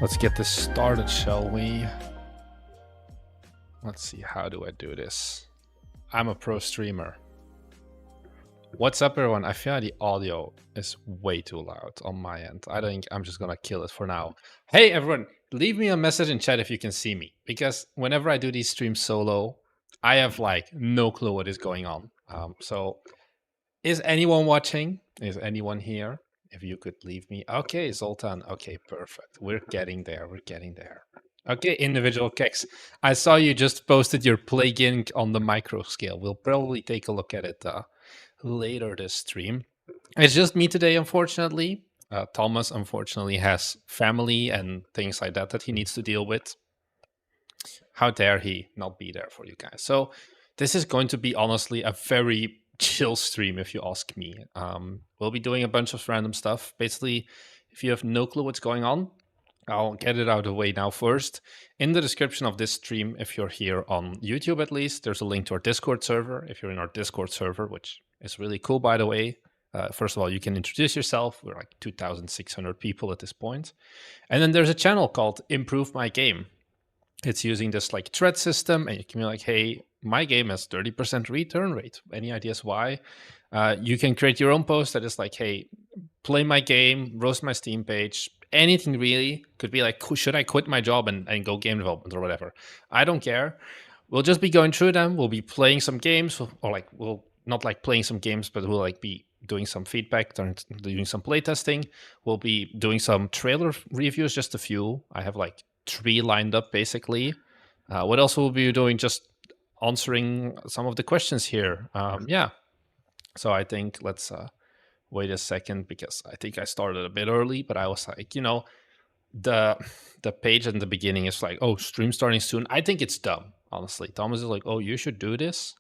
Let's get this started, shall we? Let's see, how do I do this? I'm a pro streamer. What's up, everyone? I feel like the audio is way too loud on my end. I think I'm just gonna kill it for now. Hey, everyone, leave me a message in chat if you can see me, because whenever I do these streams solo, I have like no clue what is going on. So is anyone watching? Is anyone here? If you could leave me. Okay, Zoltan. Okay, perfect. We're getting there. We're getting there. Okay, individual keks. I saw you just posted your plugin on the micro scale. We'll probably take a look at it later this stream. It's just me today, unfortunately. Thomas, unfortunately, has family and things like that that he needs to deal with. How dare he not be there for you guys? So this is going to be honestly a very chill stream, if you ask me. We'll be doing a bunch of random stuff. Basically, if you have no clue what's going on, I'll get it out of the way now first. In the description of this stream, if you're here on YouTube at least, there's a link to our Discord server. If you're in our Discord server, which is really cool, by the way, first of all, you can introduce yourself. We're like 2,600 people at this point. And then there's a channel called Improve My Game. It's using this like thread system, and you can be like, hey, my game has 30% return rate. Any ideas why? You can create your own post that is like, hey, play my game, roast my Steam page, anything really. Could be like, should I quit my job and go game development or whatever? I don't care. We'll just be going through them. We'll be playing some games, or like we'll not like playing some games, but we'll like be doing some feedback, doing some playtesting. We'll be doing some trailer reviews, just a few. I have like 3 lined up basically. What else will we be doing? Just answering some of the questions here. Yeah. So I think let's wait a second, because I think I started a bit early, but I was like, you know, the page in the beginning is like, oh, stream starting soon. I think it's dumb, honestly. Thomas is like, oh, you should do this.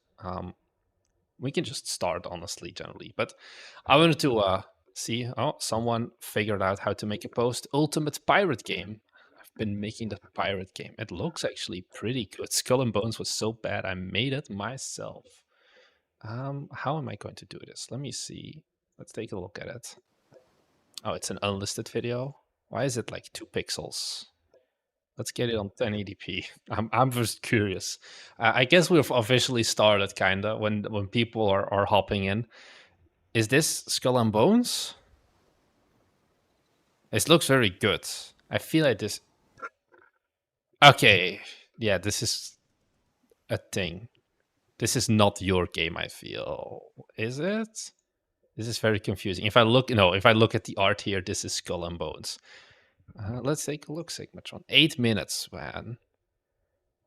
We can just start, honestly, generally. But I wanted to see, oh, someone figured out how to make a post. Ultimate pirate game. I've been making the pirate game. It looks actually pretty good. Skull and Bones was so bad, I made it myself. How am I going to do this? Let me see. Let's take a look at it. Oh, it's an unlisted video. Why is it like 2 pixels? Let's get it on 1080p. I'm just curious. I guess we've officially started, kinda, when people are hopping in. Is this Skull and Bones? It looks very good. I feel like this. Okay, yeah, this is a thing. This is not your game, I feel. Is it? This is very confusing. If I look at the art here, this is Skull and Bones. Let's take a look, Sigmatron. 8 minutes, man.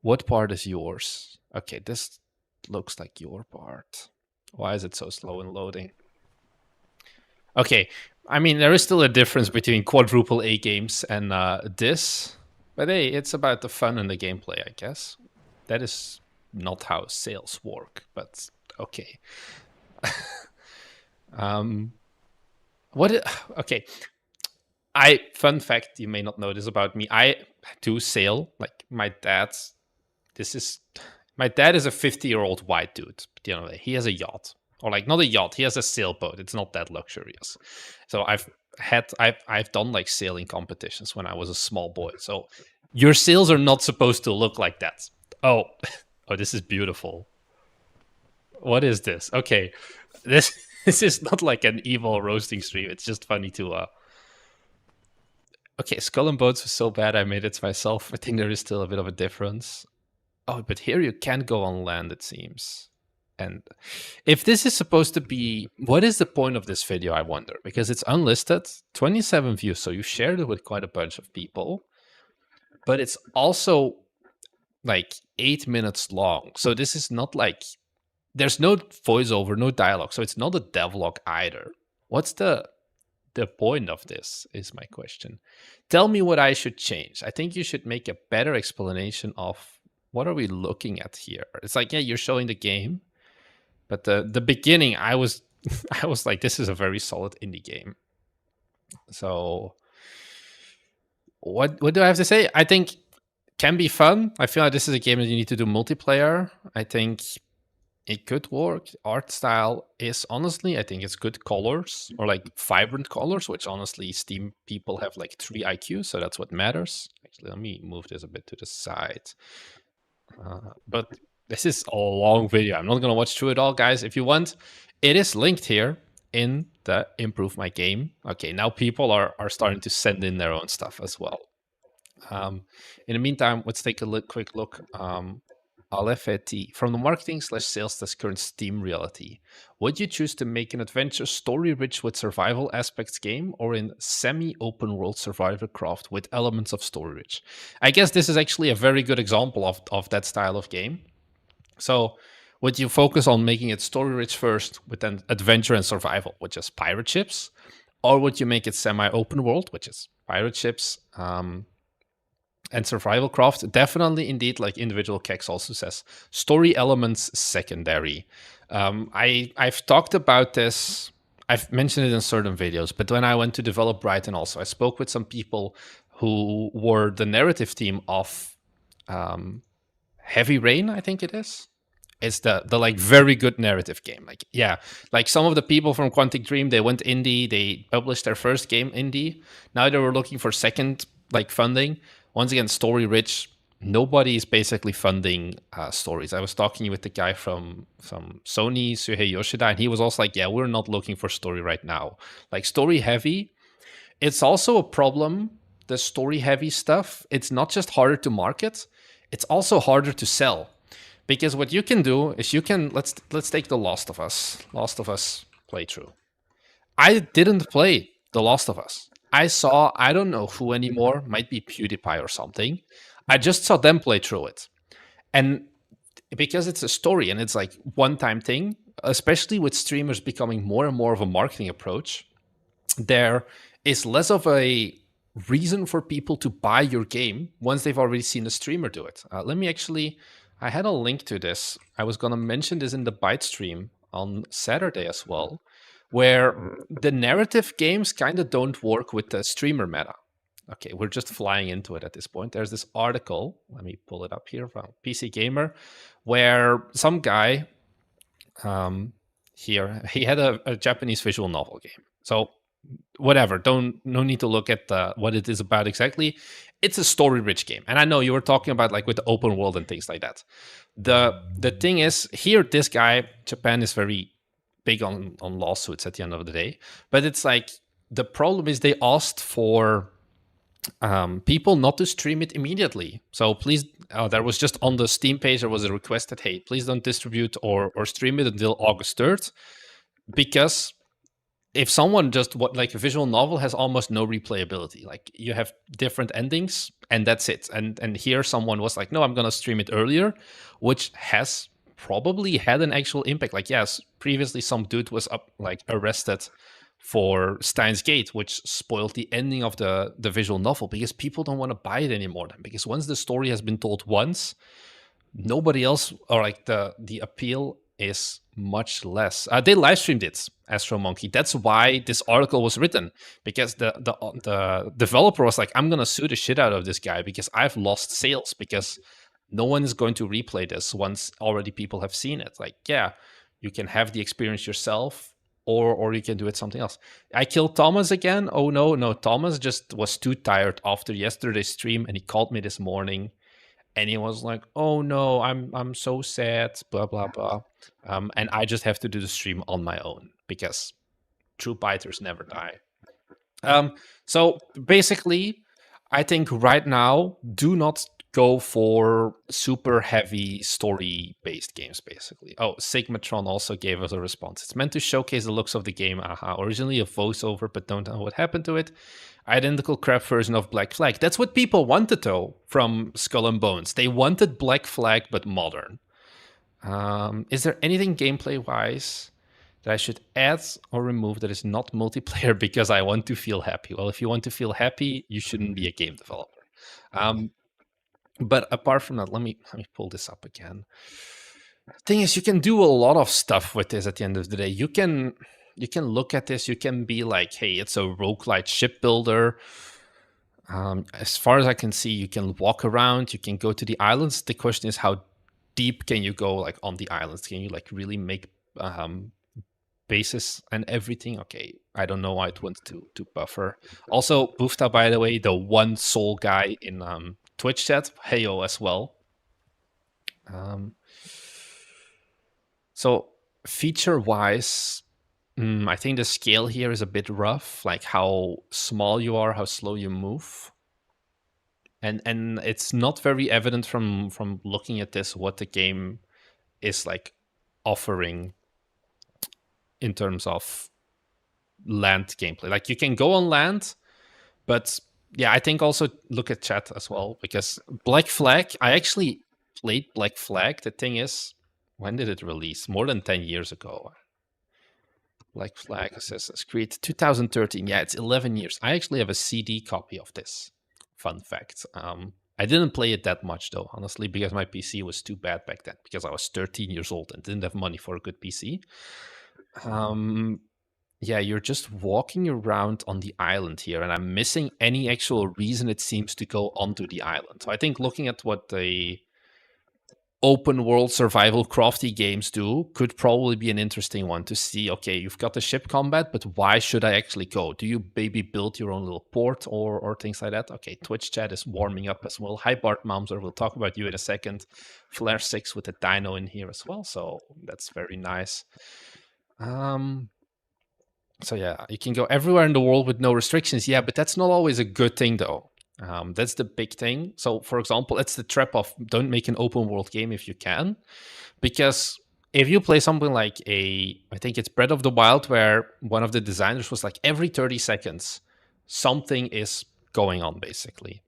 What part is yours? Okay, this looks like your part. Why is it so slow in loading? Okay, I mean, there is still a difference between quadruple A games and this. But hey, it's about the fun and the gameplay, I guess. That is not how sales work, but okay. Okay. Fun fact, you may not know this about me. I do sail. Like my dad is a 50-year-old white dude. But, you know, he has a yacht, or like not a yacht. He has a sailboat. It's not that luxurious. So I've done like sailing competitions when I was a small boy. So your sails are not supposed to look like that. Oh, this is beautiful. What is this? Okay, this is not like an evil roasting stream. It's just funny to Okay, Skull and Bones was so bad I made it myself. I think there is still a bit of a difference. Oh, but here you can go on land, it seems. And if this is supposed to be... What is the point of this video, I wonder? Because it's unlisted, 27 views, so you shared it with quite a bunch of people. But it's also like 8 minutes long. So this is not like... There's no voiceover, no dialogue, so it's not a devlog either. What's the point of this, is my question. Tell me what I should change. I think you should make a better explanation of what are we looking at here. It's like, yeah, you're showing the game, but the beginning, I was like, this is a very solid indie game. So what do I have to say? I think can be fun. I feel like this is a game that you need to do multiplayer. I think it could work. Art style is honestly, I think it's good colors or like vibrant colors, which honestly, Steam people have like 3 IQ, so that's what matters. Actually, let me move this a bit to the side. But this is a long video. I'm not gonna watch through it all, guys. If you want, it is linked here in the Improve My Game. Okay, now people are starting to send in their own stuff as well. In the meantime, let's take a quick look. Alefeti, from the marketing/sales desk current Steam reality, would you choose to make an adventure story-rich with survival aspects game or in semi-open world survivor craft with elements of story-rich? I guess this is actually a very good example of that style of game. So would you focus on making it story-rich first with then adventure and survival, which is pirate ships? Or would you make it semi-open world, which is pirate ships, and survival craft? Definitely, indeed, like individual Kex also says, story elements secondary. I've talked about this. I've mentioned it in certain videos, but when I went to develop Brighton, also I spoke with some people who were the narrative team of Heavy Rain, I think it is. It's the like very good narrative game. Like, yeah, like some of the people from Quantic Dream, they went indie, they published their first game indie. Now they were looking for second like funding. Once again, story rich. Nobody is basically funding stories. I was talking with the guy from Sony, Suhei Yoshida, and he was also like, yeah, we're not looking for story right now. Like story heavy. It's also a problem, the story heavy stuff. It's not just harder to market, it's also harder to sell. Because what you can do is you can let's take the Last of Us playthrough. I didn't play The Last of Us. I saw, I don't know who anymore, might be PewDiePie or something. I just saw them play through it. And because it's a story and it's like one-time thing, especially with streamers becoming more and more of a marketing approach, there is less of a reason for people to buy your game once they've already seen a streamer do it. Let me actually, I had a link to this. I was going to mention this in the Byte stream on Saturday as well, where the narrative games kind of don't work with the streamer meta. Okay, we're just flying into it at this point. There's this article, let me pull it up here from PC Gamer, where some guy here, he had a Japanese visual novel game. So whatever, no need to look at what it is about exactly. It's a story rich game, and I know you were talking about like with the open world and things like that. The thing is here, this guy, Japan is very big on lawsuits at the end of the day, but it's like the problem is they asked for people not to stream it immediately. So please, there was just on the Steam page there was a request that, hey, please don't distribute or stream it until August 3rd, because if someone just like a visual novel has almost no replayability. Like you have different endings and that's it. And here someone was like, no, I'm gonna stream it earlier, which has probably had an actual impact. Like, yes, previously some dude was arrested for Steins Gate, which spoiled the ending of the visual novel because people don't want to buy it anymore then. Because once the story has been told once, nobody else, or like the appeal is much less. They live streamed it, Astro Monkey. That's why this article was written, because the developer was like, I'm gonna sue the shit out of this guy because I've lost sales because no one is going to replay this once already people have seen it. Like, yeah, you can have the experience yourself, or you can do it something else. I killed Thomas again. Oh no, Thomas just was too tired after yesterday's stream, and he called me this morning. And he was like, "Oh no, I'm so sad, blah blah blah," and I just have to do the stream on my own because true biters never die. So basically, I think right now, do not go for super heavy story-based games. Basically, oh, Sigmatron also gave us a response. It's meant to showcase the looks of the game. Aha, originally a voiceover, but don't know what happened to it. Identical crap version of Black Flag. That's what people wanted, though, from Skull and Bones. They wanted Black Flag, but modern. Is there anything gameplay-wise that I should add or remove that is not multiplayer because I want to feel happy? Well, if you want to feel happy, you shouldn't be a game developer. But apart from that, let me pull this up again. Thing is, you can do a lot of stuff with this at the end of the day. You can look at this, you can be like, hey, it's a roguelite shipbuilder. As far as I can see, you can walk around, you can go to the islands. The question is, how deep can you go like on the islands? Can you like really make um, bases and everything? Okay, I don't know why it wants to buffer. Also, Bufta, by the way, the one soul guy in Twitch chat, heyo as well. Um, so feature wise, I think the scale here is a bit rough, like how small you are, how slow you move. And it's not very evident from looking at this what the game is like offering in terms of land gameplay. Like you can go on land, but yeah, I think also look at chat as well, because Black Flag, I actually played Black Flag. The thing is, when did it release? More than 10 years ago. Black Flag Assassin's Creed 2013. Yeah, it's 11 years. I actually have a CD copy of this. Fun fact. I didn't play it that much though, honestly, because my PC was too bad back then, because I was 13 years old and didn't have money for a good PC. Yeah, you're just walking around on the island here, and I'm missing any actual reason it seems to go onto the island. So I think looking at what the open world survival crafty games do could probably be an interesting one to see. Okay, you've got the ship combat, but why should I actually go? Do you maybe build your own little port or things like that? Okay, Twitch chat is warming up as well. Hi Bart Momser, we'll talk about you in a second. Flare 6 with a dino in here as well, so that's very nice. So yeah, you can go everywhere in the world with no restrictions. Yeah, but that's not always a good thing though. That's the big thing. So for example, it's the trap of don't make an open world game if you can, because if you play something like I think it's Breath of the Wild, where one of the designers was like every 30 seconds, something is going on basically.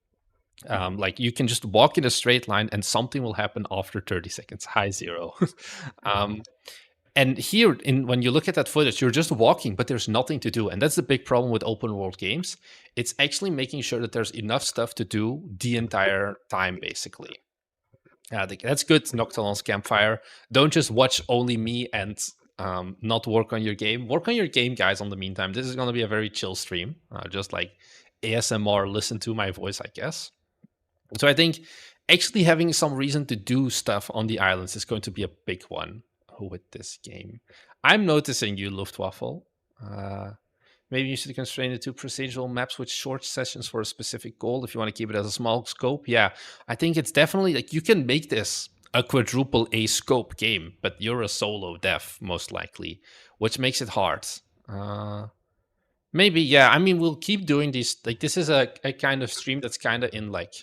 Like you can just walk in a straight line and something will happen after 30 seconds. High zero. um, and here, when you look at that footage, you're just walking, but there's nothing to do. And that's the big problem with open world games. It's actually making sure that there's enough stuff to do the entire time, basically. That's good, Noctilon's Campfire. Don't just watch only me and not work on your game. Work on your game, guys, on the meantime. This is going to be a very chill stream. Just like ASMR, listen to my voice, I guess. So I think actually having some reason to do stuff on the islands is going to be a big one with this game. I'm noticing you, Luftwaffe. Maybe you should constrain it to procedural maps with short sessions for a specific goal if you want to keep it as a small scope. Yeah, I think it's definitely like you can make this a quadruple A scope game, but you're a solo dev most likely, which makes it hard. Maybe, yeah. I mean, we'll keep doing these. Like, this is a kind of stream that's kind of in like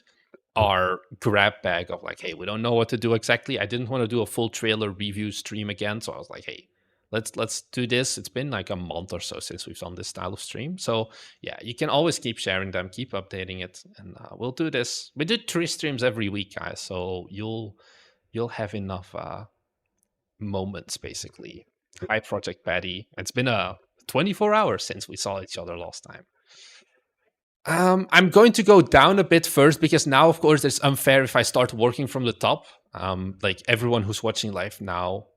our grab bag of like, hey, we don't know what to do exactly. I didn't want to do a full trailer review stream again, so I was like, hey, let's do this. It's been like a month or so since we've done this style of stream, so yeah, you can always keep sharing them, keep updating it, and we'll do this. We do 3 streams every week, guys, so you'll have enough moments basically. Hi, Project Patty. It's been 24 hours since we saw each other last time. I'm going to go down a bit first, because now, of course, it's unfair if I start working from the top. Like everyone who's watching live now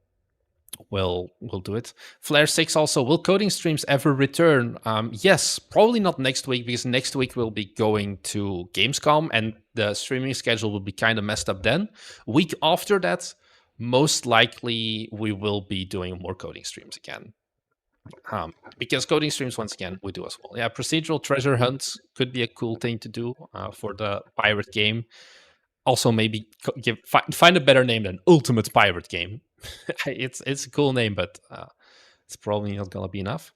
will do it. Flare 6 also, will coding streams ever return? Yes, probably not next week, because next week we'll be going to Gamescom and the streaming schedule will be kind of messed up then. Week after that, most likely we will be doing more coding streams again. Because coding streams, once again, we do as well. Yeah, procedural treasure hunts could be a cool thing to do for the pirate game. Also, maybe find a better name than Ultimate Pirate Game. It's a cool name, but it's probably not gonna be enough.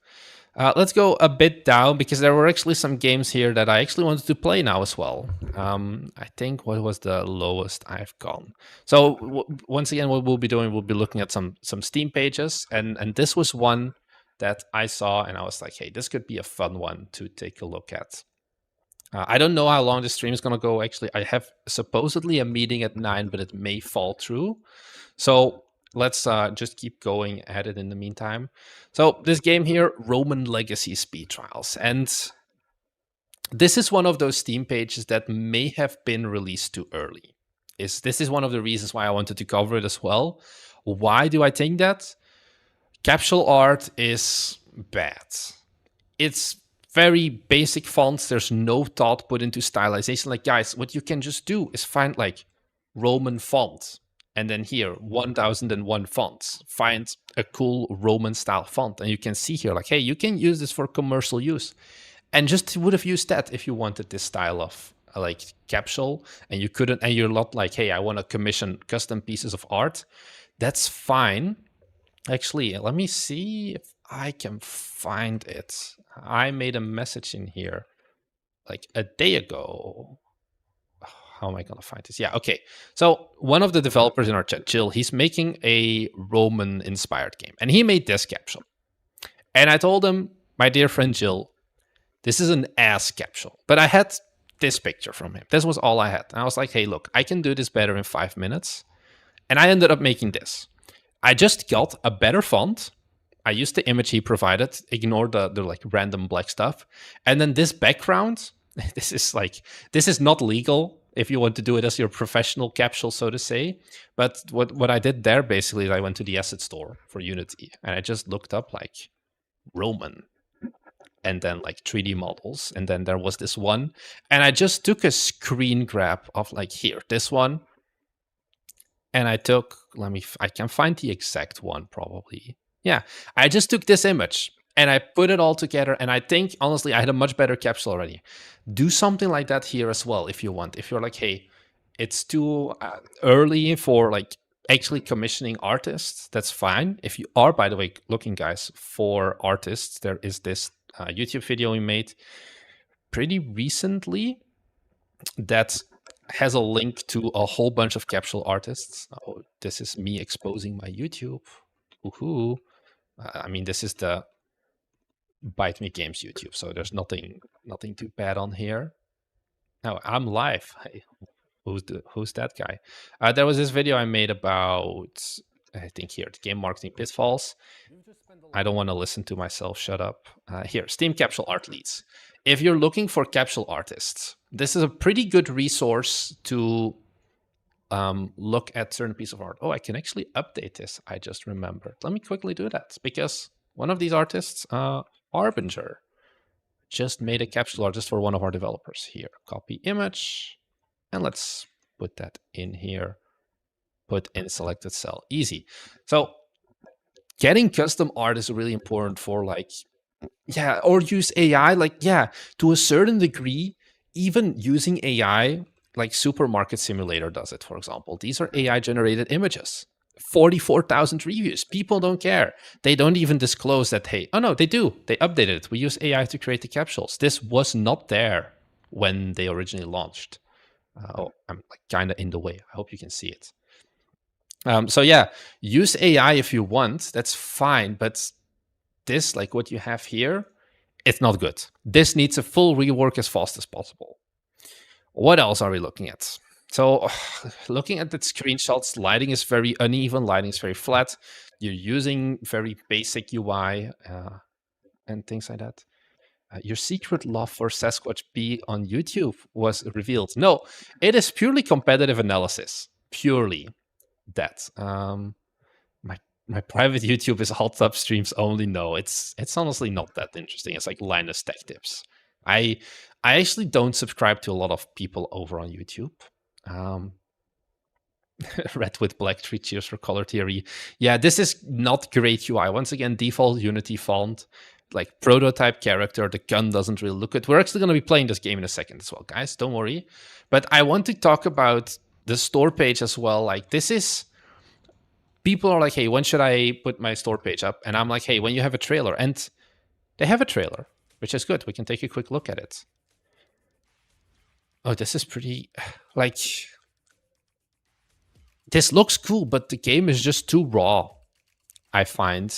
Let's go a bit down, because there were actually some games here that I actually wanted to play now as well. I think, what was the lowest I've gone? So once again, what we'll be doing, we'll be looking at some Steam pages, and this was one that I saw, and I was like, hey, this could be a fun one to take a look at. I don't know how long the stream is going to go. Actually, I have supposedly a meeting at 9, but it may fall through. So let's just keep going at it in the meantime. So this game here, Roman Legacy Speed Trials. And this is one of those Steam pages that may have been released too early. This is one of the reasons why I wanted to cover it as well. Why do I think that? Capsule art is bad. It's very basic fonts. There's no thought put into stylization. Like, guys, what you can just do is find like Roman font And then here, 1001 fonts. Find a cool Roman style font. And you can see here, like, hey, you can use this for commercial use. And just would have used that if you wanted this style of like capsule, and you couldn't, and you're not like, hey, I want to commission custom pieces of art. That's fine. Actually, let me see if I can find it. I made a message in here like a day ago. How am I going to find this? Yeah, okay. So one of the developers in our chat, Jill, he's making a Roman inspired game, and he made this capsule. And I told him, my dear friend Jill, this is an ass capsule. But I had this picture from him. This was all I had. And I was like, hey, look, I can do this better in 5 minutes. And I ended up making this. I just got a better font. I used the image he provided, ignore the like random black stuff. And then this background, this is not legal if you want to do it as your professional capsule, so to say. But what I did there basically is I went to the asset store for Unity and I just looked up like Roman and then like 3D models. And then there was this one. And I just took a screen grab of like here, this one. And I took, I can find the exact one probably. Yeah, I just took this image and I put it all together. And I think, honestly, I had a much better capsule already. Do something like that here as well if you want. If you're like, hey, it's too early for like actually commissioning artists, that's fine. If you are, by the way, looking, guys, for artists, there is this YouTube video we made pretty recently that has a link to a whole bunch of capsule artists. Oh, this is me exposing my YouTube. Woohoo. I mean, this is the Bite Me Games YouTube, so there's nothing too bad on here. Now I'm live. Hey, who's that guy? There was this video I made about, I think here, the game marketing pitfalls. I don't want to listen to myself. Shut up. Here, Steam Capsule Art Leads. If you're looking for capsule artists, this is a pretty good resource to look at certain piece of art. Oh, I can actually update this. I just remembered. Let me quickly do that because one of these artists, Harbinger, just made a capsule artist for one of our developers. Here, copy image, and let's put that in here. Put in selected cell. Easy. So getting custom art is really important for like, yeah, or use AI, like, yeah, to a certain degree, even using AI, like Supermarket Simulator does it, for example. These are AI generated images. 44,000 reviews. People don't care. They don't even disclose that, hey, oh no, they do. They updated it. We use AI to create the capsules. This was not there when they originally launched. Oh, I'm like kind of in the way. I hope you can see it. So yeah, use AI if you want. That's fine. But this, like what you have here, it's not good. This needs a full rework as fast as possible. What else are we looking at? So looking at the screenshots, lighting is very uneven. Lighting is very flat. You're using very basic UI and things like that. Your secret love for Sasquatch B on YouTube was revealed. No, it is purely competitive analysis. Purely that. My private YouTube is hot tub streams only. No, it's honestly not that interesting. It's like Linus Tech Tips. I actually don't subscribe to a lot of people over on YouTube. Red with Black 3 cheers for color theory. Yeah, this is not great UI. Once again, default Unity font, like prototype character. The gun doesn't really look good. We're actually going to be playing this game in a second as well, guys. Don't worry. But I want to talk about the store page as well. Like this is... People are like, hey, when should I put my store page up? And I'm like, hey, when you have a trailer. And they have a trailer, which is good. We can take a quick look at it. Oh, this is pretty... Like... This looks cool, but the game is just too raw, I find.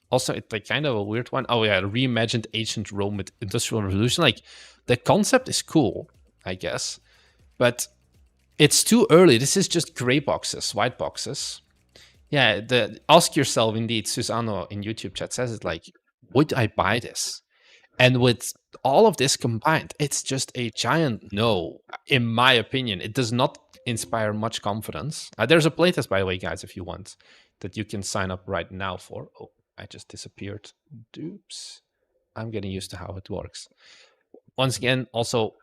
Also, it's like kind of a weird one. Oh yeah, reimagined ancient Rome with Industrial Revolution. Like, the concept is cool, I guess. But it's too early. This is just gray boxes, white boxes. Yeah, ask yourself, indeed, Susano in YouTube chat says it like, would I buy this? And with all of this combined, it's just a giant no, in my opinion. It does not inspire much confidence. There's a playtest, by the way, guys, if you want, that you can sign up right now for. Oh, I just disappeared. Oops. I'm getting used to how it works. Once again, also,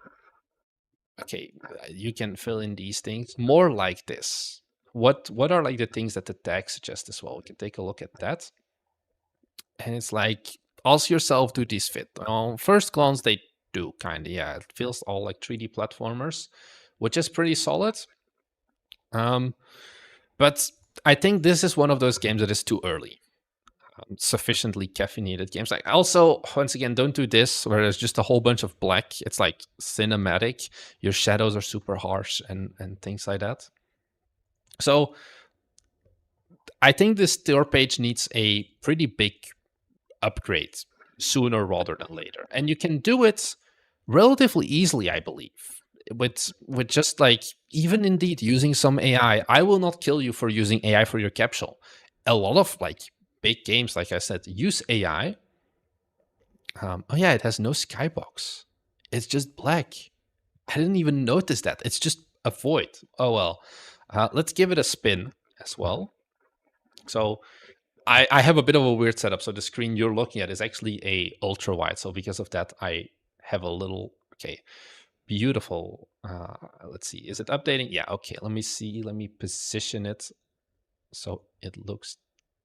okay, you can fill in these things more like this. what are like the things that the tag suggests as well? We can take a look at that. And it's like, ask yourself, do these fit? First glance, they do kind of. Yeah, it feels all like 3D platformers, which is pretty solid. Um, but I think this is one of those games that is too early. Sufficiently caffeinated games. Like, also, once again, don't do this where there's just a whole bunch of black. It's like cinematic. Your shadows are super harsh and things like that. So I think this tour page needs a pretty big upgrade sooner rather than later. And you can do it relatively easily, I believe. With just like, even indeed using some AI. I will not kill you for using AI for your capsule. A lot of like big games, like I said, use AI. Oh yeah, it has no skybox. It's just black. I didn't even notice that. It's just a void. Oh well. Let's give it a spin as well. So I have a bit of a weird setup. So the screen you're looking at is actually a ultra wide. So because of that, I have a little, okay, beautiful. Let's see. Is it updating? Yeah. Okay. Let me see. Let me position it so it looks,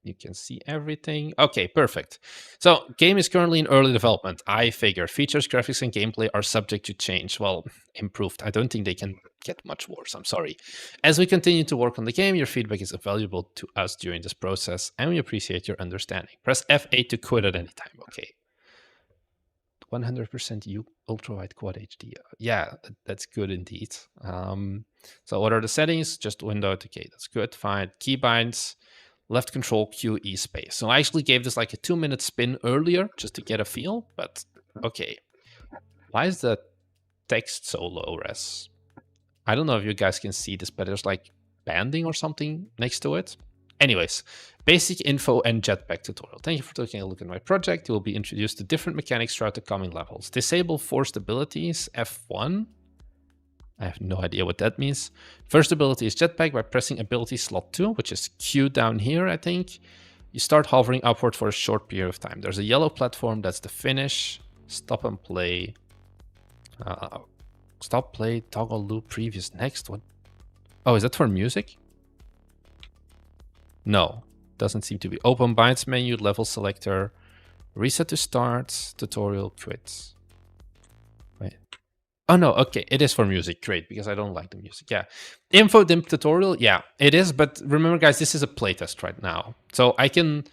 you can see everything. Okay, perfect. So game is currently in early development. I figure features, graphics, and gameplay are subject to change. Well, improved. I don't think they can get much worse. I'm sorry. As we continue to work on the game, your feedback is valuable to us during this process, and we appreciate your understanding. Press F8 to quit at any time. Okay. 100% U ultra wide quad HD. Yeah, that's good indeed. So what are the settings? Just window. Okay, that's good. Fine. Keybinds, left control Q E space. So I actually gave this like a 2-minute spin earlier just to get a feel, but okay. Why is the text so low res? I don't know if you guys can see this, but there's like banding or something next to it. Anyways, basic info and jetpack tutorial. Thank you for taking a look at my project. You will be introduced to different mechanics throughout the coming levels. Disable forced abilities, F1. I have no idea what that means. First ability is jetpack by pressing ability slot 2, which is Q down here, I think. You start hovering upward for a short period of time. There's a yellow platform, that's the finish. Stop and play. Stop, play, toggle loop, previous, next. What? Oh, is that for music? No, doesn't seem to be. Open binds menu, level selector, reset to start, tutorial, quit. Wait. Oh no, okay, it is for music. Great, because I don't like the music. Yeah. Info dimp tutorial, yeah, it is, but remember guys, this is a playtest right now. So I can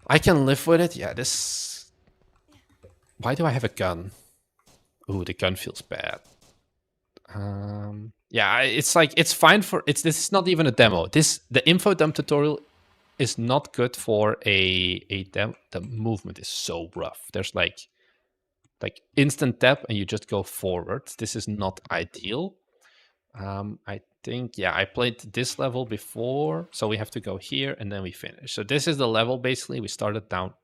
live with it. Yeah, this. Why do I have a gun? Ooh, the gun feels bad. Yeah, it's like, it's fine for this is not even a demo. The info dump tutorial is not good for a demo. The movement is so rough. There's like instant tap and you just go forward. This is not ideal. I think, yeah, I played this level before, so we have to go here and then we finish. So this is the level basically. We started down.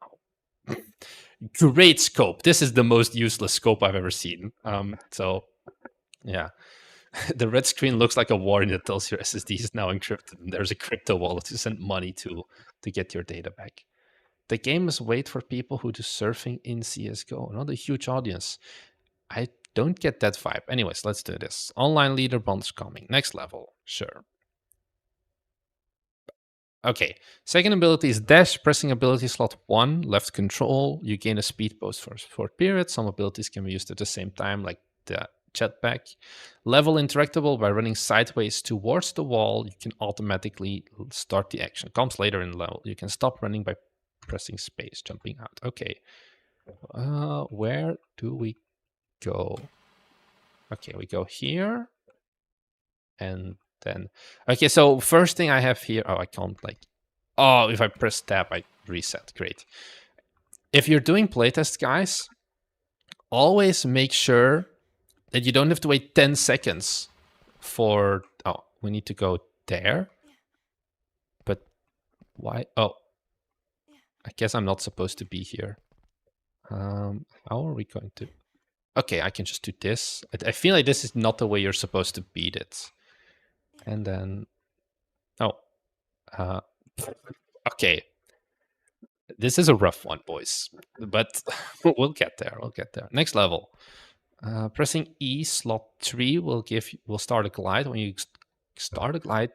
Great scope. This is the most useless scope I've ever seen. So yeah. The red screen looks like a warning that tells your SSD is now encrypted and there's a crypto wallet to send money to get your data back. The game is made for people who do surfing in CSGO, not a huge audience. I don't get that vibe. Anyways, let's do this. Online leaderboards coming. Next level. Sure. Okay. Second ability is dash. Pressing ability slot 1, left control. You gain a speed boost for a short period. Some abilities can be used at the same time, like the jetpack. Level interactable by running sideways towards the wall. You can automatically start the action. Comes later in the level. You can stop running by pressing space, jumping out. Okay. Where do we go? Okay, we go here. And then, okay, so first thing I have here, oh, I can't like, oh, if I press tab, I reset. Great. If you're doing playtest, guys, always make sure that you don't have to wait 10 seconds for, oh, we need to go there. But why? Oh, I guess I'm not supposed to be here. How are we going to? Okay, I can just do this. I feel like this is not the way you're supposed to beat it. And then, oh, okay. This is a rough one, boys, but we'll get there. We'll get there. Next level. Pressing E slot 3 will start a glide. When you Start a glide.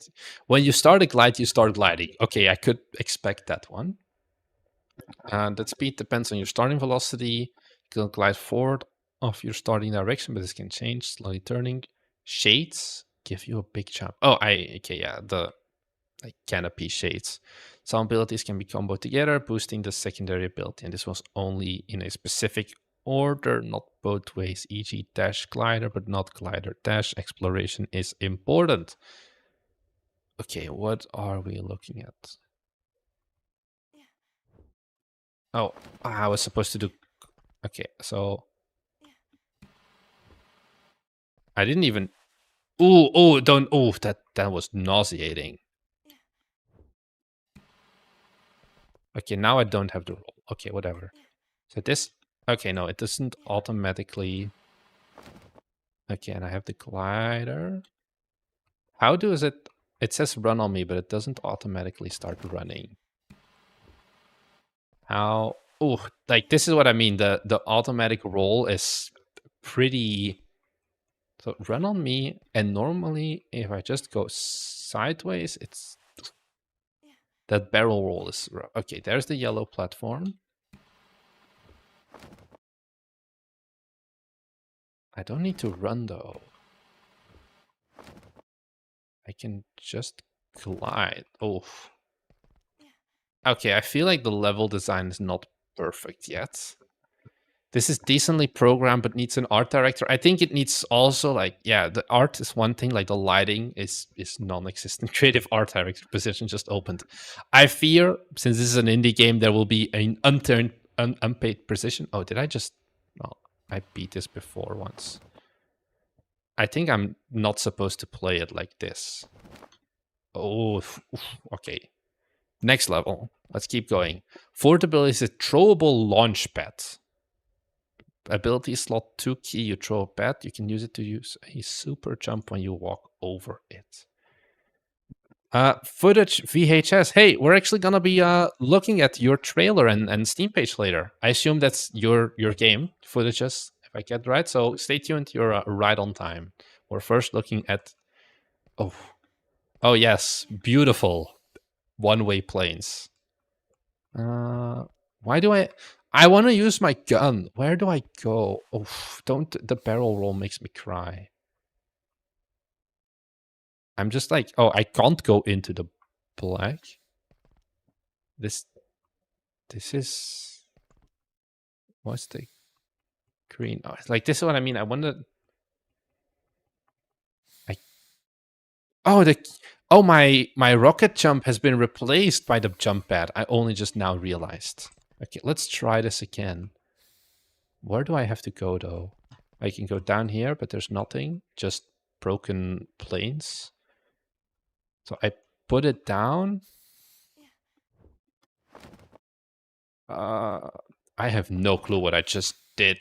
When you start a glide, you start gliding. Okay, I could expect that one. That speed depends on your starting velocity. You can glide forward of your starting direction, but this can change. Slowly turning. Shades give you a big jump. Oh, okay, yeah, the like canopy shades. Some abilities can be comboed together, boosting the secondary ability. And this was only in a specific order, not both ways. E.g. dash glider, but not glider dash. Exploration is important. Okay, what are we looking at? Oh, I was supposed to do... Okay, so... I didn't even... Oh, don't... Oh, that was nauseating. Okay, now I don't have the roll. Okay, whatever. So this... Okay, no, it doesn't automatically... Okay, and I have the glider. How does it... It says run on me, but it doesn't automatically start running. How... Oh, like this is what I mean. The automatic roll is pretty... So run on me, and normally if I just go sideways, it's... That barrel roll is... Okay, there's the yellow platform. I don't need to run though. I can just glide. Oh. Okay, I feel like the level design is not perfect yet. This is decently programmed, but needs an art director. I think it needs also like, yeah, the art is one thing, like the lighting is non-existent. Creative art director position just opened. I fear, since this is an indie game, there will be an unpaid position. Oh, did I just... Well, I beat this before once. I think I'm not supposed to play it like this. Oh, okay. Next level. Let's keep going. Fourth ability is a throwable launch pad. Ability slot 2 key. You throw a pad. You can use it to use a super jump when you walk over it. Footage VHS. Hey, we're actually gonna be looking at your trailer and Steam page later. I assume that's your game footages, if I get it right. So stay tuned. You're right on time. We're first looking at... Oh yes, beautiful one-way planes. Why do I want to use my gun? Where do I go? Oh, don't... The barrel roll makes me cry. I'm just like, oh, I can't go into the black. This is... What's the green? Oh, like this is what I mean. I wonder... Oh, my rocket jump has been replaced by the jump pad. I only just now realized. Okay, let's try this again. Where do I have to go though? I can go down here, but there's nothing. Just broken planes. So I put it down. I have no clue what I just did.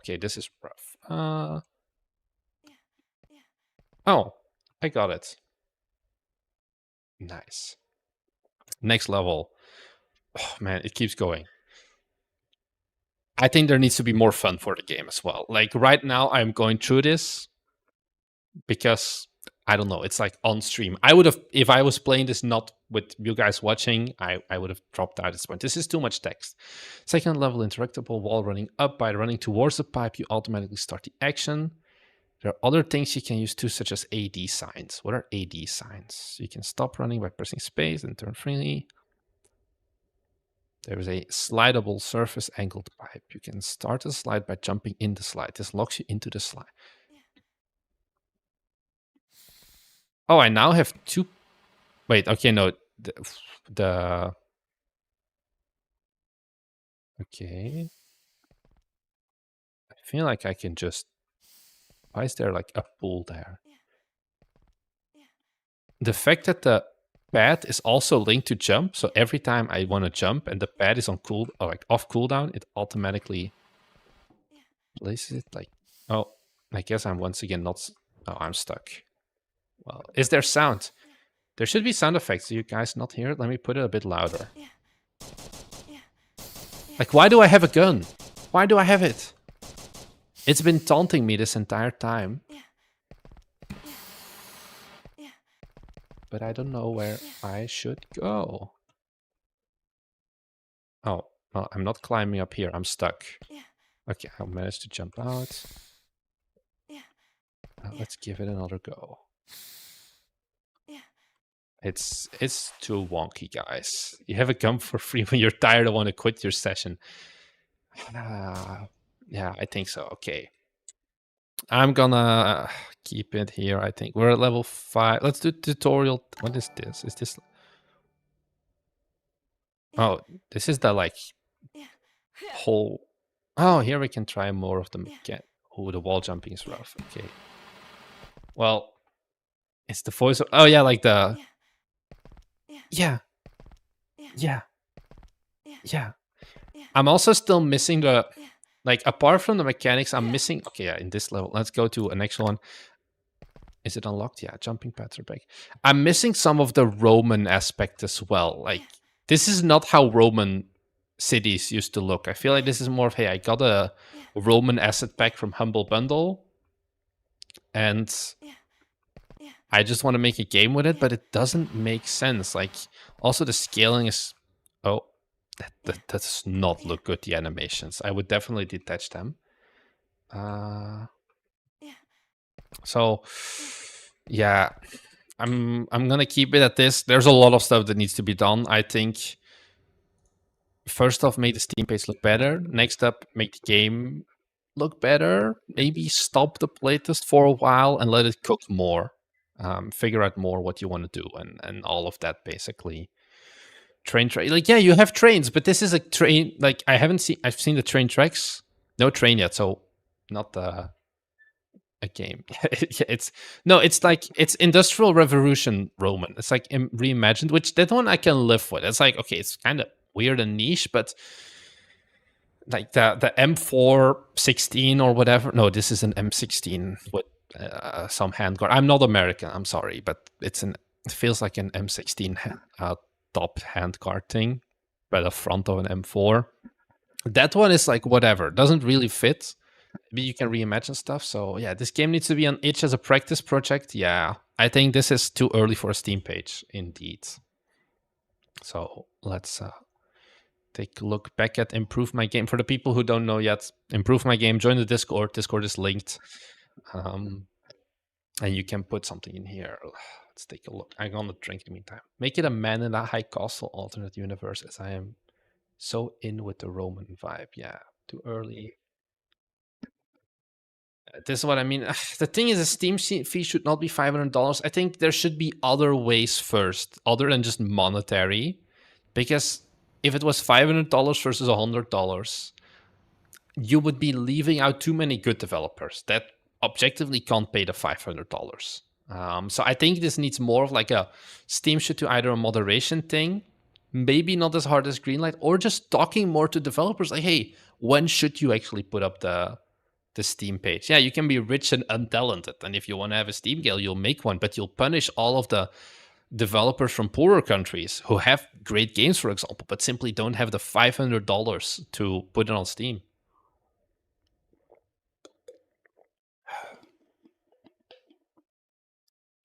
Okay, this is rough. Oh, I got it. Nice. Next level. Oh man, it keeps going. I think there needs to be more fun for the game as well. Like right now, I'm going through this because I don't know. It's like on stream. I would have, if I was playing this not with you guys watching, I would have dropped out at this point. This is too much text. Second level, interactable wall running up. By running towards the pipe, you automatically start the action. There are other things you can use too, such as AD signs. What are AD signs? You can stop running by pressing space and turn freely. There is a slidable surface angled pipe. You can start the slide by jumping in the slide. This locks you into the slide. Oh, I now have two... Wait, okay, no. Okay. I feel like I can just... Why is there like a pool there? The fact that the pad is also linked to jump, so every time I want to jump and the pad is on cool, or like off cooldown, it automatically places it like... Oh, I guess I'm once again not... Oh, I'm stuck. Well, is there sound? There should be sound effects. Do you guys not hear it? Let me put it a bit louder. Like, why do I have a gun? Why do I have it? It's been taunting me this entire time. but I don't know where I should go. Oh, well, I'm not climbing up here. I'm stuck. Okay, I managed to jump out. Let's give it another go. It's too wonky, guys. You have a gun for free when you're tired and want to quit your session. Yeah, I think so. Okay. I'm gonna keep it here, I think. We're at level 5. Let's do tutorial. What is this? Is this... Oh, this is the, like, whole... Oh, here we can try more of them again. Oh, the wall jumping is rough. Okay. Well, it's the voice of... Oh, yeah, like the... Yeah. Yeah. Yeah. I'm also still missing the... Like, apart from the mechanics, I'm missing... Okay, yeah, in this level. Let's go to a next one. Is it unlocked? Yeah, jumping pads are back. I'm missing some of the Roman aspect as well. Like, this is not how Roman cities used to look. I feel like this is more of, hey, I got a Roman asset pack from Humble Bundle, and I just want to make a game with it, but it doesn't make sense. Like, also the scaling is... Oh, that does not look good, the animations. I would definitely detach them. So, yeah, I'm gonna keep it at this. There's a lot of stuff that needs to be done. I think first off, make the Steam page look better. Next up, make the game look better. Maybe stop the playtest for a while and let it cook more. Figure out more what you want to do and all of that, basically. Train, like, yeah, you have trains, but this is a train. Like, I've seen the train tracks. No train yet, so not a game. It's like, it's Industrial Revolution Roman. It's like reimagined, which that one I can live with. It's like, okay, it's kind of weird and niche, but like the M416 or whatever. No, this is an M16 with some handguard. I'm not American, I'm sorry, but it feels like an M16 top handguard thing, by the front of an M4. That one is like, whatever, doesn't really fit. Maybe you can reimagine stuff. So yeah, this game needs to be on itch as a practice project. Yeah, I think this is too early for a Steam page, indeed. So let's take a look back at Improve My Game. For the people who don't know yet, Improve My Game, join the Discord. Discord is linked. And you can put something in here. Let's take a look. I'm gonna drink in the meantime. Make it a man in a high castle alternate universe, as I am so in with the Roman vibe. Yeah, too early. This is what I mean. The thing is, a Steam fee should not be $500. I think there should be other ways first, other than just monetary. Because if it was $500 versus $100, you would be leaving out too many good developers that objectively can't pay the $500. So I think this needs more of like a Steam should do either a moderation thing, maybe not as hard as Greenlight, or just talking more to developers like, hey, when should you actually put up the Steam page? Yeah, you can be rich and untalented, and if you want to have a Steam guild, you'll make one, but you'll punish all of the developers from poorer countries who have great games, for example, but simply don't have the $500 to put it on Steam.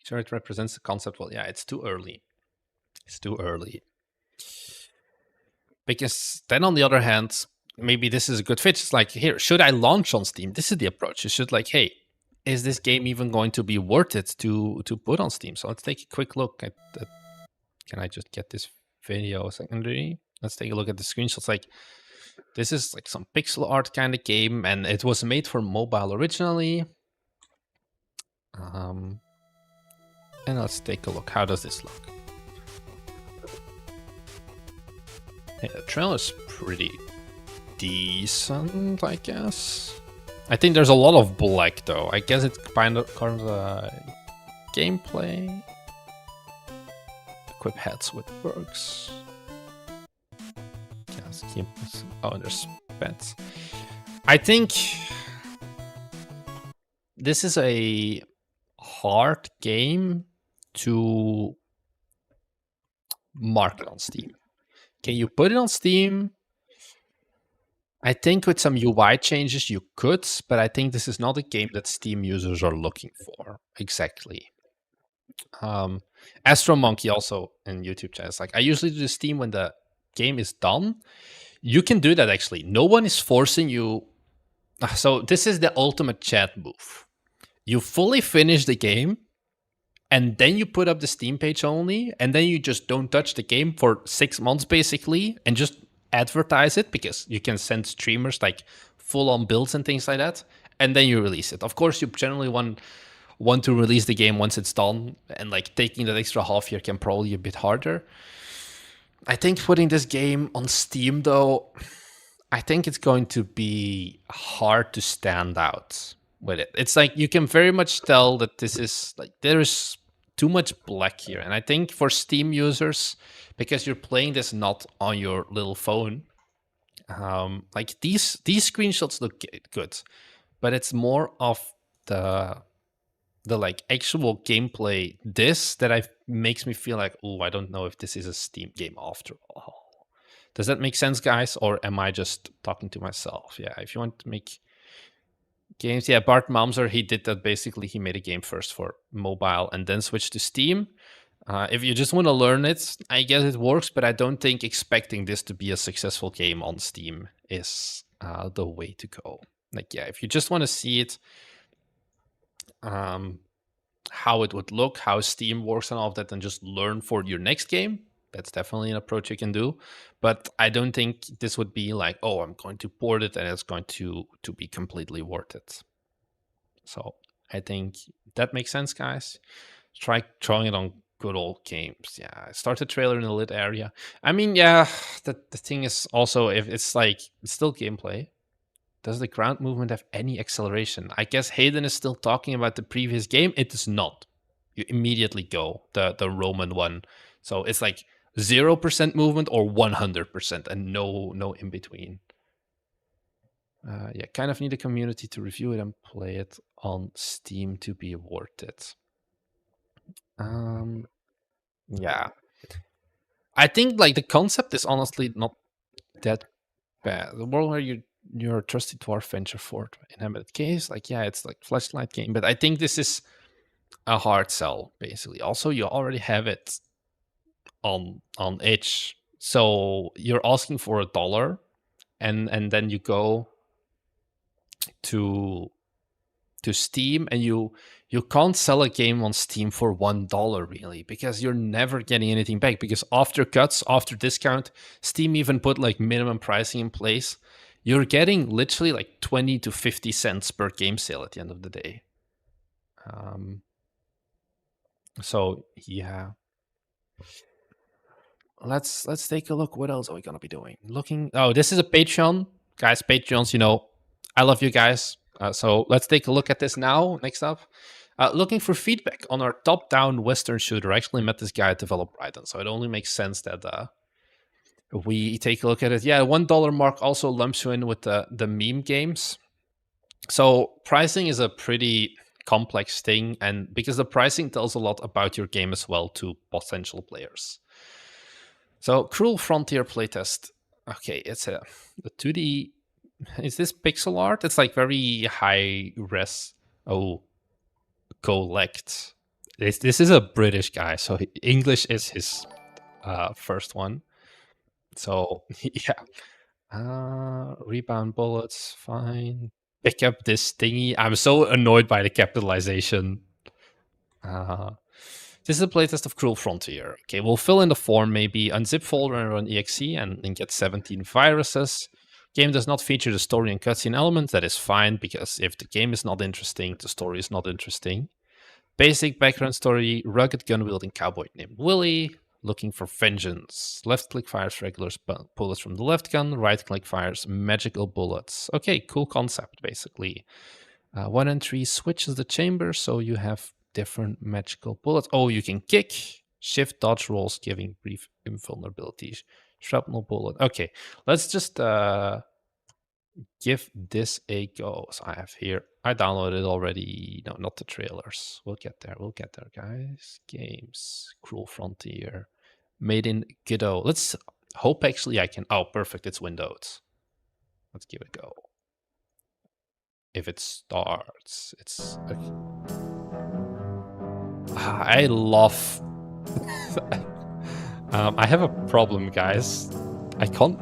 Sure, it represents the concept well. Yeah, it's too early. It's too early. Because then, on the other hand, maybe this is a good fit. It's like, here, should I launch on Steam? This is the approach. You should like, hey, is this game even going to be worth it to put on Steam? So let's take a quick look at that. Can I just get this video secondary? Let's take a look at the screenshots. Like, this is like some pixel art kind of game, and it was made for mobile originally. And let's take a look. How does this look? Yeah, the trailer is pretty decent, I guess. I think there's a lot of black, though. I guess it kind of gameplay. Equip heads with perks. Yes, oh, there's pets. I think this is a hard game to market on Steam. Can you put it on Steam? I think with some UI changes you could, but I think this is not a game that Steam users are looking for exactly. Um, Astro Monkey also in YouTube chat. It's like I usually do Steam when the game is done. You can do that actually. No one is forcing you. So this is the ultimate chat move. You fully finish the game, and then you put up the Steam page only, and then you just don't touch the game for 6 months basically, and just advertise it because you can send streamers like full on builds and things like that, and then you release it. Of course, you generally want to release the game once it's done, and like taking that extra half year can probably be a bit harder. I think putting this game on Steam though, I think it's going to be hard to stand out with it. It's like you can very much tell that this is like there's too much black here. And I think for Steam users, because you're playing this not on your little phone, like these screenshots look good, but it's more of the like actual gameplay this that I makes me feel like, oh, I don't know if this is a Steam game after all. Does that make sense, guys? Or am I just talking to myself? Yeah, if you want to make games, yeah, Bart Malmser, he did that basically. He made a game first for mobile and then switched to Steam. If you just want to learn it, I guess it works, but I don't think expecting this to be a successful game on Steam is the way to go. Like, yeah, if you just want to see it, how it would look, how Steam works and all of that, and just learn for your next game, that's definitely an approach you can do. But I don't think this would be like, oh, I'm going to port it and it's going to be completely worth it. So I think that makes sense, guys. Try throwing it on good old games. Yeah, start a trailer in the lit area. I mean, yeah, the thing is also, if it's like it's still gameplay, does the ground movement have any acceleration? I guess Hayden is still talking about the previous game. It does not. You immediately go the Roman one. So it's like 0% movement or 100% and no in between. Yeah, kind of need a community to review it and play it on Steam to be worth it. Yeah. I think like the concept is honestly not that bad. The world where you're a trusty dwarf venture forth inhabited caves, like yeah, it's like flashlight game, but I think this is a hard sell basically. Also, you already have it on itch, so you're asking for $1, and then you go to Steam, and you can't sell a game on Steam for $1 really, because you're never getting anything back, because after cuts, after discount, Steam even put like minimum pricing in place. You're getting literally like 20 to 50 cents per game sale at the end of the day. So yeah, let's take a look. What else are we gonna be doing? Looking. Oh, this is a Patreon, guys. Patreons, I love you guys. So let's take a look at this now. Next up, looking for feedback on our top-down Western shooter. I actually met this guy at Develop Brighton, so it only makes sense that we take a look at it. Yeah, $1 mark also lumps you in with the meme games. So pricing is a pretty complex thing, and because the pricing tells a lot about your game as well to potential players. So Cruel Frontier playtest. Okay, it's a 2D. Is this pixel art? It's like very high res. Oh, collect. This is a British guy, so English is his first one. So yeah, rebound bullets, fine. Pick up this thingy. I'm so annoyed by the capitalization. This is a playtest of Cruel Frontier. Okay, we'll fill in the form, maybe unzip folder and run exe and get 17 viruses. Game does not feature the story and cutscene elements. That is fine, because if the game is not interesting, the story is not interesting. Basic background story, rugged gun-wielding cowboy named Willie, looking for vengeance. Left-click fires regular bullets from the left gun, right-click fires magical bullets. Okay, cool concept, basically. 1 and 3 switches the chamber, so you have different magical bullets. Oh, you can kick, shift, dodge rolls, giving brief invulnerabilities. Shrapnel bullet. Okay, let's just give this a go. So I downloaded already. No, not the trailers. We'll get there. We'll get there, guys. Games, Cruel Frontier, made in Godot. Let's hope actually I can. Oh, perfect. It's Windows. Let's give it a go. If it starts, it's okay. I love. I have a problem, guys. I can't.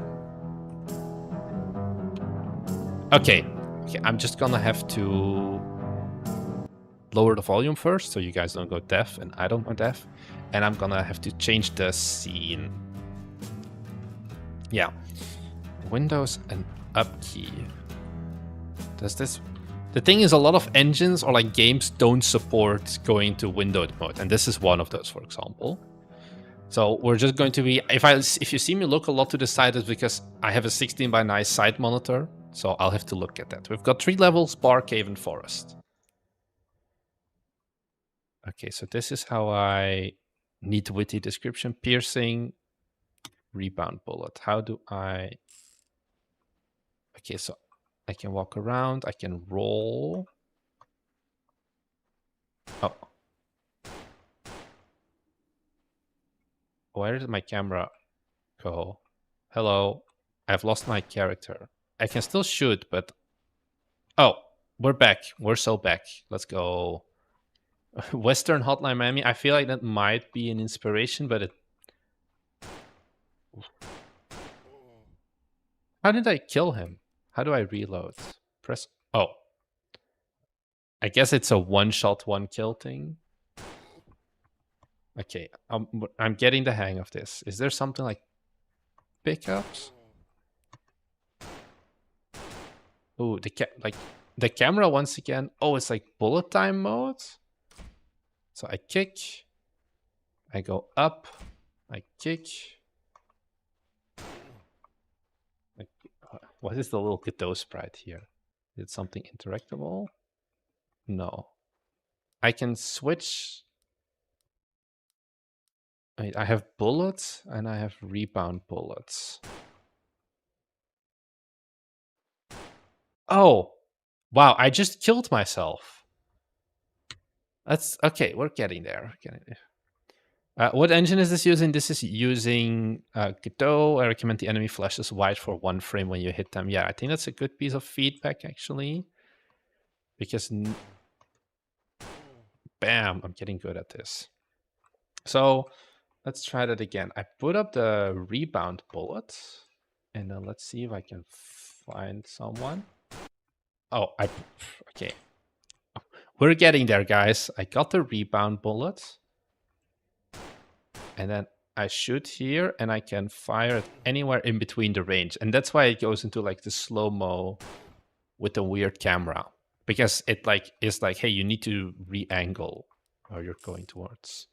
Okay, I'm just gonna have to lower the volume first so you guys don't go deaf and I don't go deaf. And I'm gonna have to change the scene. Yeah. Windows and up key. Does this... The thing is, a lot of engines or like games don't support going to windowed mode. And this is one of those, for example. So we're just going to be... If you see me look a lot to the side, it's because I have a 16:9 side monitor. So I'll have to look at that. We've got 3 levels, bar, cave, and forest. Okay, so this is how I need witty description. Piercing, rebound bullet. How do I... Okay, so I can walk around. I can roll. Oh. Where did my camera go? Hello. I've lost my character. I can still shoot, but... Oh, we're back. We're so back. Let's go. Western Hotline Miami. I feel like that might be an inspiration, but it... How did I kill him? How do I reload? Press... Oh. I guess it's a one-shot, one-kill thing. Okay, I'm getting the hang of this. Is there something like pickups? Oh, the camera once again. Oh, it's like bullet time mode. So I kick. I go up. I kick. What is the little Godot sprite here? Is it something interactable? No. I can switch. I have bullets and I have rebound bullets. Oh, wow. I just killed myself. That's okay. We're getting there. What engine is this using? This is using Godot. I recommend the enemy flashes wide for 1 frame when you hit them. Yeah, I think that's a good piece of feedback, actually. Because... Bam! I'm getting good at this. So... Let's try that again. I put up the rebound bullet. And then let's see if I can find someone. Oh, okay. We're getting there, guys. I got the rebound bullet. And then I shoot here and I can fire it anywhere in between the range. And that's why it goes into like the slow-mo with the weird camera. Because it like is like, hey, you need to re-angle where you're going towards.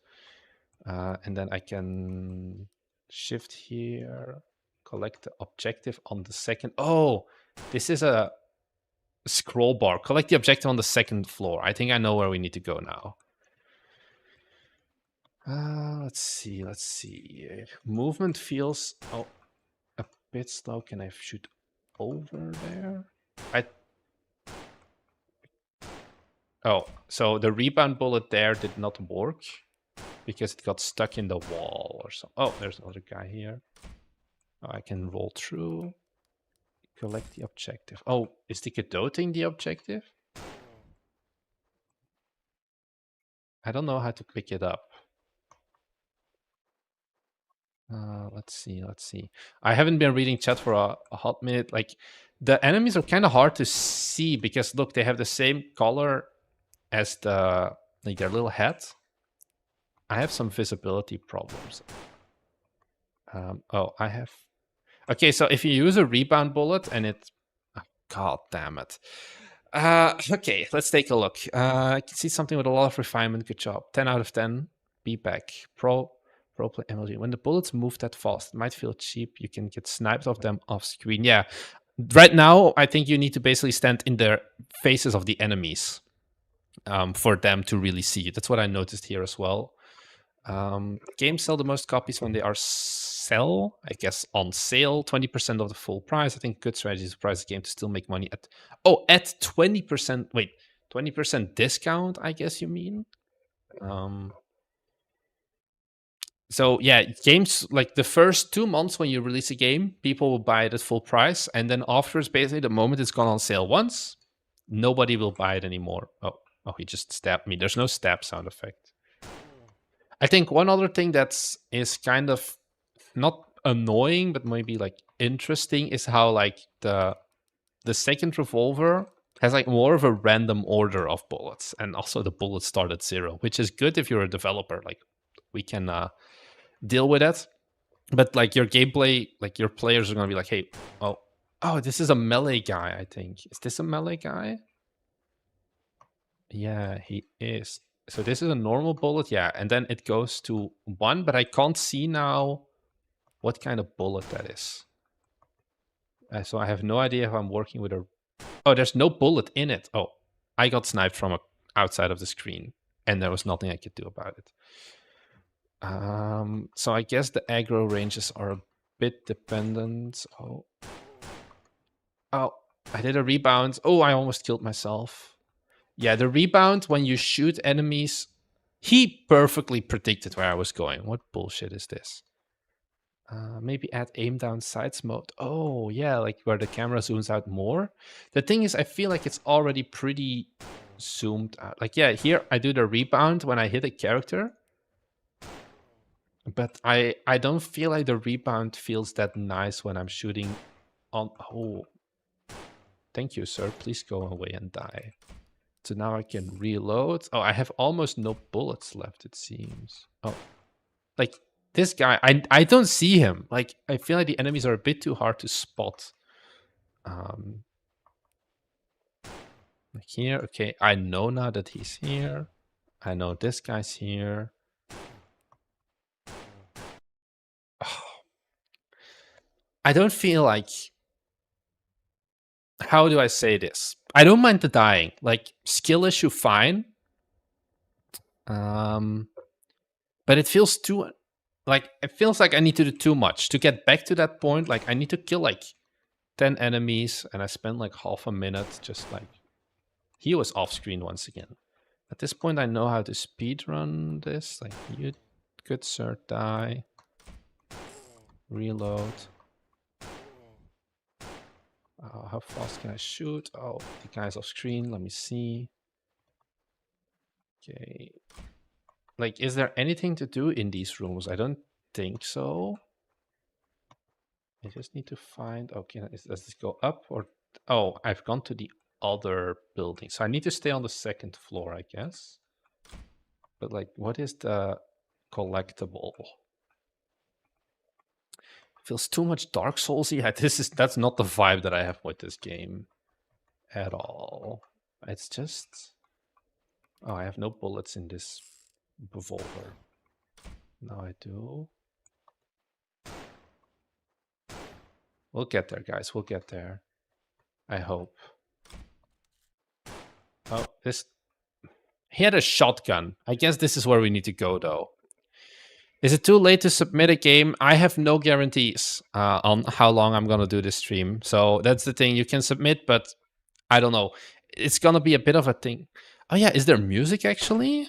And then I can shift here, collect the objective on the second. Oh, this is a scroll bar. Collect the objective on the 2nd floor. I think I know where we need to go now. Let's see. Movement feels a bit slow. Can I shoot over there? Oh, so the rebound bullet there did not work. Because it got stuck in the wall or something. Oh, there's another guy here. Oh, I can roll through. Collect the objective. Oh, is the Godot thing the objective? I don't know how to pick it up. Let's see. I haven't been reading chat for a hot minute. Like, the enemies are kind of hard to see because, look, they have the same color as their little head. I have some visibility problems. Oh, I have... Okay, so if you use a rebound bullet and it... Oh, God damn it. Okay, let's take a look. I can see something with a lot of refinement. Good job. 10 out of 10. Be back. Pro play MLG. When the bullets move that fast, it might feel cheap. You can get sniped of them off screen. Yeah. Right now, I think you need to basically stand in the faces of the enemies for them to really see you. That's what I noticed here as well. Games sell the most copies when they are I guess, on sale, 20% of the full price. I think good strategy is to price the game to still make money at 20%. Wait, 20% discount, I guess you mean? So yeah, games like the first 2 months when you release a game, people will buy it at full price. And then afterwards, basically the moment it's gone on sale once, nobody will buy it anymore. Oh, he just stabbed me. There's no stab sound effect. I think one other thing is kind of not annoying, but maybe like interesting is how like the second revolver has like more of a random order of bullets, and also the bullets start at 0, which is good if you're a developer. Like we can deal with it, but like your gameplay, like your players are gonna be like, hey, oh, this is a melee guy. I think, is this a melee guy? Yeah, he is. So this is a normal bullet, yeah, and then it goes to 1, but I can't see now what kind of bullet that is. So I have no idea if I'm working with a... Oh, there's no bullet in it. Oh, I got sniped from outside of the screen, and there was nothing I could do about it. So I guess the aggro ranges are a bit dependent. Oh, I did a rebound. Oh, I almost killed myself. Yeah, the rebound when you shoot enemies, he perfectly predicted where I was going. What bullshit is this? Maybe add aim down sights mode. Oh, yeah, like where the camera zooms out more. The thing is, I feel like it's already pretty zoomed out. Like, yeah, here I do the rebound when I hit a character. But I don't feel like the rebound feels that nice when I'm shooting on... Oh, thank you, sir. Please go away and die. So now I can reload. Oh, I have almost no bullets left, it seems. Oh, like this guy, I don't see him. Like, I feel like the enemies are a bit too hard to spot. Like here, okay, I know now that he's here. I know this guy's here. Oh, I don't feel like... How do I say this? I don't mind the dying. Like, skill issue, fine. But it feels too... Like, it feels like I need to do too much. To get back to that point, like, I need to kill, like, 10 enemies, and I spent, like, half a minute just, like... He was off-screen once again. At this point, I know how to speedrun this. Like, you good sir, die. Reload. How fast can I shoot? Oh, the guy's off screen. Let me see. Okay. Like, is there anything to do in these rooms? I don't think so. I just need to find... Okay, does this go up or... Oh, I've gone to the other building. So I need to stay on the second floor, I guess. But like, what is the collectible? Feels too much Dark Souls-y. That's not the vibe that I have with this game at all. It's just... Oh, I have no bullets in this revolver. Now I do. We'll get there, guys. We'll get there. I hope. Oh, this... He had a shotgun. I guess this is where we need to go, though. Is it too late to submit a game? I have no guarantees on how long I'm going to do this stream. So that's the thing. You can submit, but I don't know. It's going to be a bit of a thing. Oh, yeah. Is there music, actually?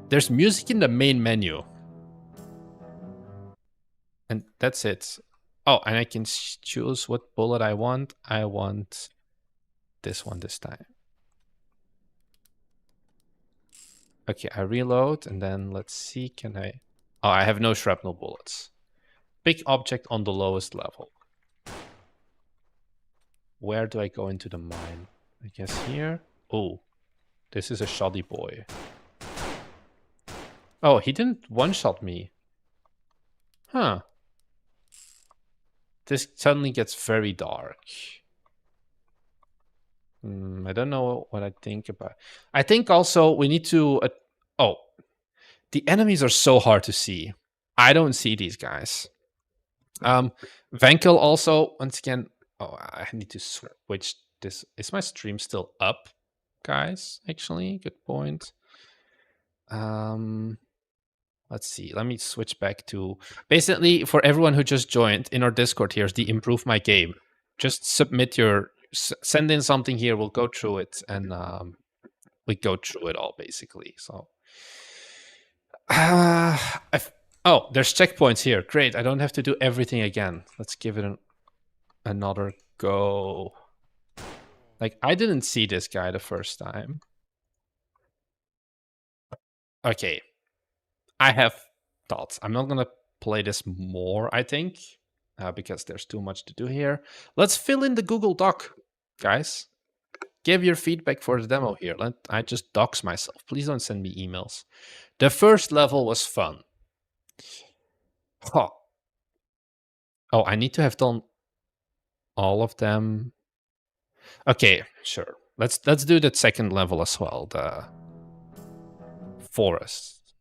There's music in the main menu. And that's it. Oh, and I can choose what bullet I want. I want this one this time. Okay, I reload, and then let's see, can I... Oh, I have no shrapnel bullets. Big object on the lowest level. Where do I go into the mine? I guess here? Oh, this is a shoddy boy. Oh, he didn't one-shot me. Huh. This suddenly gets very dark. I don't know what I think about. I think also we need to... oh, the enemies are so hard to see. I don't see these guys. Vankel also, once again... Oh, I need to switch this. Is my stream still up, guys? Actually, good point. Let's see. Let me switch back to... Basically, for everyone who just joined, in our Discord here is the Improve My Game. Just submit your... Send in something here. We'll go through it, and we go through it all, basically. So... oh, there's checkpoints here. Great. I don't have to do everything again. Let's give it another go. Like, I didn't see this guy the first time. Okay, I have thoughts. I'm not gonna play this more, I think, because there's too much to do here. Let's fill in the Google Doc, guys. Give your feedback for the demo here. I just dox myself. Please don't send me emails. The first level was fun. Huh. Oh, I need to have done all of them. Okay, sure. Let's do the second level as well. The forest.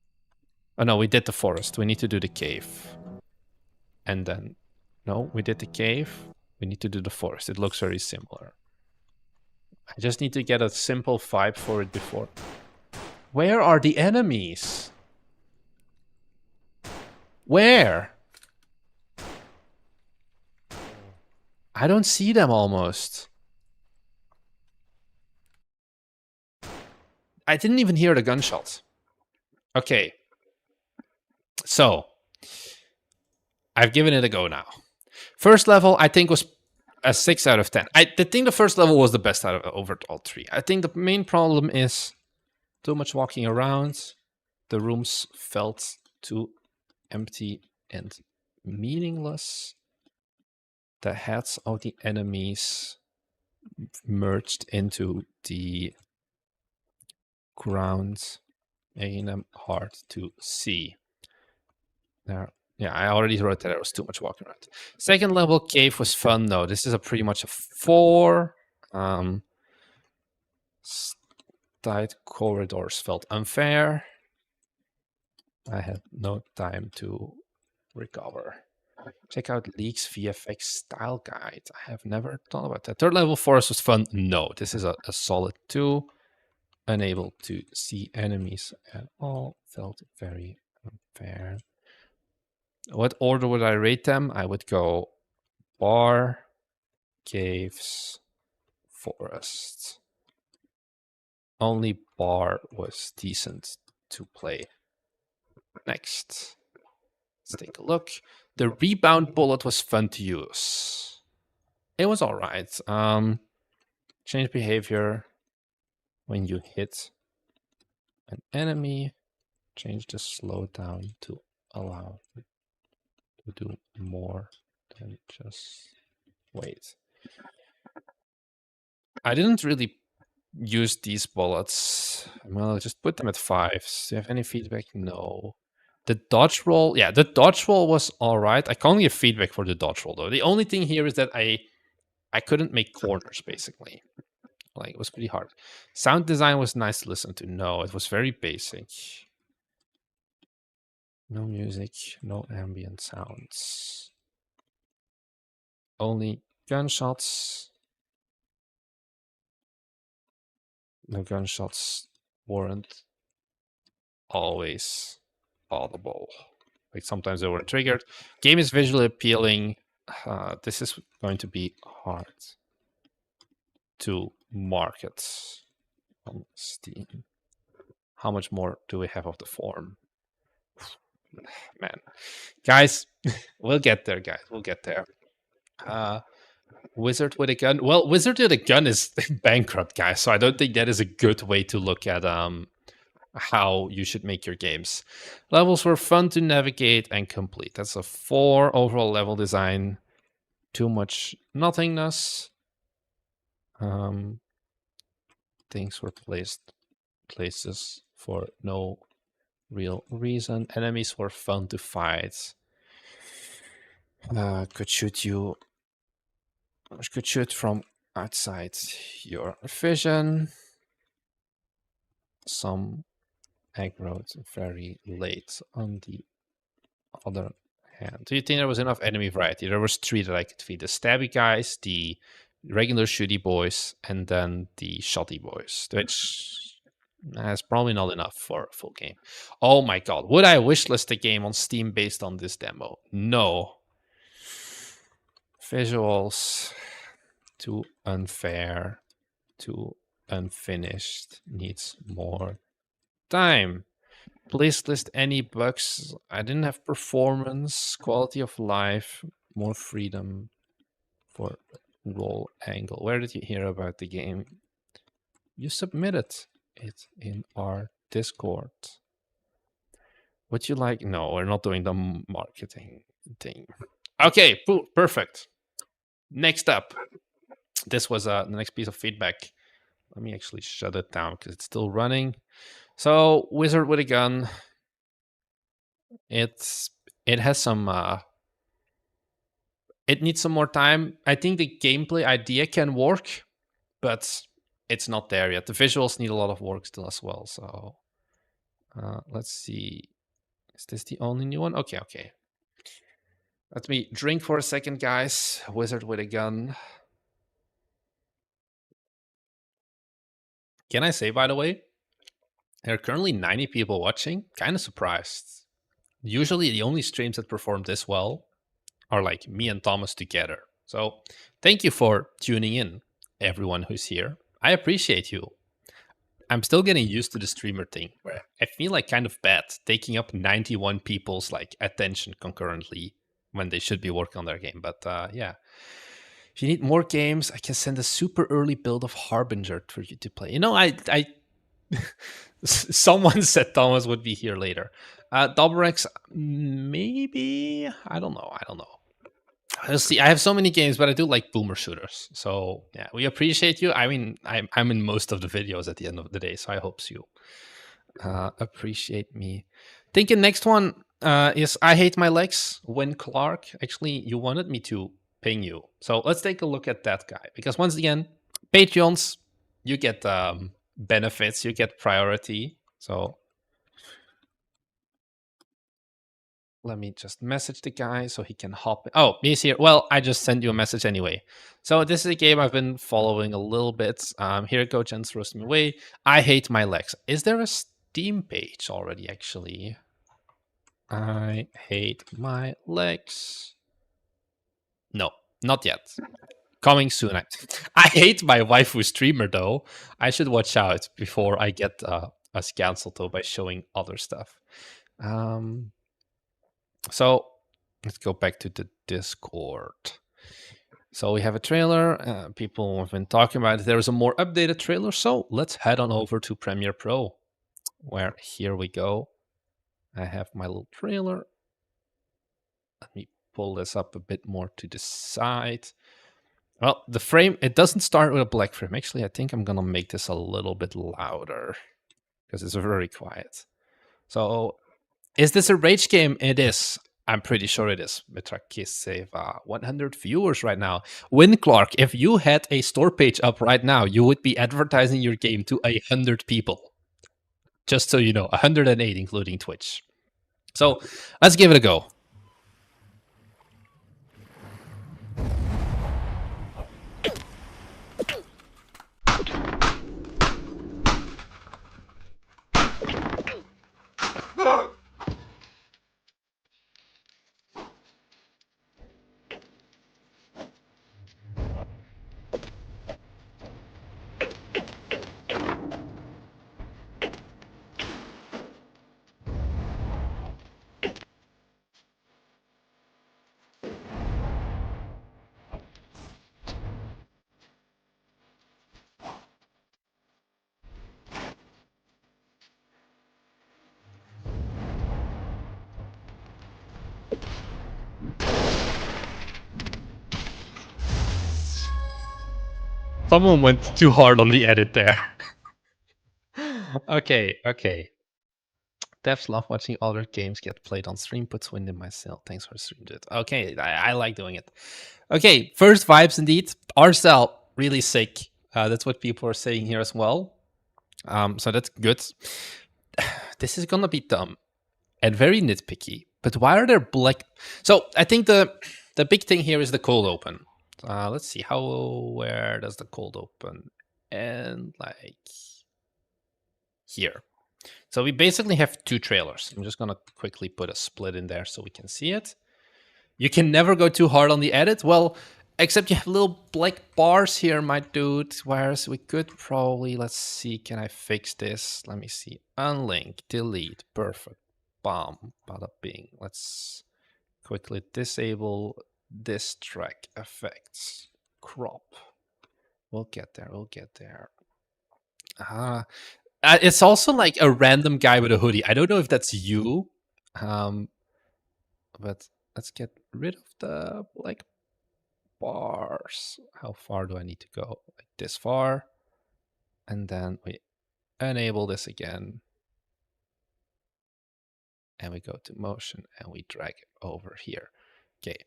Oh no, we did the forest. We need to do the cave. And then no, we did the cave. We need to do the forest. It looks very similar. I just need to get a simple vibe for it before. Where are the enemies? Where? I don't see them almost. I didn't even hear the gunshots. Okay. So, I've given it a go now. First level, I think, was a 6 out of 10. I think the first level was the best out of over all three. I think the main problem is too much walking around. The rooms felt too empty and meaningless. The heads of the enemies merged into the ground, making them hard to see. There, yeah, I already wrote that there was too much walking around. Second level cave was fun though. This is a pretty much a 4. Tight corridors felt unfair. I had no time to recover. Check out Leaks VFX style guide. I have never thought about that. Third level forest was fun. No, this is a solid 2. Unable to see enemies at all. Felt very unfair. What order would I rate them? I would go bar, caves, forest. Only bar was decent to play. Next. Let's take a look. The rebound bullet was fun to use. It was all right. Change behavior when you hit an enemy. Change the slowdown to allow you to do more than just wait. I didn't really use these bullets. I'm gonna just put them at 5s. Do you have any feedback? No. The dodge roll, yeah, the dodge roll was all right. I can't give feedback for the dodge roll though. The only thing here is that I couldn't make corners basically. Like it was pretty hard. Sound design was nice to listen to. No, it was very basic. No music, no ambient sounds. Only gunshots. The gunshots weren't always audible. Like sometimes they were triggered. Game is visually appealing. This is going to be hard to market on Steam. How much more do we have of the form? Man, guys, we'll get there, guys. We'll get there. Wizard with a gun. Well, Wizard with a gun is bankrupt, guys. So I don't think that is a good way to look at how you should make your games. Levels were fun to navigate and complete. That's a 4 overall level design. Too much nothingness. Things were places for no real reason. Enemies were fun to fight. Could shoot from outside your vision. Some aggroed very late on the other hand. Do you think there was enough enemy variety? There was 3 that I could feed. The stabby guys, the regular shooty boys, and then the shotty boys, which is probably not enough for a full game. Oh my god, would I wishlist a game on Steam based on this demo? No. Visuals, too unfair, too unfinished, needs more time. Please list any bugs. I didn't have performance, quality of life, more freedom for roll angle. Where did you hear about the game? You submitted it in our Discord. Would you like? No, we're not doing the marketing thing. Okay, perfect. Next up, this was the next piece of feedback. Let me actually shut it down because it's still running. So, Wizard with a Gun. It's it has some. It needs some more time. I think the gameplay idea can work, but it's not there yet. The visuals need a lot of work still as well. So, let's see. Is this the only new one? Okay, okay. Let me drink for a second, guys. Wizard with a Gun. Can I say, by the way, there are currently 90 people watching? Kind of surprised. Usually, the only streams that perform this well are like me and Thomas together. So, thank you for tuning in, everyone who's here. I appreciate you. I'm still getting used to the streamer thing where I feel like kind of bad taking up 91 people's like attention concurrently when they should be working on their game. But yeah, if you need more games, I can send a super early build of Harbinger for you to play. You know, I someone said Thomas would be here later. Double X, maybe. I don't know. I don't know. We'll see. I have so many games, but I do like boomer shooters. So yeah, we appreciate you. I mean, I'm in most of the videos at the end of the day, so I hope you appreciate me. Thinking next one is I Hate My Legs. When Clark, actually, you wanted me to ping you. So let's take a look at that guy. Because once again, Patreons, you get benefits, you get priority. So let me just message the guy so he can hop in. Oh, he's here. Well, I just sent you a message anyway. So this is a game I've been following a little bit. Here it goes, Jens roast me away. I Hate My Legs. Is there a Steam page already, actually? I Hate My Legs. No, not yet. Coming soon. I hate my waifu streamer, though. I should watch out before I get us cancelled, though, by showing other stuff. So let's go back to the Discord. So we have a trailer. People have been talking about it. There is a more updated trailer. So let's head on over to Premiere Pro, where here we go. I have my little trailer. Let me pull this up a bit more to the side. Well, the frame, it doesn't start with a black frame. Actually, I think I'm going to make this a little bit louder because it's very quiet. So is this a rage game? It is. I'm pretty sure it is. Mitrakis save 100 viewers right now. Win Clark, if you had a store page up right now, you would be advertising your game to 100 people. Just so you know, 108 including Twitch. So let's give it a go. Someone went too hard on the edit there. Okay. Devs love watching other games get played on stream. Puts wind in my sail. Thanks for streaming it. Okay, I like doing it. Okay, first vibes indeed. Arcel, really sick. That's what people are saying here as well. So that's good. This is gonna be dumb and very nitpicky. But why are there black? So I think the big thing here is the cold open. Let's see where does the cold open end? Like here. So we basically have two trailers. I'm just going to quickly put a split in there so we can see it. You can never go too hard on the edit. Well, except you have little black bars here, my dude. Whereas we could probably, let's see, can I fix this? Let me see. Unlink, delete, perfect. Bam, bada bing. Let's quickly disable this track effects. Crop. We'll get there, it's also like a random guy with a hoodie. I don't know if that's you. But let's get rid of the black bars. How far do I need to go? Like this far. And then we enable this again. And we go to motion and we drag it over here. Okay.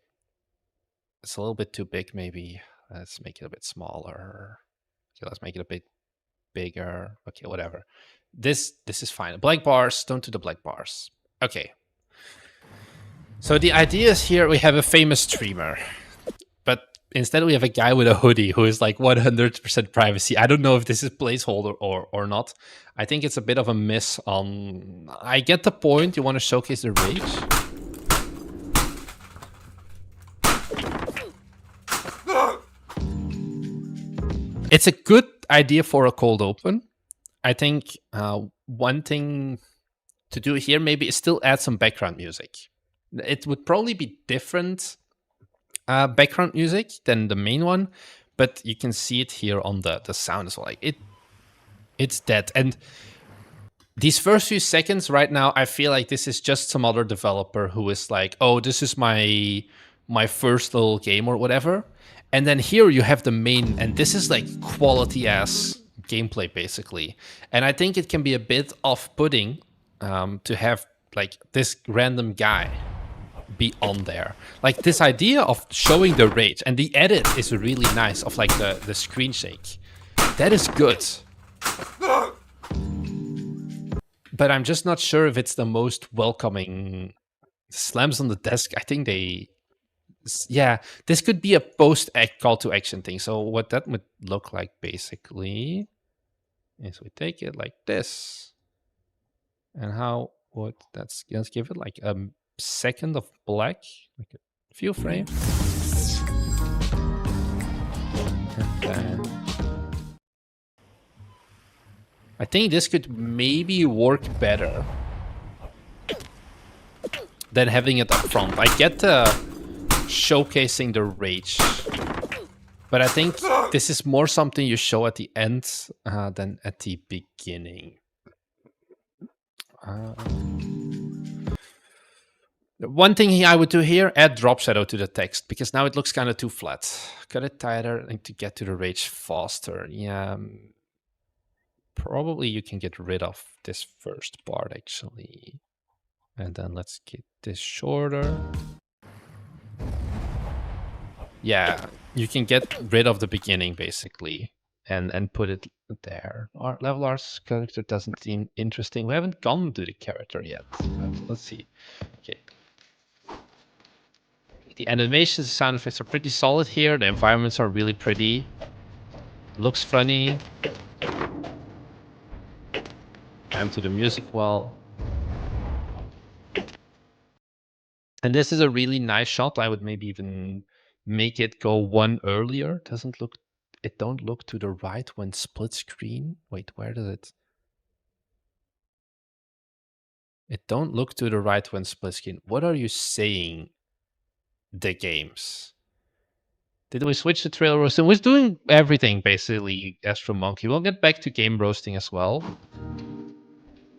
It's a little bit too big, maybe. Let's make it a bit smaller. Okay, let's make it a bit bigger. Okay, whatever. This is fine. Black bars, don't do the black bars. Okay. So the idea is here we have a famous streamer, but instead we have a guy with a hoodie who is like 100% privacy. I don't know if this is placeholder or not. I think it's a bit of a miss on... I get the point. You want to showcase the rage. It's a good idea for a cold open. I think one thing to do here maybe is still add some background music. It would probably be different background music than the main one, but you can see it here on the sound as well. Like it's that. And these first few seconds right now, I feel like this is just some other developer who is like, oh, this is my first little game or whatever. And then here you have the main, and this is like quality ass gameplay basically. And I think it can be a bit off-putting to have like this random guy be on there. Like this idea of showing the rage, and the edit is really nice of like the screen shake. That is good. But I'm just not sure if it's the most welcoming. Slams on the desk, I think they... Yeah, this could be a post-act call to action thing. So what that would look like basically is we take it like this. And how would let's give it like a second of black, like a few frames. And then I think this could maybe work better than having it up front. I get the showcasing the rage, but I think this is more something you show at the end than at the beginning. One thing I would do here, add drop shadow to the text, because now it looks kind of too flat. Cut it tighter and to get to the rage faster. Yeah, probably you can get rid of this first part actually. And then let's get this shorter. Yeah, you can get rid of the beginning basically and put it there. Our level art's character doesn't seem interesting. We haven't gone to the character yet. Let's see. Okay. The animations, the sound effects are pretty solid here. The environments are really pretty. Looks funny. And to the music well. And this is a really nice shot. I would maybe even make it go one earlier. It don't look to the right when split screen. Wait, where does it? It don't look to the right when split screen. What are you saying? The games. Did we switch to trail roasting? We're doing everything basically, Astro Monkey. We'll get back to game roasting as well.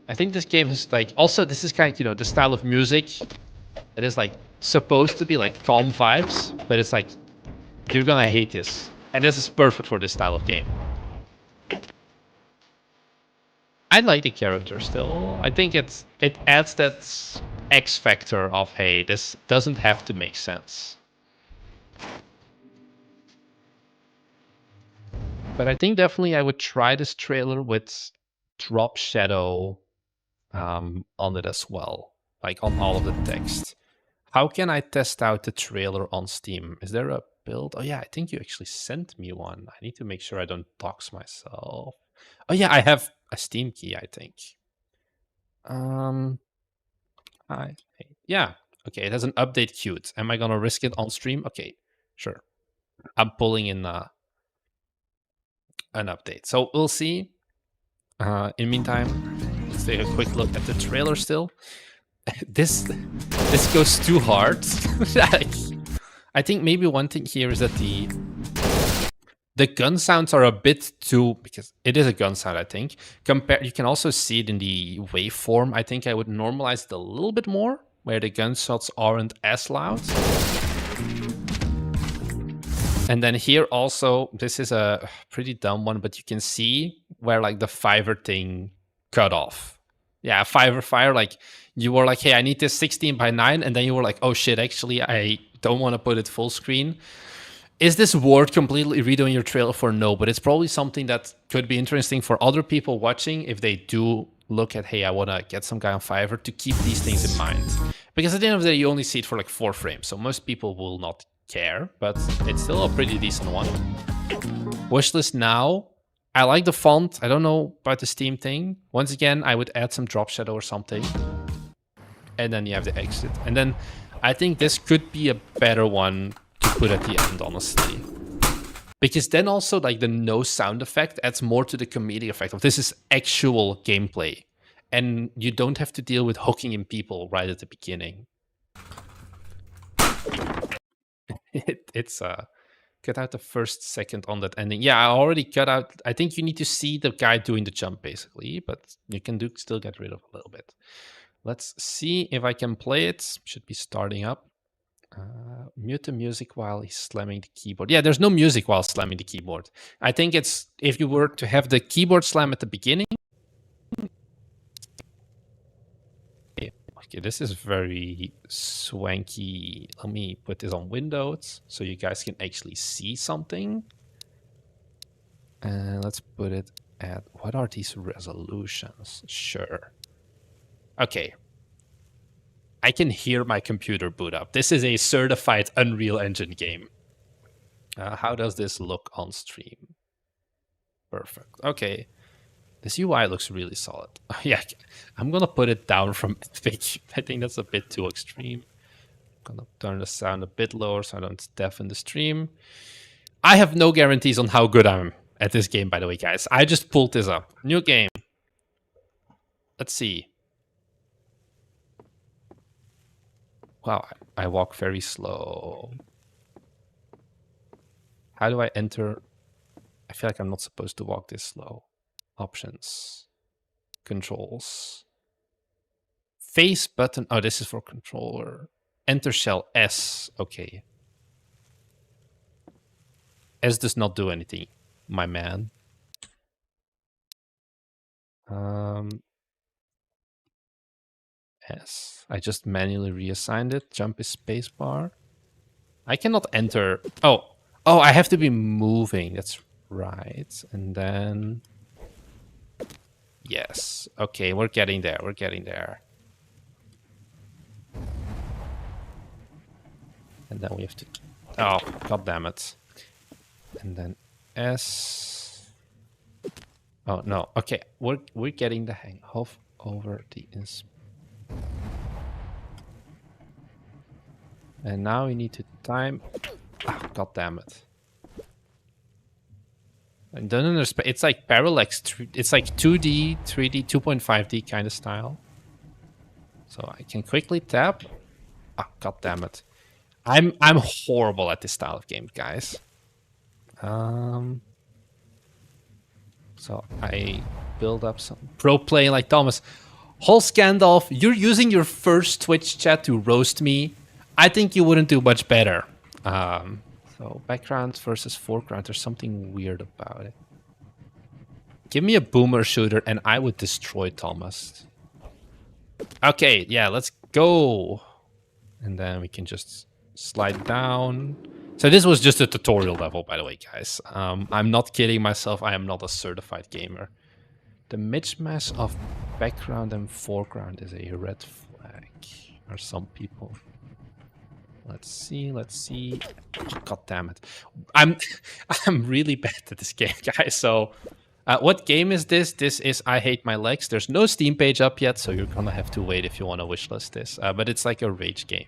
I think this game is like, also this is kind of, the style of music that is like supposed to be like calm vibes, but it's like, you're gonna hate this. And this is perfect for this style of game. I like the character still. I think it adds that X factor of, hey, this doesn't have to make sense. But I think definitely I would try this trailer with drop shadow on it as well, like on all of the text. How can I test out the trailer on Steam? Is there a build? Oh yeah, I think you actually sent me one. I need to make sure I don't dox myself. Oh yeah, I have a Steam key, I think. Yeah, okay, it has an update queued. Am I gonna risk it on stream? Okay, sure. I'm pulling in an update. So we'll see. In the meantime, let's take a quick look at the trailer still. This goes too hard. I think maybe one thing here is that The gun sounds are a bit too, because it is a gun sound, I think. You can also see it in the waveform. I think I would normalize it a little bit more, where the gunshots aren't as loud. And then here also, this is a pretty dumb one, but you can see where like the Fiverr thing cut off. Yeah, Fiverr fire, like you were like, hey, I need this 16:9, and then you were like, oh shit, actually I don't want to put it full screen. Is this word completely redoing your trailer for? No, but it's probably something that could be interesting for other people watching if they do look at, hey, I want to get some guy on Fiverr, to keep these things in mind. Because at the end of the day, you only see it for like 4 frames, so most people will not care, but it's still a pretty decent one. Wishlist now. I like the font. I don't know about the Steam thing. Once again, I would add some drop shadow or something. And then you have the exit. And then I think this could be a better one to put at the end, honestly. Because then also like the no sound effect adds more to the comedic effect of this is actual gameplay. And you don't have to deal with hooking in people right at the beginning. It's cut out the first second on that ending. Yeah, I already cut out. I think you need to see the guy doing the jump basically, but you can still get rid of a little bit. Let's see if I can play it. Should be starting up. Mute the music while he's slamming the keyboard. Yeah, there's no music while slamming the keyboard. I think it's if you were to have the keyboard slam at the beginning. Okay, this is very swanky. Let me put this on Windows so you guys can actually see something. And let's put it at, what are these resolutions? Sure. Okay. I can hear my computer boot up. This is a certified Unreal Engine game. How does this look on stream? Perfect. Okay. This UI looks really solid. Yeah, I'm gonna put it down from epic. I think that's a bit too extreme. I'm gonna turn the sound a bit lower so I don't deafen the stream. I have no guarantees on how good I'm at this game, by the way, guys. I just pulled this up. New game. Let's see. Wow, I walk very slow. How do I enter? I feel like I'm not supposed to walk this slow. Options. Controls. Face button. Oh, this is for controller. Enter shell S. Okay. S does not do anything, my man. S. I just manually reassigned it. Jump is spacebar. I cannot enter. Oh, I have to be moving. That's right. And then yes. Okay, we're getting there. We're getting there. And then we have to. Oh, god damn it. And then S. Oh no. Okay, we're getting the hang of over the and now we need to time. Oh, god damn it. I don't understand. It's like parallax. It's like 2D, 3D, 2.5D kind of style. So I can quickly tap. Ah, god damn it. I'm horrible at this style of game, guys. So I build up some pro play like Thomas. Whole Scandalf, you're using your first Twitch chat to roast me. I think you wouldn't do much better. So background versus foreground, there's something weird about it. Give me a boomer shooter and I would destroy Thomas. Okay, yeah, let's go. And then we can just slide down. So this was just a tutorial level, by the way, guys. I'm not kidding myself. I am not a certified gamer. The mismatch of background and foreground is a red flag. Or some people. Let's see. God damn it. I'm really bad at this game, guys. So what game is this? This is I Hate My Legs. There's no Steam page up yet, so you're gonna have to wait if you want to wishlist this. But it's like a rage game.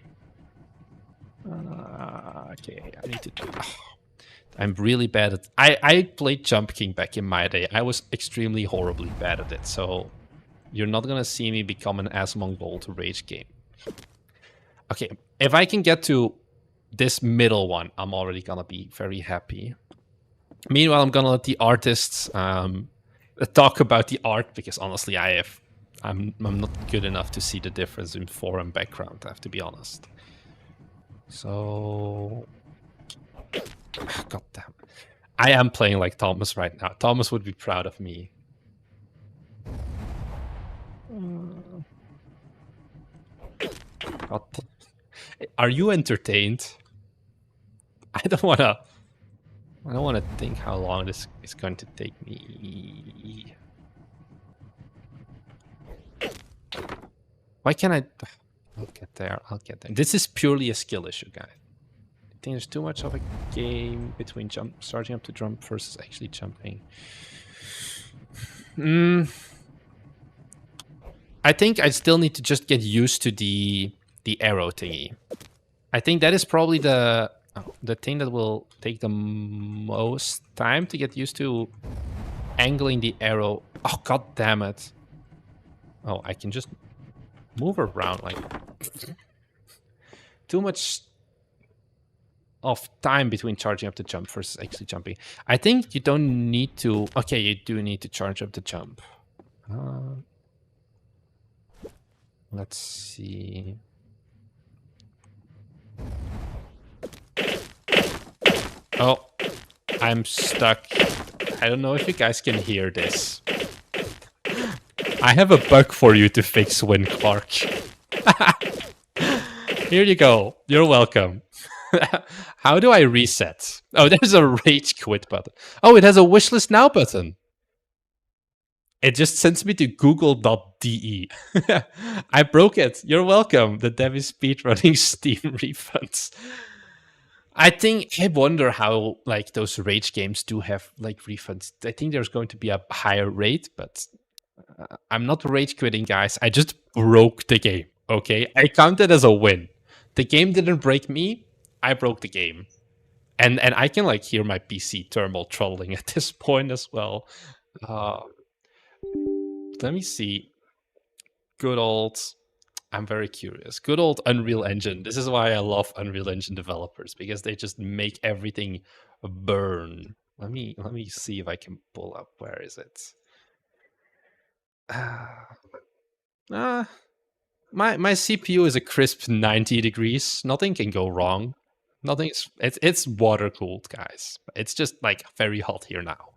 Okay, I need to do. I'm really bad at. I played Jump King back in my day. I was extremely horribly bad at it. So you're not gonna see me become an ass Mongol to rage game. Okay, if I can get to this middle one, I'm already gonna be very happy. Meanwhile, I'm gonna let the artists talk about the art because honestly, I'm not good enough to see the difference in fore and background. I have to be honest. So, god damn, I am playing like Thomas right now. Thomas would be proud of me. God, are you entertained? I don't wanna. I don't want to think how long this is going to take me. Why can't I? I'll get there. I'll get there. This is purely a skill issue, guys. I think there's too much of a game between starting up to jump versus actually jumping. I think I still need to just get used to the arrow thingy. I think that is probably the thing that will take the most time to get used to angling the arrow. Oh god damn it. Oh, I can just move around like too much of time between charging up the jump versus actually jumping. I think you don't need to. Okay, you do need to charge up the jump. Let's see. Oh, I'm stuck. I don't know if you guys can hear this. I have a bug for you to fix, Win Clark. Here you go. You're welcome. How do I reset? Oh, there's a rage quit button. Oh, it has a wishlist now button. It just sends me to google.de. I broke it. You're welcome. The dev is speedrunning Steam refunds. I wonder how like those rage games do have like refunds. I think there's going to be a higher rate, but I'm not rage quitting, guys. I just broke the game. Okay, I count it as a win. The game didn't break me. I broke the game, and I can like hear my PC thermal trolling at this point as well. Uh, let me see. Good old. I'm very curious. Good old Unreal Engine. This is why I love Unreal Engine developers because they just make everything burn. Let me see if I can pull up. Where is it? Ah, my CPU is a crisp 90 degrees. Nothing can go wrong. Nothing's it's water cooled, guys. It's just like very hot here now.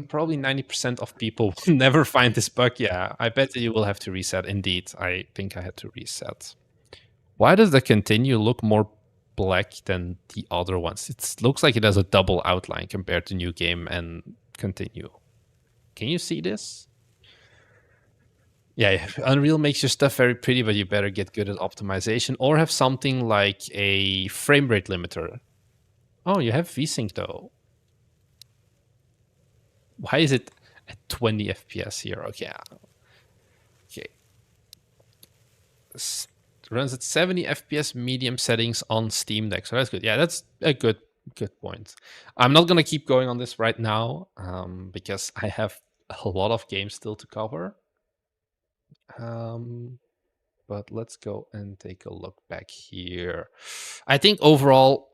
Probably 90% of people will never find this bug. Yeah, I bet you will have to reset. Indeed, I think I had to reset. Why does the continue look more black than the other ones? It looks like it has a double outline compared to new game and continue. Can you see this? Yeah, Unreal makes your stuff very pretty, but you better get good at optimization or have something like a frame rate limiter. Oh, you have VSync though. Why is it at 20 FPS here? Okay. Okay. Runs at 70 FPS medium settings on Steam Deck. So that's good. Yeah, that's a good point. I'm not gonna keep going on this right now because I have a lot of games still to cover. But let's go and take a look back here. I think overall,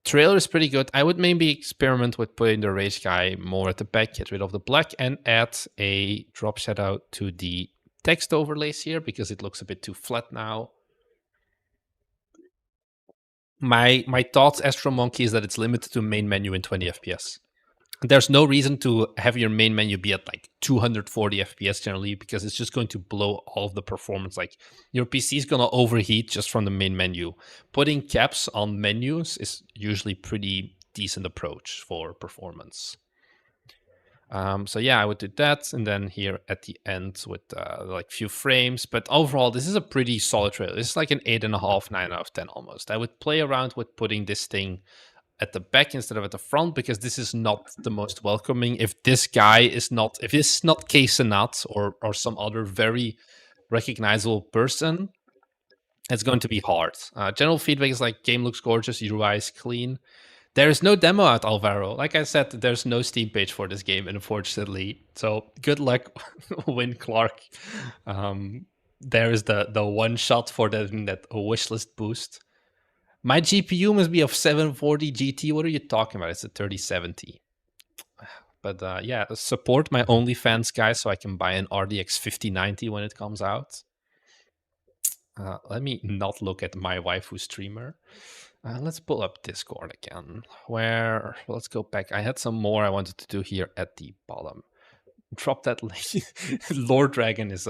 trailer is pretty good. I would maybe experiment with putting the race guy more at the back, get rid of the black, and add a drop shadow to the text overlays here because it looks a bit too flat now. My thoughts, Astro Monkey, is that it's limited to main menu in 20 FPS. There's no reason to have your main menu be at like 240 FPS generally because it's just going to blow all of the performance. Like your PC is going to overheat just from the main menu. Putting caps on menus is usually pretty decent approach for performance. So yeah, I would do that, and then here at the end with like few frames. But overall, this is a pretty solid trailer. This is like an 8.5, 9 out of 10 almost. I would play around with putting this thing at the back instead of at the front because this is not the most welcoming. If this guy is not, if it's not Kaysenat or some other very recognizable person, it's going to be hard. General feedback is like game looks gorgeous, UI is clean. There is no demo at Alvaro. Like I said, there's no Steam page for this game, unfortunately. So good luck, Win Clark. There is the one shot for that wishlist boost. My GPU must be of 740 GT. What are you talking about? It's a 3070. But yeah, support my OnlyFans guys so I can buy an RDX 5090 when it comes out. Let me not look at my waifu streamer. Let's pull up Discord again. Let's go back. I had some more I wanted to do here at the bottom. Drop that link. Lord Dragon is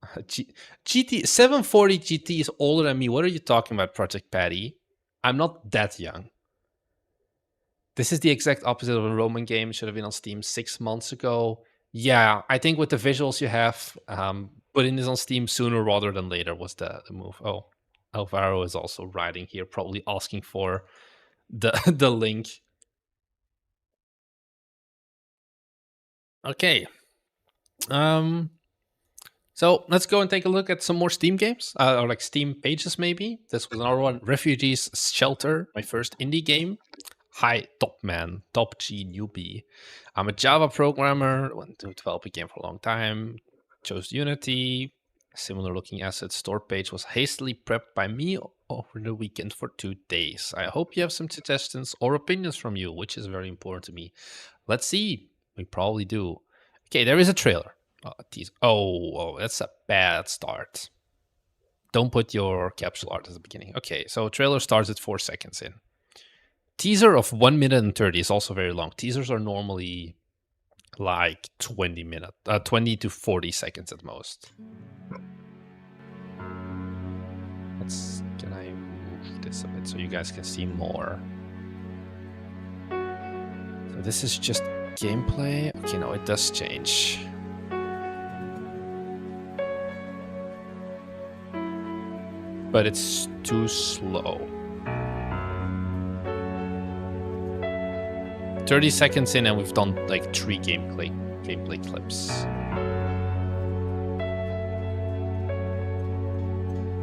GT 740 GT is older than me. What are you talking about, Project Patty? I'm not that young. This is the exact opposite of a Roman game. It should have been on Steam 6 months ago. Yeah, I think with the visuals you have, putting this on Steam sooner rather than later was the move. Oh, Alvaro is also writing here, probably asking for the the link. Okay. So let's go and take a look at some more Steam games, or like Steam pages maybe. This was another one, Refugees Shelter, my first indie game. Hi, top man, top G newbie. I'm a Java programmer, wanted to develop a game for a long time. Chose Unity. Similar looking asset store page was hastily prepped by me over the weekend for 2 days. I hope you have some suggestions or opinions from you, which is very important to me. Let's see. We probably do. Okay, there is a trailer. Oh, that's a bad start. Don't put your capsule art at the beginning. Okay, so trailer starts at 4 seconds in. Teaser of 1 minute and 30 is also very long. Teasers are normally like 20 to 40 seconds at most. Can I move this a bit so you guys can see more? So this is just gameplay. Okay, no, it does change. But it's too slow. 30 seconds in and we've done like 3 gameplay clips.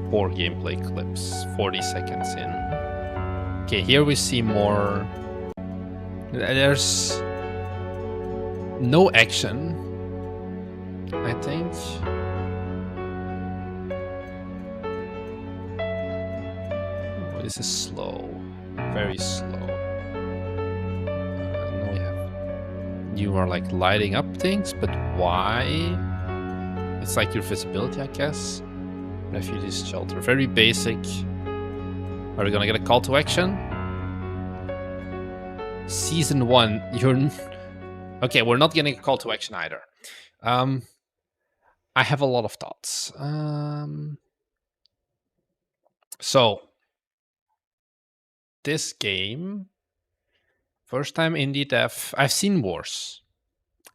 4 gameplay clips, 40 seconds in. Okay, here we see more. There's no action, I think. Oh, this is slow, very slow. You are like lighting up things, but why? It's like your visibility, I guess. Refugees Shelter, very basic. Are we gonna get a call to action? Season 1, okay, we're not getting a call to action either. I have a lot of thoughts. So this game, first time indie dev. I've seen worse.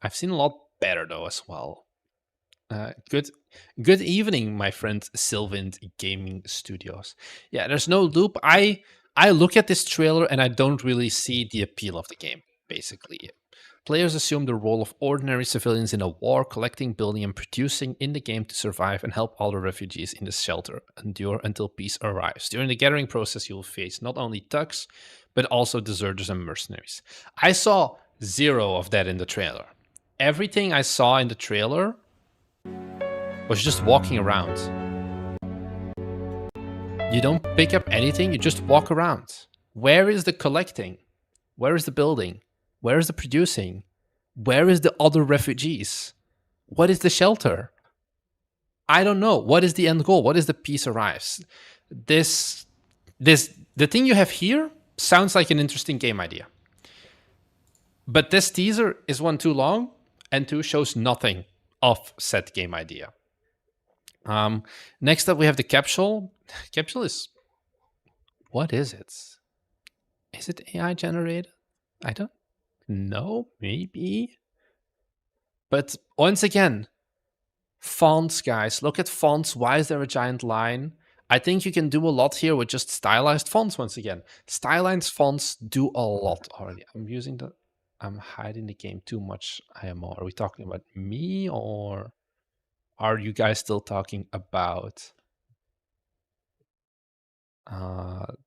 I've seen a lot better though as well. Good evening, my friend Sylvan Gaming Studios. Yeah, there's no loop. I look at this trailer and I don't really see the appeal of the game, basically. Players assume the role of ordinary civilians in a war, collecting, building, and producing in the game to survive and help other refugees in the shelter endure until peace arrives. During the gathering process, you will face not only thugs, but also deserters and mercenaries. I saw 0 of that in the trailer. Everything I saw in the trailer was just walking around. You don't pick up anything, you just walk around. Where is the collecting? Where is the building? Where is the producing? Where is the other refugees? What is the shelter? I don't know. What is the end goal? What is the peace arrives? The thing you have here sounds like an interesting game idea. But this teaser is 1, too long, and 2, shows nothing of said game idea. Next up, we have the capsule. Capsule is... What is it? Is it AI generated? I don't know. Maybe. But once again, fonts, guys. Look at fonts. Why is there a giant line? I think you can do a lot here with just stylized fonts once again. Stylized fonts do a lot already. I'm hiding the game too much, IMO. Are we talking about me or are you guys still talking about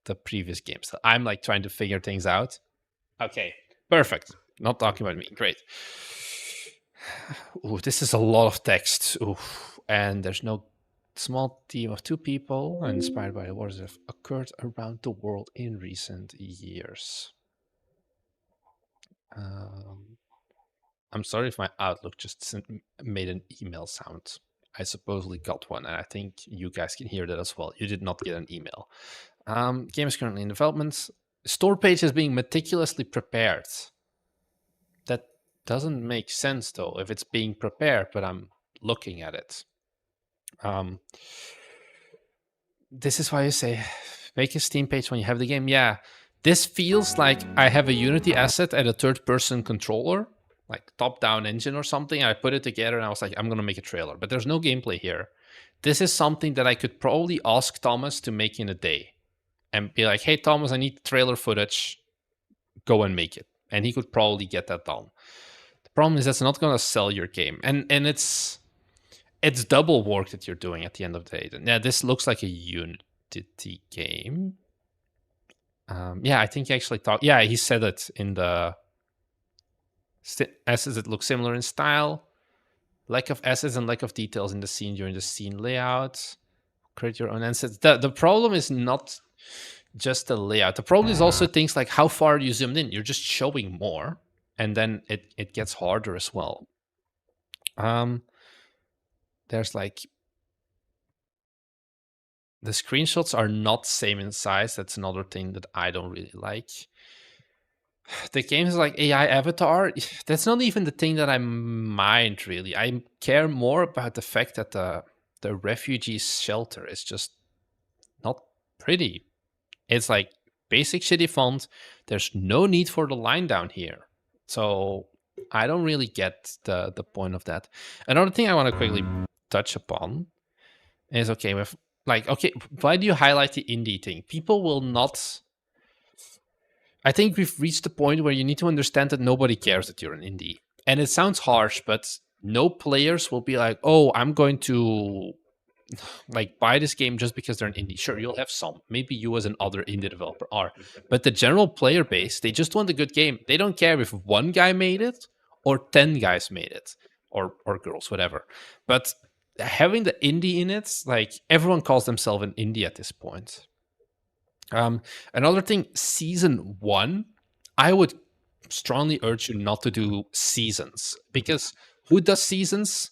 the previous games? So I'm like trying to figure things out. Okay, perfect. Not talking about me. Great. Ooh, this is a lot of text. Ooh, and there's no small team of 2 people inspired by the wars that have occurred around the world in recent years. Um, I'm sorry if my Outlook just made an email sound. I supposedly got one, and I think you guys can hear that as well. You did not get an email. Game is currently in development. Store page is being meticulously prepared. That doesn't make sense though, if it's being prepared, but I'm looking at it. This is why you say make a Steam page when you have the game. Yeah, this feels like I have a Unity asset and a third-person controller, like top-down engine or something. I put it together and I was like, I'm gonna make a trailer, but there's no gameplay here. This is something that I could probably ask Thomas to make in a day and be like, hey, Thomas, I need trailer footage. Go and make it. And he could probably get that done. The problem is that's not going to sell your game. And it's double work that you're doing at the end of the day. Yeah, this looks like a Unity game. Yeah, I think he actually talked. Yeah, he said it in the assets. It looks similar in style. Lack of assets and lack of details in the scene during the scene layout. Create your own assets. The problem is not just the layout. The problem is also things like how far you zoomed in. You're just showing more, and then it gets harder as well. There's like the screenshots are not same in size. That's another thing that I don't really like. The game is like AI avatar. That's not even the thing that I mind really. I care more about the fact that the refugee shelter is just not pretty. It's like basic shitty font. There's no need for the line down here. So I don't really get the point of that. Another thing I want to quickly touch upon is okay, with like, okay, why do you highlight the indie thing? People will not. I think we've reached the point where you need to understand that nobody cares that you're an indie. And it sounds harsh, but no players will be like, oh, I'm going to like buy this game just because they're an indie. Sure, you'll have some. Maybe you as an other indie developer are. But the general player base, they just want a good game. They don't care if one guy made it or 10 guys made it or girls, whatever. But having the indie in it, like everyone calls themselves an indie at this point. Another thing, season 1, I would strongly urge you not to do seasons, because who does seasons?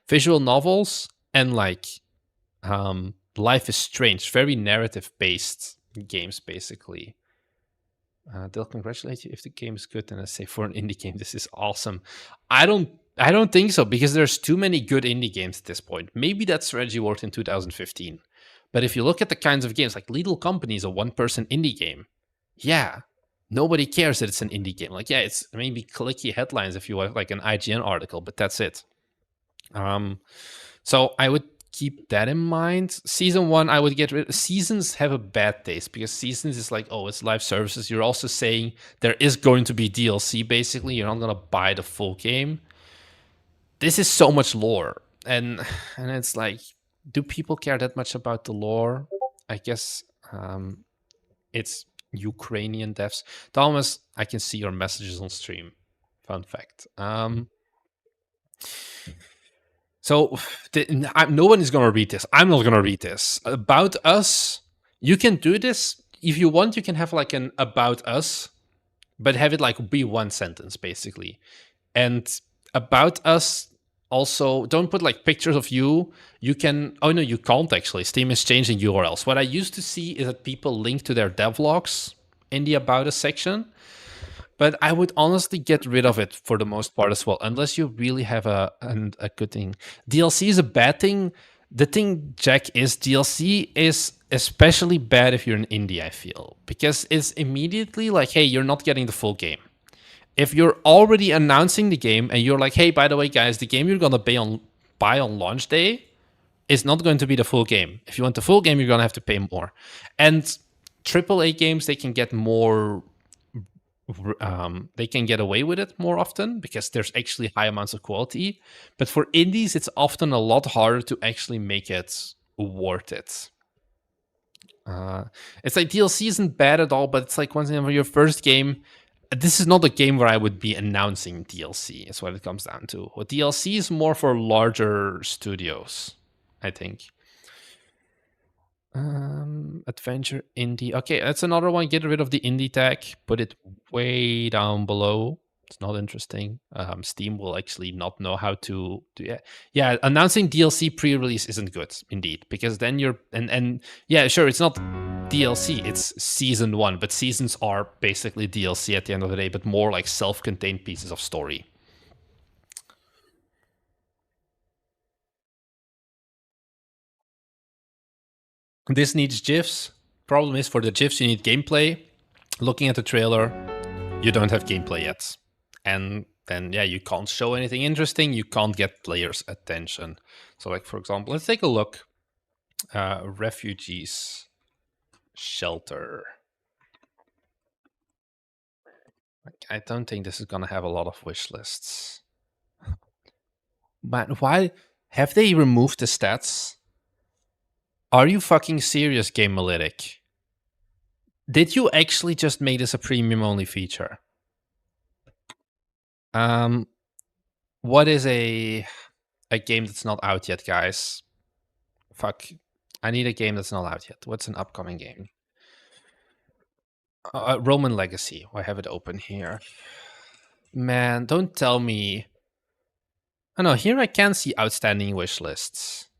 Visual novels and like Life is Strange, very narrative based games basically. They'll congratulate you if the game is good, and I say for an indie game this is awesome. I don't think so, because there's too many good indie games at this point. Maybe that strategy worked in 2015. But if you look at the kinds of games, like Little Company is a one-person indie game. Yeah, nobody cares that it's an indie game. Like, yeah, it's maybe clicky headlines if you have like an IGN article, but that's it. So I would keep that in mind. Season 1, I would get rid of. Seasons have a bad taste, because seasons is like, oh, it's live services. You're also saying there is going to be DLC, basically. You're not going to buy the full game. This is so much lore. And it's like, do people care that much about the lore? I guess it's Ukrainian devs. Thomas, I can see your messages on stream. Fun fact. So no one is going to read this. I'm not going to read this. About Us, you can do this. If you want, you can have like an About Us, but have it like be one sentence, basically. And About Us, also, don't put like pictures of you. You can, oh no, you can't actually. Steam is changing URLs. What I used to see is that people link to their devlogs in the About Us section. But I would honestly get rid of it for the most part as well, unless you really have a good thing. DLC is a bad thing. The thing, Jack, is DLC is especially bad if you're an indie, I feel. Because it's immediately like, hey, you're not getting the full game. If you're already announcing the game and you're like, hey, by the way, guys, the game you're going to buy on launch day is not going to be the full game. If you want the full game, you're going to have to pay more. And AAA games, they can get more, they can get away with it more often because there's actually high amounts of quality. But for indies, it's often a lot harder to actually make it worth it. It's like DLC isn't bad at all, but it's like once in your first game, this is not a game where I would be announcing DLC, is what it comes down to. Well, DLC is more for larger studios, I think. Adventure indie. Okay, that's another one. Get rid of the indie tag. Put it way down below. It's not interesting. Steam will actually not know how to do. Yeah, yeah. Announcing DLC pre-release isn't good, indeed, because then you're and yeah, sure, it's not DLC. It's season one, but seasons are basically DLC at the end of the day, but more like self-contained pieces of story. This needs GIFs. Problem is, for the GIFs, you need gameplay. Looking at the trailer, you don't have gameplay yet. And then, yeah, you can't show anything interesting. You can't get players' attention. So, like, for example, let's take a look. Refugees shelter. Like, I don't think this is going to have a lot of wish lists. But why have they removed the stats? Are you fucking serious, Gamealytic? Did you actually just make this a premium only feature? Um, what is a game that's not out yet, guys? Fuck. I need a game that's not out yet. What's an upcoming game? Roman Legacy. I have it open here. Man, don't tell me. Oh no, here I can see outstanding wish lists.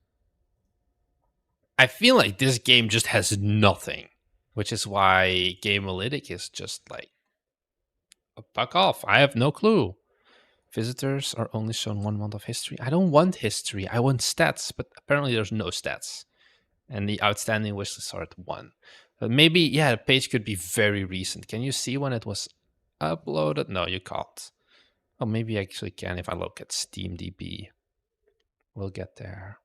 I feel like this game just has nothing, which is why Gamealytic is just like, fuck off. I have no clue. Visitors are only shown 1 month of history. I don't want history. I want stats, but apparently there's no stats. And the outstanding wish lists are at 1. But maybe, yeah, the page could be very recent. Can you see when it was uploaded? No, you can't. Oh, maybe I actually can if I look at SteamDB. We'll get there.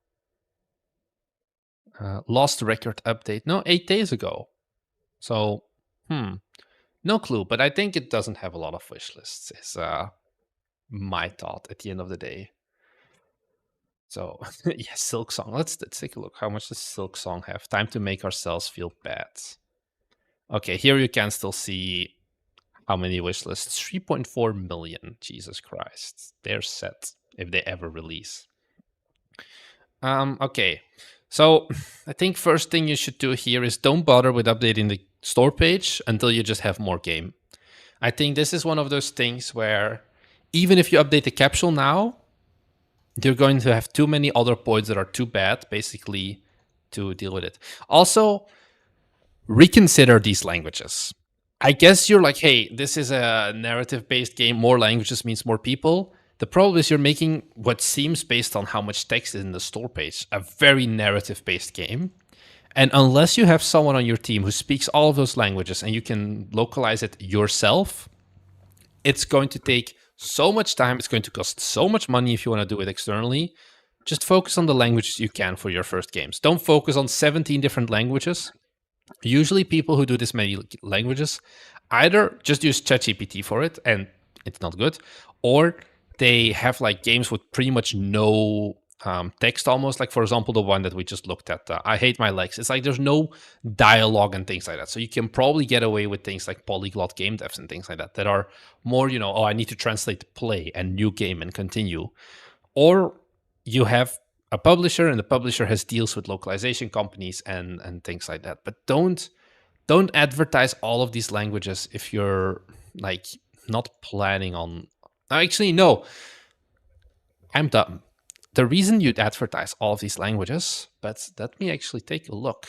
Lost record update. No, 8 days ago. So, no clue. But I think it doesn't have a lot of wish lists, is my thought at the end of the day. So, yeah, Silk Song. Let's take a look. How much does Silk Song have? Time to make ourselves feel bad. Okay, here you can still see how many wish lists. 3.4 million. Jesus Christ. They're set if they ever release. Okay. So I think first thing you should do here is don't bother with updating the store page until you just have more game. I think this is one of those things where even if you update the capsule now, you're going to have too many other points that are too bad, basically, to deal with it. Also, reconsider these languages. I guess you're like, hey, this is a narrative based game. More languages means more people. The problem is you're making what seems, based on how much text is in the store page, a very narrative based game. And unless you have someone on your team who speaks all of those languages and you can localize it yourself, it's going to take so much time. It's going to cost so much money if you want to do it externally. Just focus on the languages you can for your first games. Don't focus on 17 different languages. Usually people who do this many languages either just use ChatGPT for it and it's not good, or they have like games with pretty much no text almost. Like, for example, the one that we just looked at, I Hate My Legs. It's like there's no dialogue and things like that. So you can probably get away with things like polyglot game devs and things like that that are more, oh, I need to translate the play and new game and continue. Or you have a publisher and the publisher has deals with localization companies and things like that. But don't advertise all of these languages if you're like not planning on. Actually, no, I'm dumb. The reason you'd advertise all of these languages, but let me actually take a look,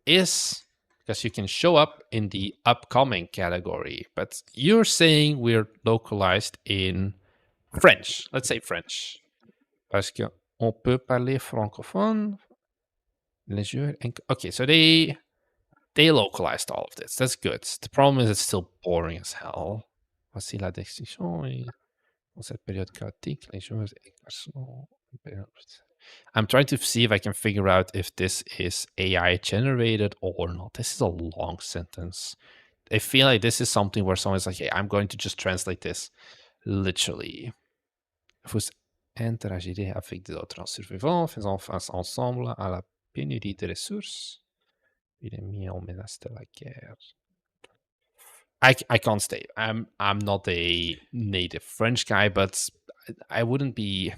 is because you can show up in the upcoming category. But you're saying we're localized in French. Let's say French. Parce que on peut parler francophone. Les jeux. Okay, so they localized all of this. That's good. The problem is it's still boring as hell. Voici la description. Dans cette période chaotique, les joueurs sont. I'm trying to see if I can figure out if this is AI generated or not. This is a long sentence. I feel like this is something where someone's like, hey, I'm going to just translate this literally. Vous interagirez avec d'autres survivants, faisant face ensemble à la pénurie de ressources. Epidémie en menace de la guerre. I can't stay. I'm not a native French guy, but I wouldn't be.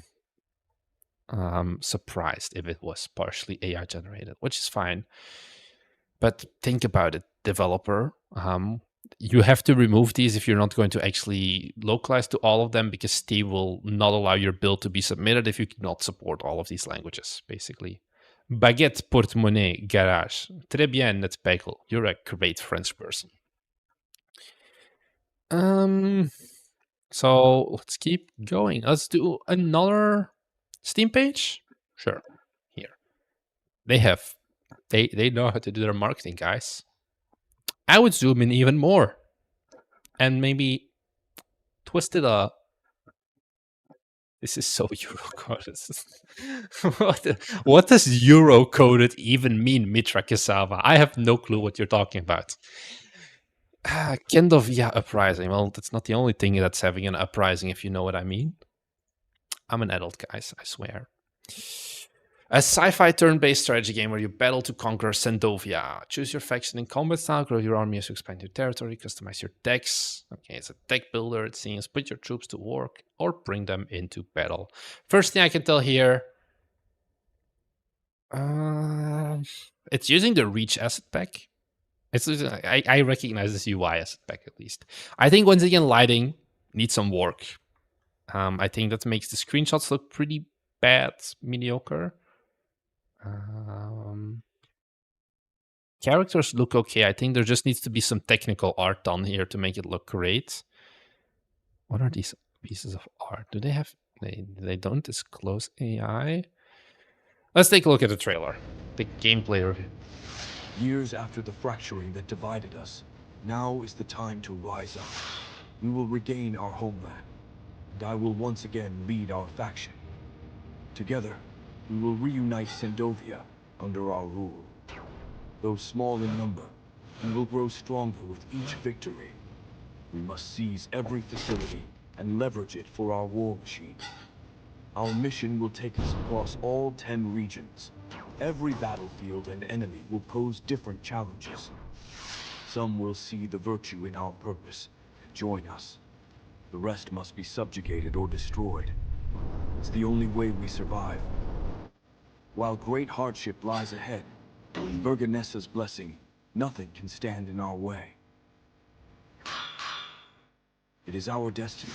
surprised if it was partially AI generated, which is fine. But think about it, developer. You have to remove these if you're not going to actually localize to all of them, because Steam will not allow your build to be submitted if you cannot support all of these languages, basically. Baguette, porte-monnaie, garage. Très bien, net bagel. You're a great French person. So let's keep going. Let's do another Steam page. Sure. Here. They know how to do their marketing, guys. I would zoom in even more and maybe twist it up. This is so Euro-coded. What does Euro-coded even mean, Mitra Cassava? I have no clue what you're talking about. Kind of, yeah, uprising. Well, that's not the only thing that's having an uprising, if you know what I mean. I'm an adult, guys, I swear. A sci-fi turn-based strategy game where you battle to conquer Sandovia. Choose your faction in combat style, grow your army as you expand your territory, customize your decks. Okay, it's a deck builder, it seems. Put your troops to work or bring them into battle. First thing I can tell here, it's using the Reach asset pack. I recognize this UI asset pack at least. I think once again, lighting needs some work. I think that makes the screenshots look pretty bad, mediocre. Characters look okay. I think there just needs to be some technical art done here to make it look great. What are these pieces of art? Do they have... They don't disclose AI? Let's take a look at the trailer. The gameplay review. Years after the fracturing that divided us, now is the time to rise up. We will regain our homeland, and I will once again lead our faction. Together, we will reunite Sandovia under our rule. Though small in number, we will grow stronger with each victory. We must seize every facility and leverage it for our war machine. Our mission will take us across all 10 regions. Every battlefield and enemy will pose different challenges. Some will see the virtue in our purpose and join us. The rest must be subjugated or destroyed. It's the only way we survive. While great hardship lies ahead, with Verganessa's blessing, nothing can stand in our way. It is our destiny.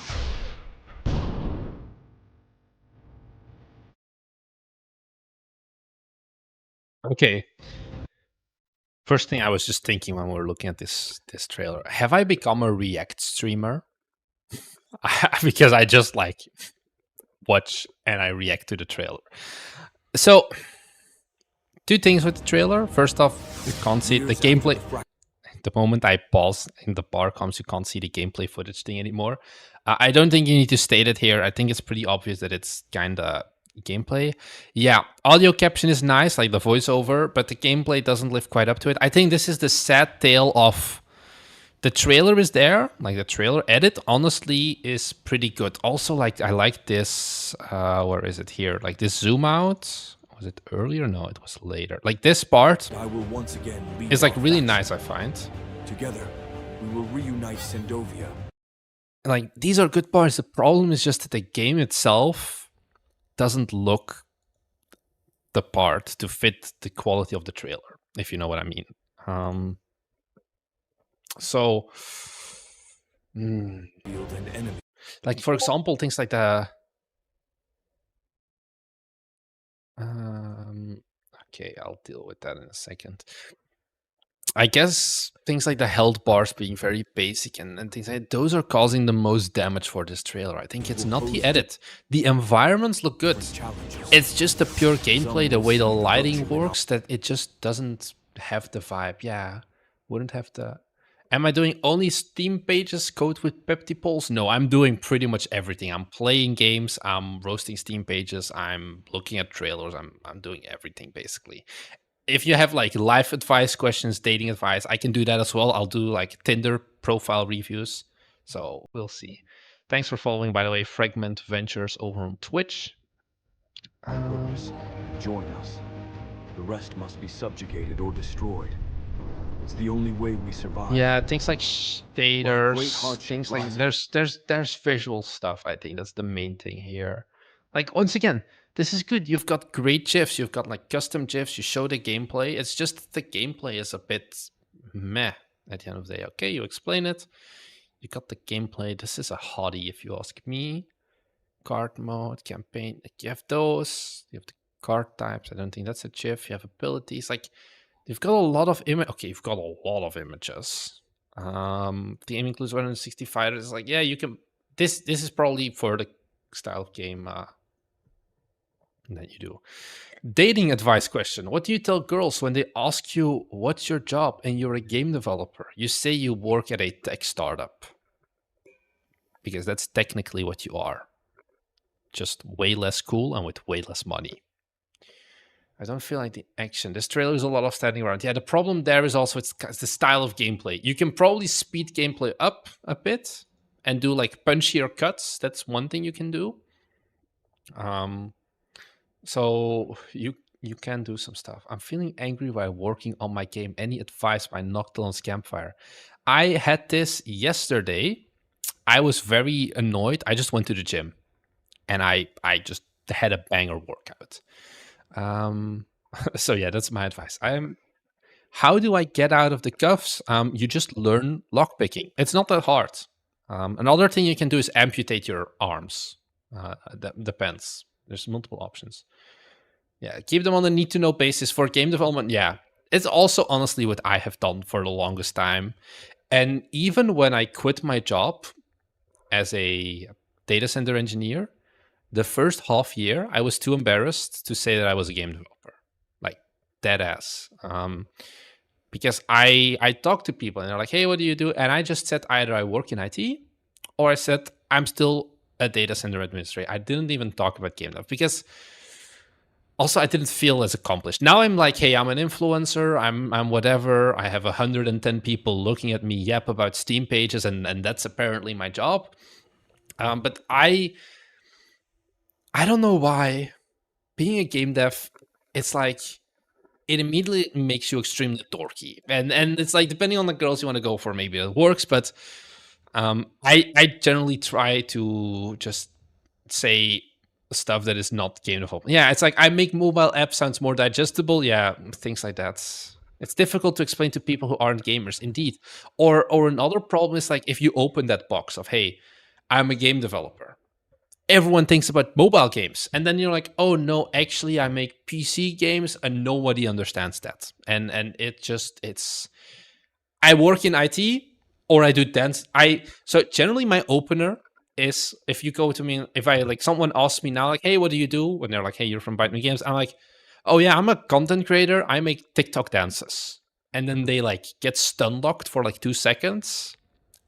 Okay. First thing I was just thinking when we were looking at this trailer, have I become a React streamer? Because I just like watch and I react to the trailer. So, two things with the trailer. First off, you can't see the gameplay. The moment I pause and the bar comes, you can't see the gameplay footage thing anymore. I don't think you need to state it here. I think it's pretty obvious that it's kind of gameplay. Yeah, audio caption is nice, like the voiceover, but the gameplay doesn't live quite up to it. I think this is the sad tale of the trailer is there, like the trailer edit honestly is pretty good. Also, like I like this, where is it here? Like this zoom out. Was it earlier? No, it was later. Like this part I will once again is like really nice, I find. Together, we will reunite Sandovia. Like these are good parts. The problem is just that the game itself doesn't look the part to fit the quality of the trailer, if you know what I mean. So, like for example, things like the okay, I'll deal with that in a second. I guess things like the health bars being very basic and things like that, those are causing the most damage for this trailer. I think it's not the edit. The environments look good. It's just the pure gameplay, the way the lighting works, that it just doesn't have the vibe. Yeah, wouldn't have the... Am I doing only Steam pages code with Pepti-Poles? No, I'm doing pretty much everything. I'm playing games, I'm roasting Steam pages, I'm looking at trailers, I'm doing everything basically. If you have like life advice questions, dating advice, I can do that as well. I'll do like Tinder profile reviews. So we'll see. Thanks for following, by the way, Fragment Ventures over on Twitch. Join us. The rest must be subjugated or destroyed. It's the only way we survive. Yeah, things like shaders, things like there's visual stuff. I think that's the main thing here. Like once again, This is good. You've got great GIFs. You've got like custom GIFs. You show the gameplay. It's just the gameplay is a bit meh at the end of the day. Okay, you explain it. You got the gameplay. This is a hottie, if you ask me. Card mode, campaign. Like you have those. You have the card types. I don't think that's a GIF. You have abilities. Like you've got a lot of image. Okay, you've got a lot of images. The game includes 160 fighters. Like yeah, you can. This is probably for the style of game that you do. Dating advice question. What do you tell girls when they ask you what's your job and you're a game developer? You say you work at a tech startup because that's technically what you are. Just way less cool and with way less money. I don't feel like the action. This trailer is a lot of standing around. Yeah, the problem there is also it's the style of gameplay. You can probably speed gameplay up a bit and do like punchier cuts. That's one thing you can do. So you can do some stuff. I'm feeling angry while working on my game. Any advice by Nocturne's Campfire? I had this yesterday. I was very annoyed. I just went to the gym and I just had a banger workout. So yeah, that's my advice. How do I get out of the cuffs? You just learn lockpicking. It's not that hard. Another thing you can do is amputate your arms. That depends. There's multiple options. Yeah, keep them on a need to know basis for game development. Yeah, it's also honestly what I have done for the longest time. And even when I quit my job as a data center engineer, the first half year, I was too embarrassed to say that I was a game developer, like dead ass. Because I talked to people and they're like, "Hey, what do you do?" And I just said either I work in IT, or I said I'm still a data center administrator. I didn't even talk about game dev because also I didn't feel as accomplished. Now I'm like, hey, I'm an influencer. I'm whatever. I have 110 people looking at me yap about Steam pages, and that's apparently my job. But I don't know why being a game dev, it's like it immediately makes you extremely dorky, and it's like depending on the girls you want to go for, maybe it works. But I generally try to just say stuff that is not game development. Yeah, it's like I make mobile apps sounds more digestible. Yeah, things like that. It's difficult to explain to people who aren't gamers, indeed. Or another problem is like if you open that box of hey, I'm a game developer. Everyone thinks about mobile games, and then you're like, oh no, actually I make PC games, and nobody understands that. And it's I work in IT or I do dance. So generally my opener is if you go to me, if I like someone asks me now, like, hey, what do you do? When they're like, hey, you're from Bite Me Games, I'm like, oh yeah, I'm a content creator. I make TikTok dances. And then they like get stun locked for like 2 seconds.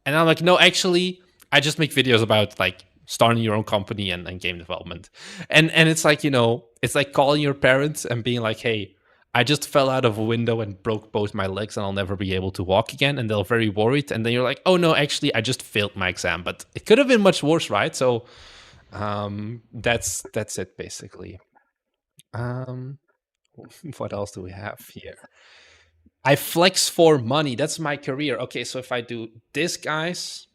And I'm like, no, actually, I just make videos about like starting your own company and game development. And it's like, it's like calling your parents and being like, hey, I just fell out of a window and broke both my legs and I'll never be able to walk again. And they're very worried. And then you're like, oh no, actually, I just failed my exam. But it could have been much worse, right? So that's it basically. What else do we have here? I flex for money. That's my career. Okay, so if I do this, guys,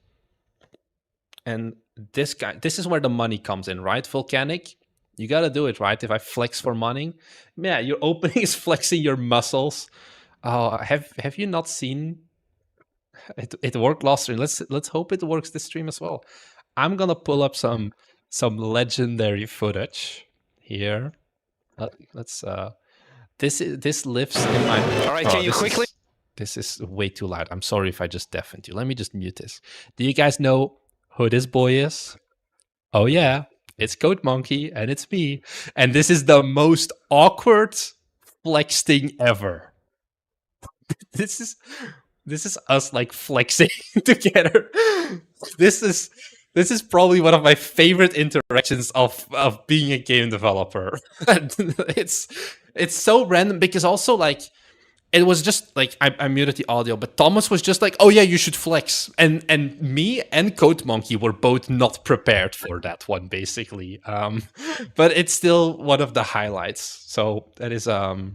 and this guy, this is where the money comes in, right? Volcanic. You got to do it, right? If I flex for money, yeah, your opening is flexing your muscles. Oh, have you not seen it? It worked last stream. Let's hope it works this stream as well. I'm gonna pull up some legendary footage here. Let's this lives in my. All right, can you quickly? This is way too loud. I'm sorry if I just deafened you. Let me just mute this. Do you guys know who this boy is? Oh yeah, it's Code Monkey and it's me. And this is the most awkward flex thing ever. This is us like flexing together. This is probably one of my favorite interactions of being a game developer. it's so random because also like it was just like I muted the audio, but Thomas was just like, "Oh yeah, you should flex," and me and Code Monkey were both not prepared for that one, basically. But it's still one of the highlights. So that is a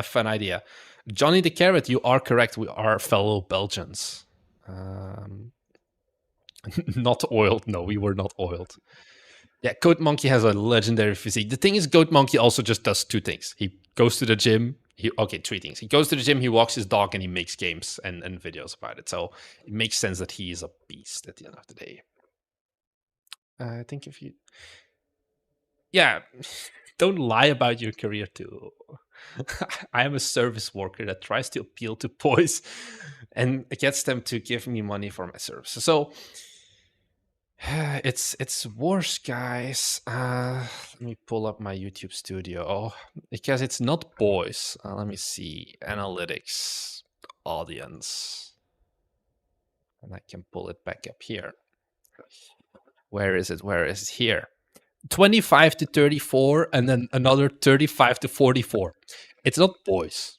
fun idea. Johnny the Carrot, you are correct. We are fellow Belgians. Not oiled. No, we were not oiled. Yeah, Goat Monkey has a legendary physique. The thing is, Goat Monkey also just does two things. He goes to the gym. Okay, three things. He goes to the gym, he walks his dog, and he makes games and videos about it. So it makes sense that he is a beast at the end of the day. I think if you, yeah, don't lie about your career too. I am a service worker that tries to appeal to boys and gets them to give me money for my services. So it's worse, guys. Let me pull up my YouTube studio because it's not boys. Let me see analytics, audience, and I can pull it back up here. Where is it? Where is it? Here. 25 to 34, and then another 35 to 44. It's not boys,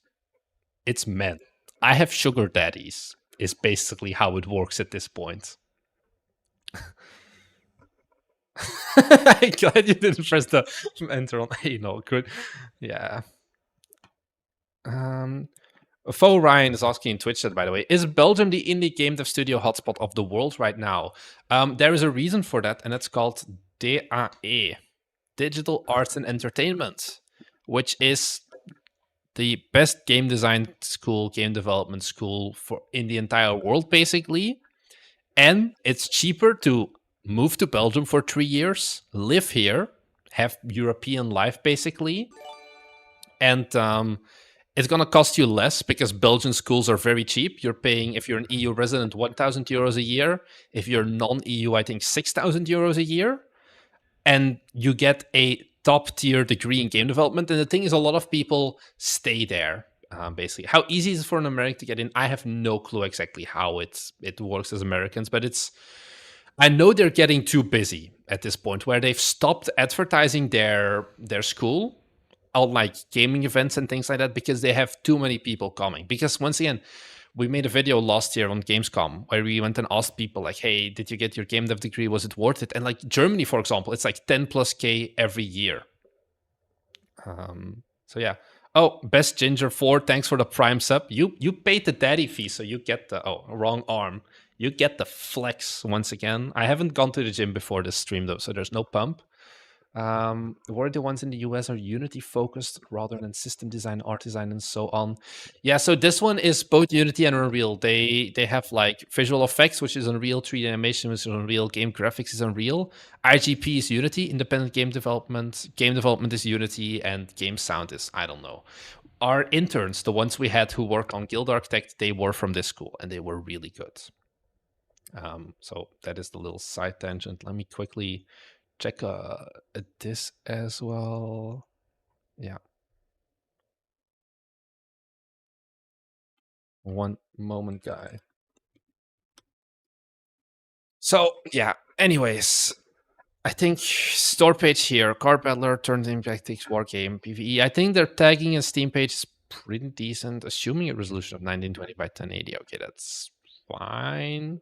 it's men. I have sugar daddies, is basically how it works at this point. I'm glad you didn't press the enter on. Good. Yeah. Um, Faux Ryan is asking in Twitch chat, by the way, is Belgium the indie game dev studio hotspot of the world right now? There is a reason for that, and it's called DAE, Digital Arts and Entertainment, which is the best game design school, game development school for in the entire world, basically. And it's cheaper to move to Belgium for 3 years, live here, have European life, basically, and it's gonna cost you less because Belgian schools are very cheap. You're paying, if you're an EU resident, 1,000 euros a year. If you're non-EU, I think 6,000 euros a year, and you get a top tier degree in game development. And the thing is, a lot of people stay there. Basically, how easy is it for an American to get in? I have no clue exactly how it works as Americans, but I know they're getting too busy at this point, where they've stopped advertising their school on like gaming events and things like that because they have too many people coming. Because once again, we made a video last year on Gamescom where we went and asked people like, hey, did you get your game dev degree? Was it worth it? And like Germany, for example, it's like 10 plus K every year. So yeah. Oh, Best Ginger 4, thanks for the Prime sub. You paid the daddy fee, so you get the wrong arm. You get the flex once again. I haven't gone to the gym before this stream though, so there's no pump. Were the ones in the US are Unity focused rather than system design, art design, and so on. Yeah, so this one is both Unity and Unreal. They have like visual effects, which is Unreal, 3D animation, which is Unreal, game graphics is Unreal, IGP is Unity, independent game development is Unity, and game sound is, I don't know. Our interns, the ones we had who worked on Guild Architect, they were from this school and they were really good. So that is the little side tangent. Let me quickly check this as well. Yeah. One moment, guy. So, yeah. Anyways, I think store page here, Car Battler, Turns Impact Takes War Game, PvE. I think their tagging and Steam page is pretty decent, assuming a resolution of 1920 by 1080. Okay, that's fine.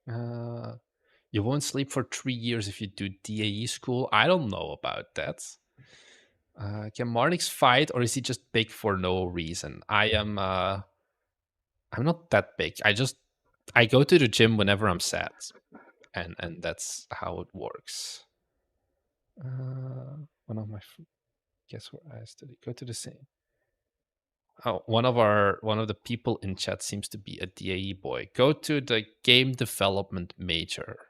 You won't sleep for 3 years if you do DAE school. I don't know about that. Can Marnix fight, or is he just big for no reason? I'm not that big. I go to the gym whenever I'm sad, and that's how it works. One of my guess where I study. Go to the same. Oh, one of the people in chat seems to be a DAE boy. Go to the game development major,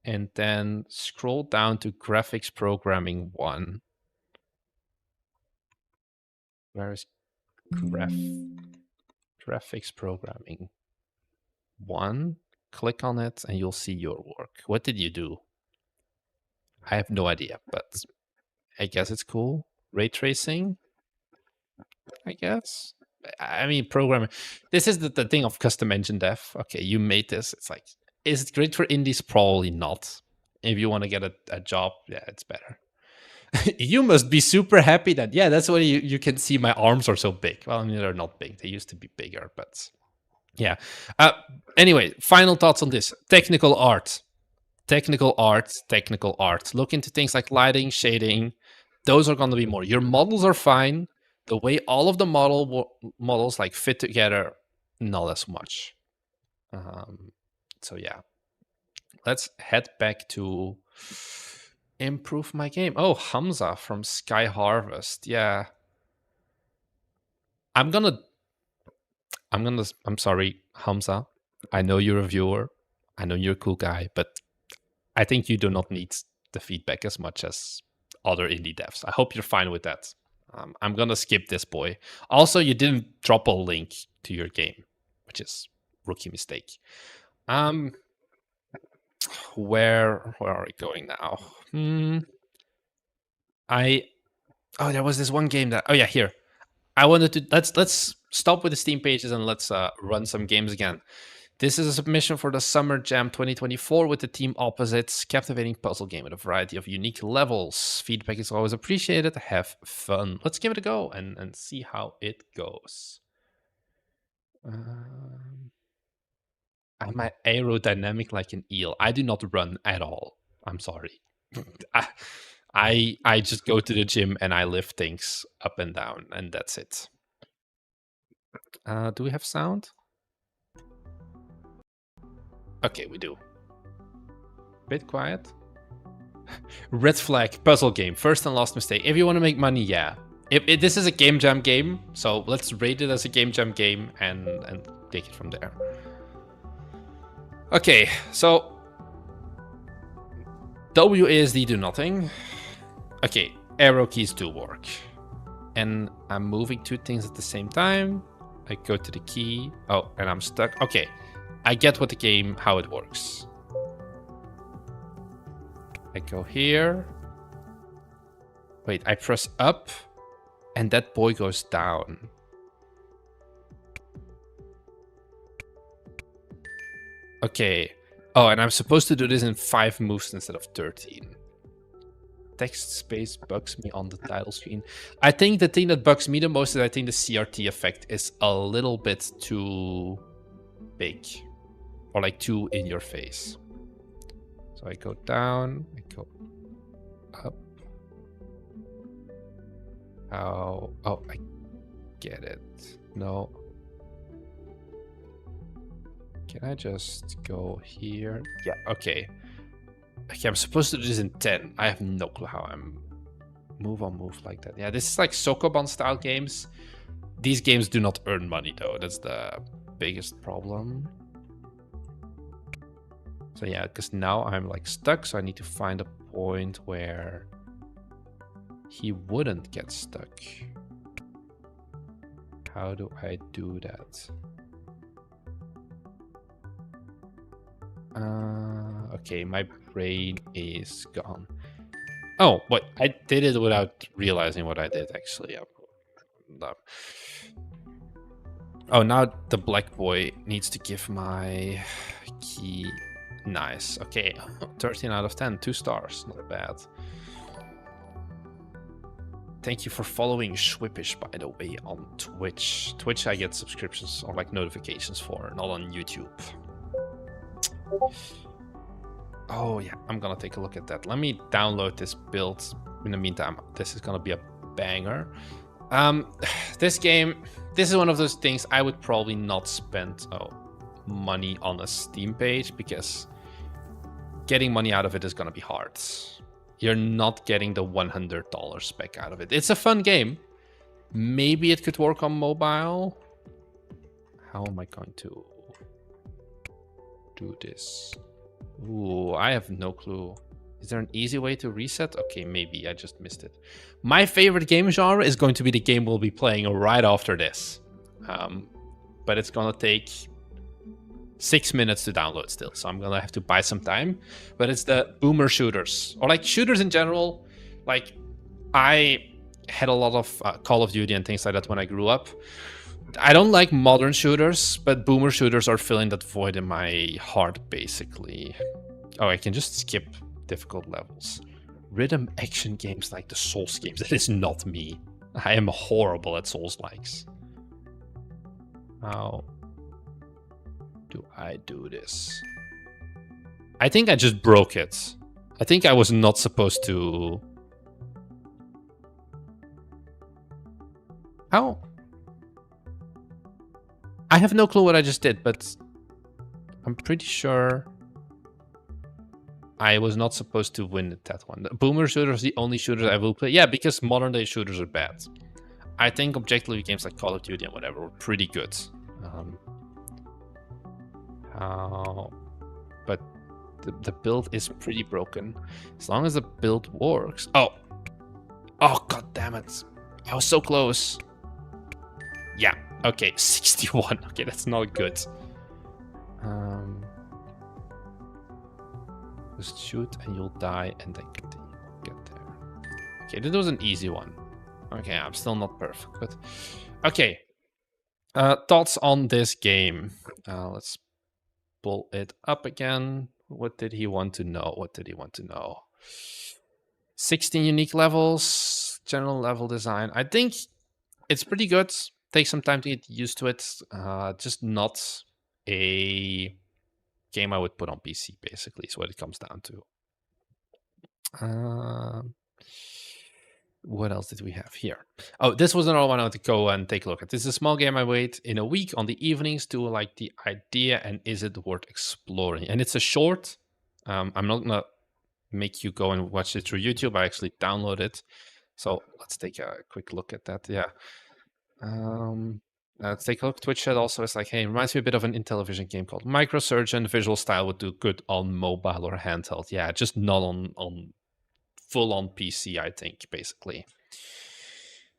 and then scroll down to graphics programming 1. Where is graphics programming 1? Click on it and you'll see your work. What did you do? I have no idea, but I guess it's cool. Ray tracing, I guess. I mean, programming. This is the thing of custom engine dev. Okay, you made this. It's like, is it great for indies? Probably not. If you want to get a job, yeah, it's better. You must be super happy that, yeah, that's why you can see my arms are so big. Well, I mean, they're not big. They used to be bigger, but yeah. Anyway, final thoughts on this. Technical art. Look into things like lighting, shading. Those are going to be more. Your models are fine. The way all of the models like fit together, not as much. So yeah, let's head back to improve my game. Oh, Hamza from Sky Harvest. Yeah. I'm sorry, Hamza. I know you're a viewer. I know you're a cool guy, but I think you do not need the feedback as much as other indie devs. I hope you're fine with that. I'm gonna skip this boy. Also, you didn't drop a link to your game, which is rookie mistake. Um, where are we going now? There was this one game that here. I wanted to let's stop with the Steam pages and let's run some games again. This is a submission for the Summer Jam 2024 with the team Opposites, captivating puzzle game with a variety of unique levels. Feedback is always appreciated. Have fun. Let's give it a go and see how it goes. Am I aerodynamic like an eel? I do not run at all. I'm sorry. I just go to the gym and I lift things up and down, and that's it. Do we have sound? Okay, we do. Bit quiet. Red flag puzzle game. First and last mistake. If you want to make money, yeah. If this is a game jam game, so let's rate it as a game jam game and take it from there. Okay, so WASD do nothing. Okay, arrow keys do work. And I'm moving two things at the same time. I go to the key. Oh, and I'm stuck. Okay, I get what the game, how it works. I go here. Wait, I press up and that boy goes down. Okay. Oh, and I'm supposed to do this in 5 moves instead of 13. Text space bugs me on the title screen. I think the thing that bugs me the most is I think the CRT effect is a little bit too big. Or like too in your face. So I go down, I go up. Oh, I get it. No. Can I just go here? Yeah, okay. Okay, I'm supposed to do this in 10. I have no clue how I'm move on move like that. Yeah, this is like Sokoban style games. These games do not earn money though. That's the biggest problem. So yeah, because now I'm like stuck, so I need to find a point where he wouldn't get stuck. How do I do that? Okay, my brain is gone. Oh, what? I did it without realizing what I did, actually. No. Oh, now the black boy needs to give my key. Nice. Okay, 13 out of 10. 2 stars. Not bad. Thank you for following Schwippish, by the way, on Twitch. Twitch I get subscriptions or like notifications for, not on YouTube. Oh yeah, I'm gonna take a look at that. Let me download this build. In the meantime, this is gonna be a banger. This game, this is one of those things I would probably not spend money on a Steam page because getting money out of it is gonna be hard. You're not getting the $100 back out of it. It's a fun game. Maybe it could work on mobile. How am I going to do this? Ooh, I have no clue. Is there an easy way to reset? Okay, maybe I just missed it. My favorite game genre is going to be the game we'll be playing right after this. But it's gonna take 6 minutes to download still, so I'm gonna have to buy some time. But it's the boomer shooters, or like shooters in general. Like, I had a lot of Call of Duty and things like that when I grew up. I don't like modern shooters, but boomer shooters are filling that void in my heart, basically. Oh, I can just skip difficult levels. Rhythm action games like the Souls games. That is not me. I am horrible at Souls-likes. How do I do this? I think I just broke it. I think I was not supposed to... How? I have no clue what I just did, but I'm pretty sure I was not supposed to win that one. The boomer shooters, the only shooters I will play. Yeah, because modern day shooters are bad. I think objectively games like Call of Duty and whatever were pretty good. But the build is pretty broken. As long as the build works. Oh, god damn it! I was so close. Yeah. Okay, 61. Okay, that's not good. Just shoot and you'll die and then continue. Get there. Okay, this was an easy one. Okay, I'm still not perfect, but okay. Thoughts on this game? Let's pull it up again. What did he want to know? 16 unique levels, general level design. I think it's pretty good. Take some time to get used to it. Just not a game I would put on PC, basically, is what it comes down to. What else did we have here? Oh, this was another one I want to go and take a look at. This is a small game I wait in a week on the evenings to like the idea and is it worth exploring? And it's a short. I'm not gonna make you go and watch it through YouTube. I actually download it. So let's take a quick look at that. Yeah. Let's take a look. Twitch chat also is like, hey, reminds me a bit of an Intellivision game called Microsurgeon. Visual style would do good on mobile or handheld. Yeah, just not on full on PC, I think, basically.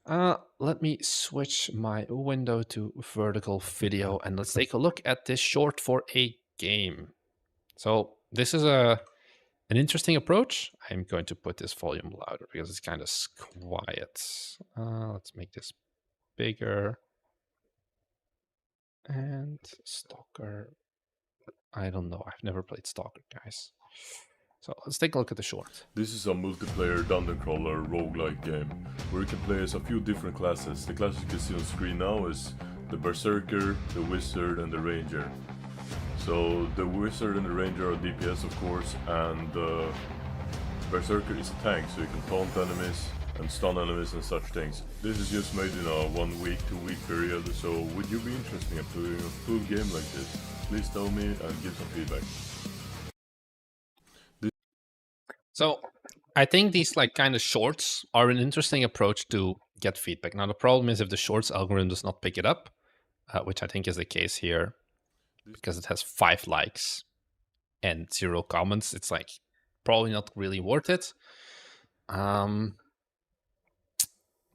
Let me switch my window to vertical video and let's take a look at this short for a game. So this is an interesting approach. I'm going to put this volume louder because it's kind of quiet. Let's make this bigger. And Stalker. I don't know. I've never played Stalker, guys. So let's take a look at the short. This is a multiplayer dungeon crawler roguelike game where you can play as a few different classes. The classes you can see on screen now is the Berserker, the Wizard and the Ranger. So the Wizard and the Ranger are DPS of course, and the Berserker is a tank, so you can taunt enemies and stun enemies and such things. This is just made in a 1 week, 2 week period, so would you be interested in playing a full game like this? Please tell me and give some feedback. So I think these like kind of shorts are an interesting approach to get feedback. Now the problem is if the shorts algorithm does not pick it up, which I think is the case here, because it has 5 likes and 0 comments, it's like probably not really worth it.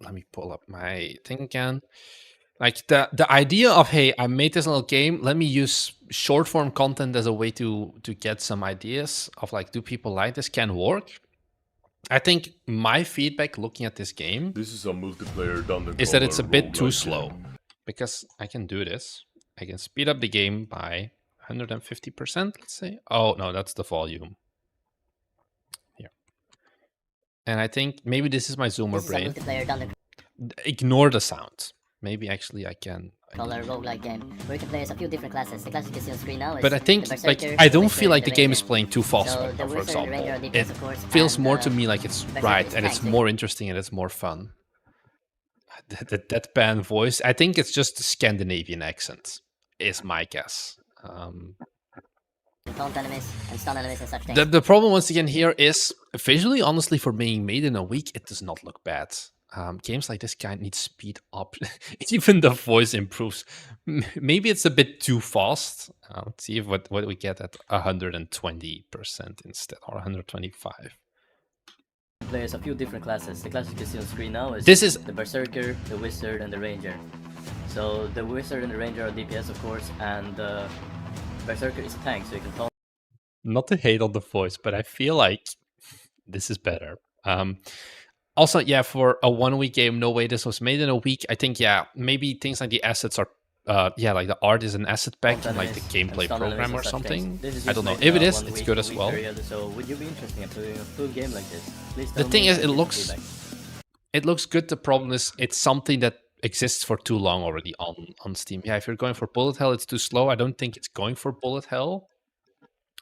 Let me pull up my thing again. Like the idea of, hey, I made this little game, let me use short form content as a way to get some ideas of like, do people like this, can work. I think my feedback looking at this game This is a multiplayer dungeon is that it's a bit too roguelike slow. game. Because I can do this. I can speed up the game by 150%, let's say. Oh, no, that's the volume. Here. And I think maybe this is my zoomer brain. Ignore the sound. Maybe actually I can. Roguelike game where you can play as a few different classes. The class you can see on screen now is But I think like I don't feel like the game is playing too fast right now, for example. It feels more to me like it's right and it's more interesting and it's more fun. The deadpan voice, I think it's just the Scandinavian accent, is my guess. taunt enemies and stun enemies and such things. The problem once again here is visually, honestly, for being made in a week, it does not look bad. Games like this kind need speed up. Even the voice improves. Maybe it's a bit too fast. Let's see if what we get at 120% instead, or 125. Play as a few different classes. The class you can see on screen now is the Berserker, the Wizard, and the Ranger. So the Wizard and the Ranger are DPS, of course, and the Berserker is a tank, so you can taunt. Not to hate on the voice, but I feel like this is better. Also, yeah, for a 1 week game, no way this was made in a week. I think, yeah, maybe things like the assets are, yeah, like the art is an asset pack in like the gameplay program or something. I don't know. If it is, it's good as well. So would you be interested in playing a full game like this? Please the thing is, it looks good. The problem is it's something that exists for too long already on Steam. Yeah, if you're going for bullet hell, it's too slow. I don't think it's going for bullet hell.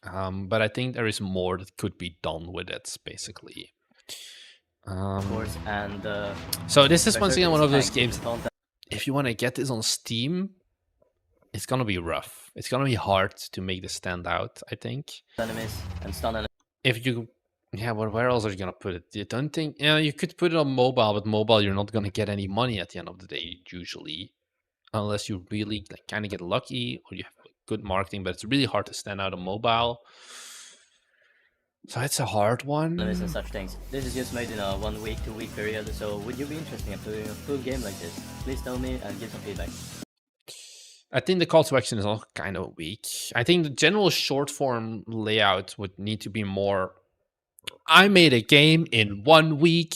But I think there is more that could be done with it, basically. Of course, and so this is once again one of those games. If you want to get this on Steam, it's gonna be rough. It's gonna be hard to make this stand out, I think. Enemies and stun enemies. if you, yeah, but where else are you gonna put it? You don't think, yeah, you could put it on mobile, but mobile you're not gonna get any money at the end of the day usually, unless you really like kind of get lucky or you have like, good marketing. But it's really hard to stand out on mobile, so it's a hard one. and such things. This is just made in a 1 week, 2 week period, so would you be interested in doing a full game like this? Please tell me and give some feedback. I think the call to action is also kind of weak. I think the general short form layout would need to be more. I made a game in 1 week.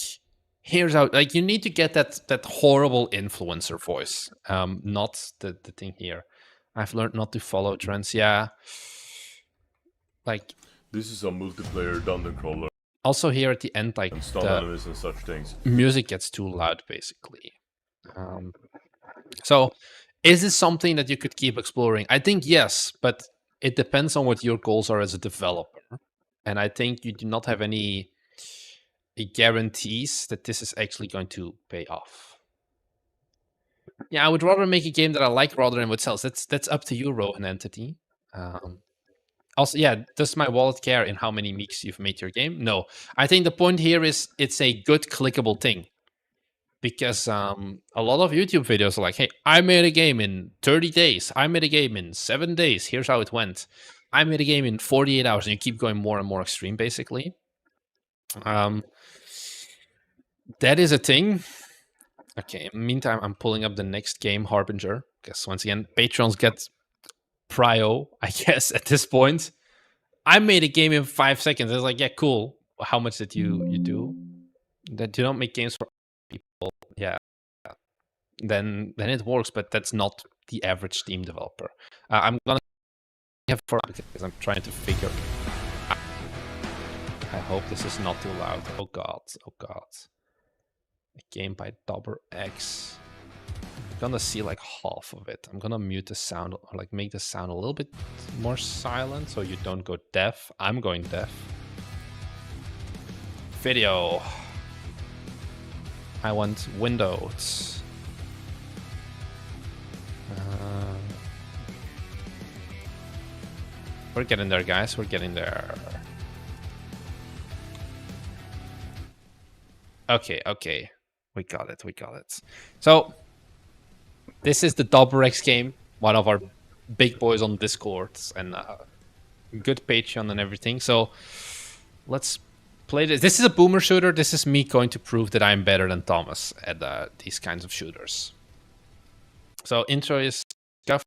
Here's how. Like you need to get that horrible influencer voice. Not the thing here. I've learned not to follow trends. Yeah. Like This is a multiplayer dungeon crawler also here at the end, like and stun the enemies and such things. music gets too loud, basically. So, is this something that you could keep exploring? I think yes, but it depends on what your goals are as a developer. And I think you do not have any guarantees that this is actually going to pay off. Yeah, I would rather make a game that I like rather than what sells. That's up to you, Rowan Entity. Also, yeah, does my wallet care in how many weeks you've made your game? No. I think the point here is it's a good clickable thing. Because a lot of YouTube videos are like, hey, I made a game in 30 days. I made a game in 7 days. Here's how it went. I made a game in 48 hours. And you keep going more and more extreme, basically. That is a thing. Okay, in the meantime, I'm pulling up the next game, Harbinger. Because once again, Patrons get prio, I guess, at this point. I made a game in 5 seconds. It's like, yeah, cool. How much did you do? That you don't make games for people. Yeah. Then it works, but that's not the average Steam developer. I'm gonna have for because I'm trying to figure. I hope this is not too loud. Oh god, oh god. A game by Double X. I'm gonna see like half of it. I'm gonna mute the sound or like make the sound a little bit more silent so you don't go deaf. I'm going deaf. Video. I want Windows. We're getting there, guys. We're getting there. Okay, okay. We got it. We got it. So, this is the Double X game. One of our big boys on Discord and good Patreon and everything. So, let's play this. This is a boomer shooter. This is me going to prove that I'm better than Thomas at these kinds of shooters. So, intro is scuffed.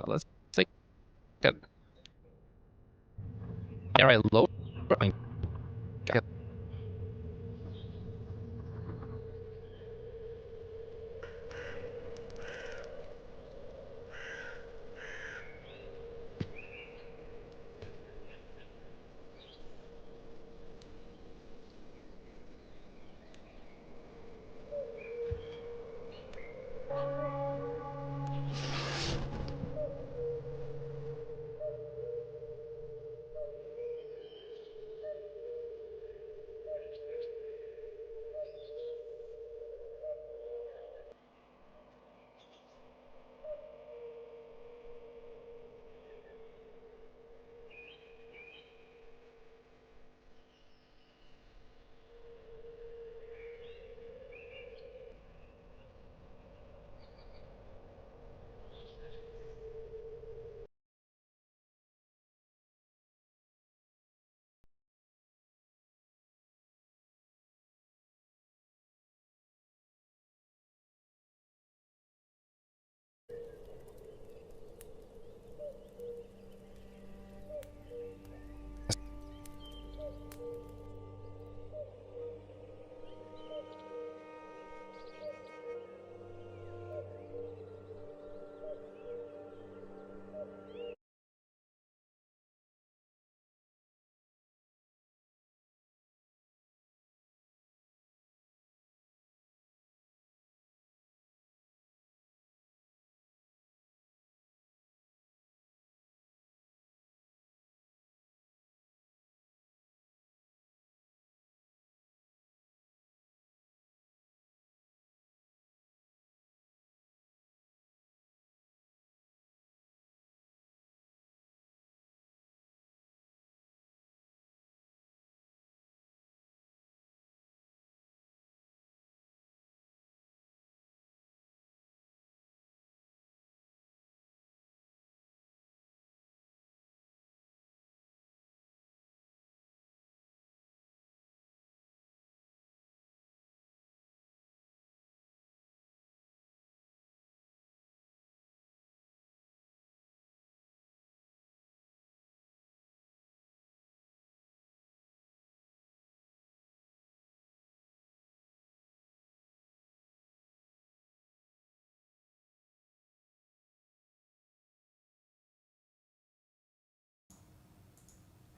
Let's take it. Here I load.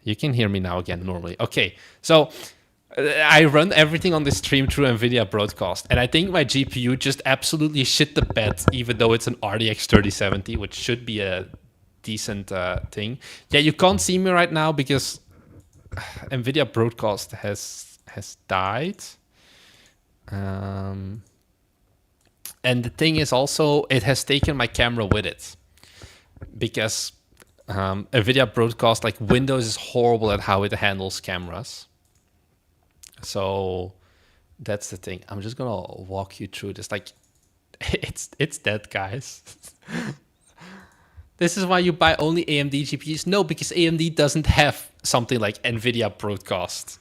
You can hear me now again normally. Okay, so I run everything on this stream through NVIDIA Broadcast, and I think my GPU just absolutely shit the bed, even though it's an RTX 3070, which should be a decent thing. Yeah, you can't see me right now because NVIDIA Broadcast has died. And the thing is also, it has taken my camera with it. Because NVIDIA Broadcast, like Windows is horrible at how it handles cameras. So that's the thing. I'm just gonna walk you through this. Like, it's dead, guys. This is why you buy only AMD GPUs. No, because AMD doesn't have something like NVIDIA Broadcast.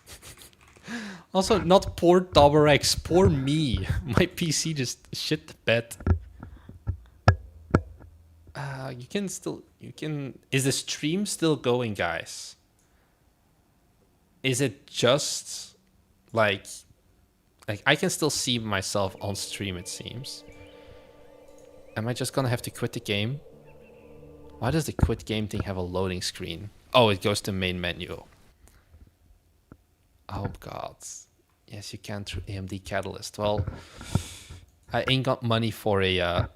Also, not poor DoubleX, poor me. My PC just shit the bed. Is the stream still going, guys? Is it just like I can still see myself on stream, it seems. Am I just gonna have to quit the game? Why does the quit game thing have a loading screen? Oh, it goes to main menu. Oh god. Yes, you can through AMD Catalyst. Well, I ain't got money for a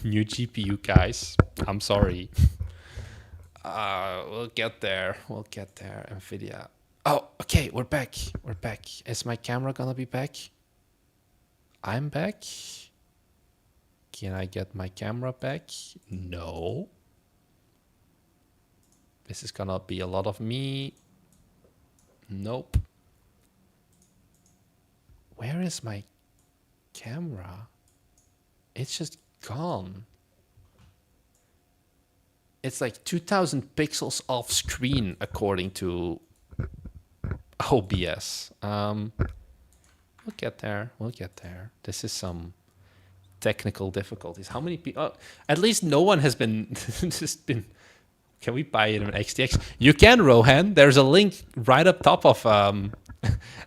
new GPU, guys. I'm sorry. We'll get there. We'll get there. NVIDIA. Oh, okay. We're back. We're back. Is my camera gonna be back? I'm back. Can I get my camera back? No. This is gonna be a lot of me. Nope. Where is my camera? It's just gone. It's like 2000 pixels off screen according to OBS. We'll get there. We'll get there. This is some technical difficulties. How many people? Oh, at least no one has been just been. Can we buy it in XTX? You can, Rohan. There's a link right up top of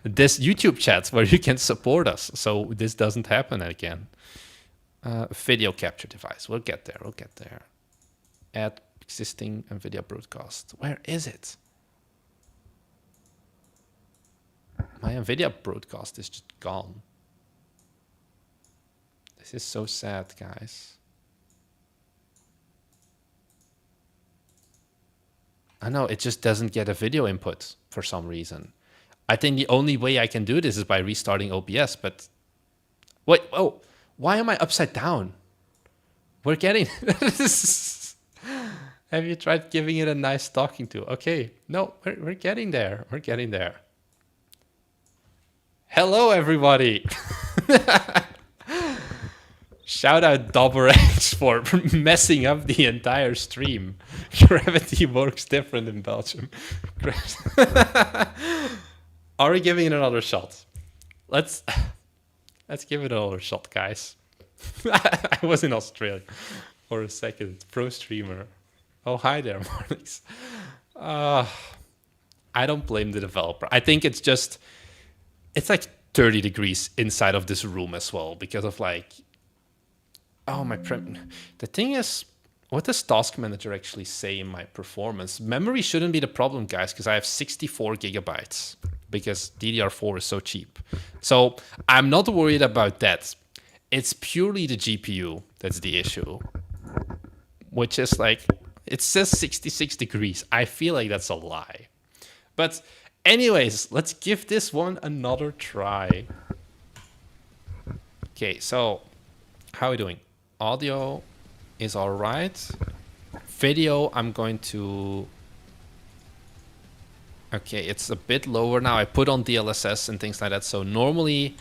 this YouTube chat where you can support us, so this doesn't happen again. Video capture device. We'll get there. We'll get there. Add existing NVIDIA Broadcast. Where is it? My NVIDIA Broadcast is just gone. This is so sad, guys. I know, it just doesn't get a video input for some reason. I think the only way I can do this is by restarting OBS, but... Wait, oh, why am I upside down? We're getting... Have you tried giving it a nice talking to? Okay, no, we're getting there. We're getting there. Hello, everybody. Shout out DoubleX for messing up the entire stream. Gravity works different in Belgium. Are we giving it another shot? Let's give it another shot, guys. I was in Australia for a second. Pro streamer. Oh, hi there, Marlies. I don't blame the developer. I think it's just... It's like 30 degrees inside of this room as well because of like... Oh, the thing is, what does Task Manager actually say in my performance? Memory shouldn't be the problem, guys, because I have 64 gigabytes because DDR4 is so cheap. So I'm not worried about that. It's purely the GPU that's the issue, which is like, it says 66 degrees. I feel like that's a lie. But anyways, let's give this one another try. Okay, so how are we doing? Audio is all right. Video, I'm going to... Okay, it's a bit lower now. I put on DLSS and things like that. So normally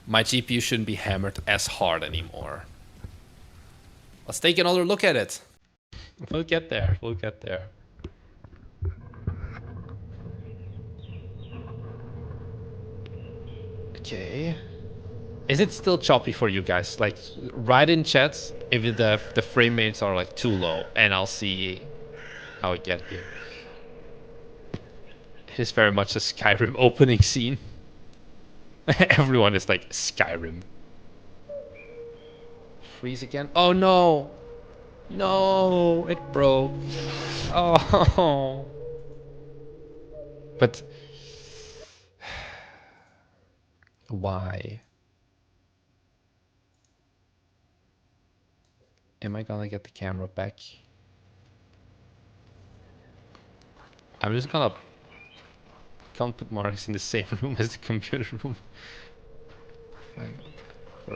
my GPU shouldn't be hammered as hard anymore. Let's take another look at it. We'll get there. We'll get there. Okay. Is it still choppy for you guys? Like, write in chats if the frame rates are like too low, and I'll see how I get here. It is very much a Skyrim opening scene. Everyone is like, Skyrim. Freeze again? Oh no! No! It broke. Oh! But why? Am I gonna get the camera back? I'm just gonna... Can't put Marcus in the same room as the computer room.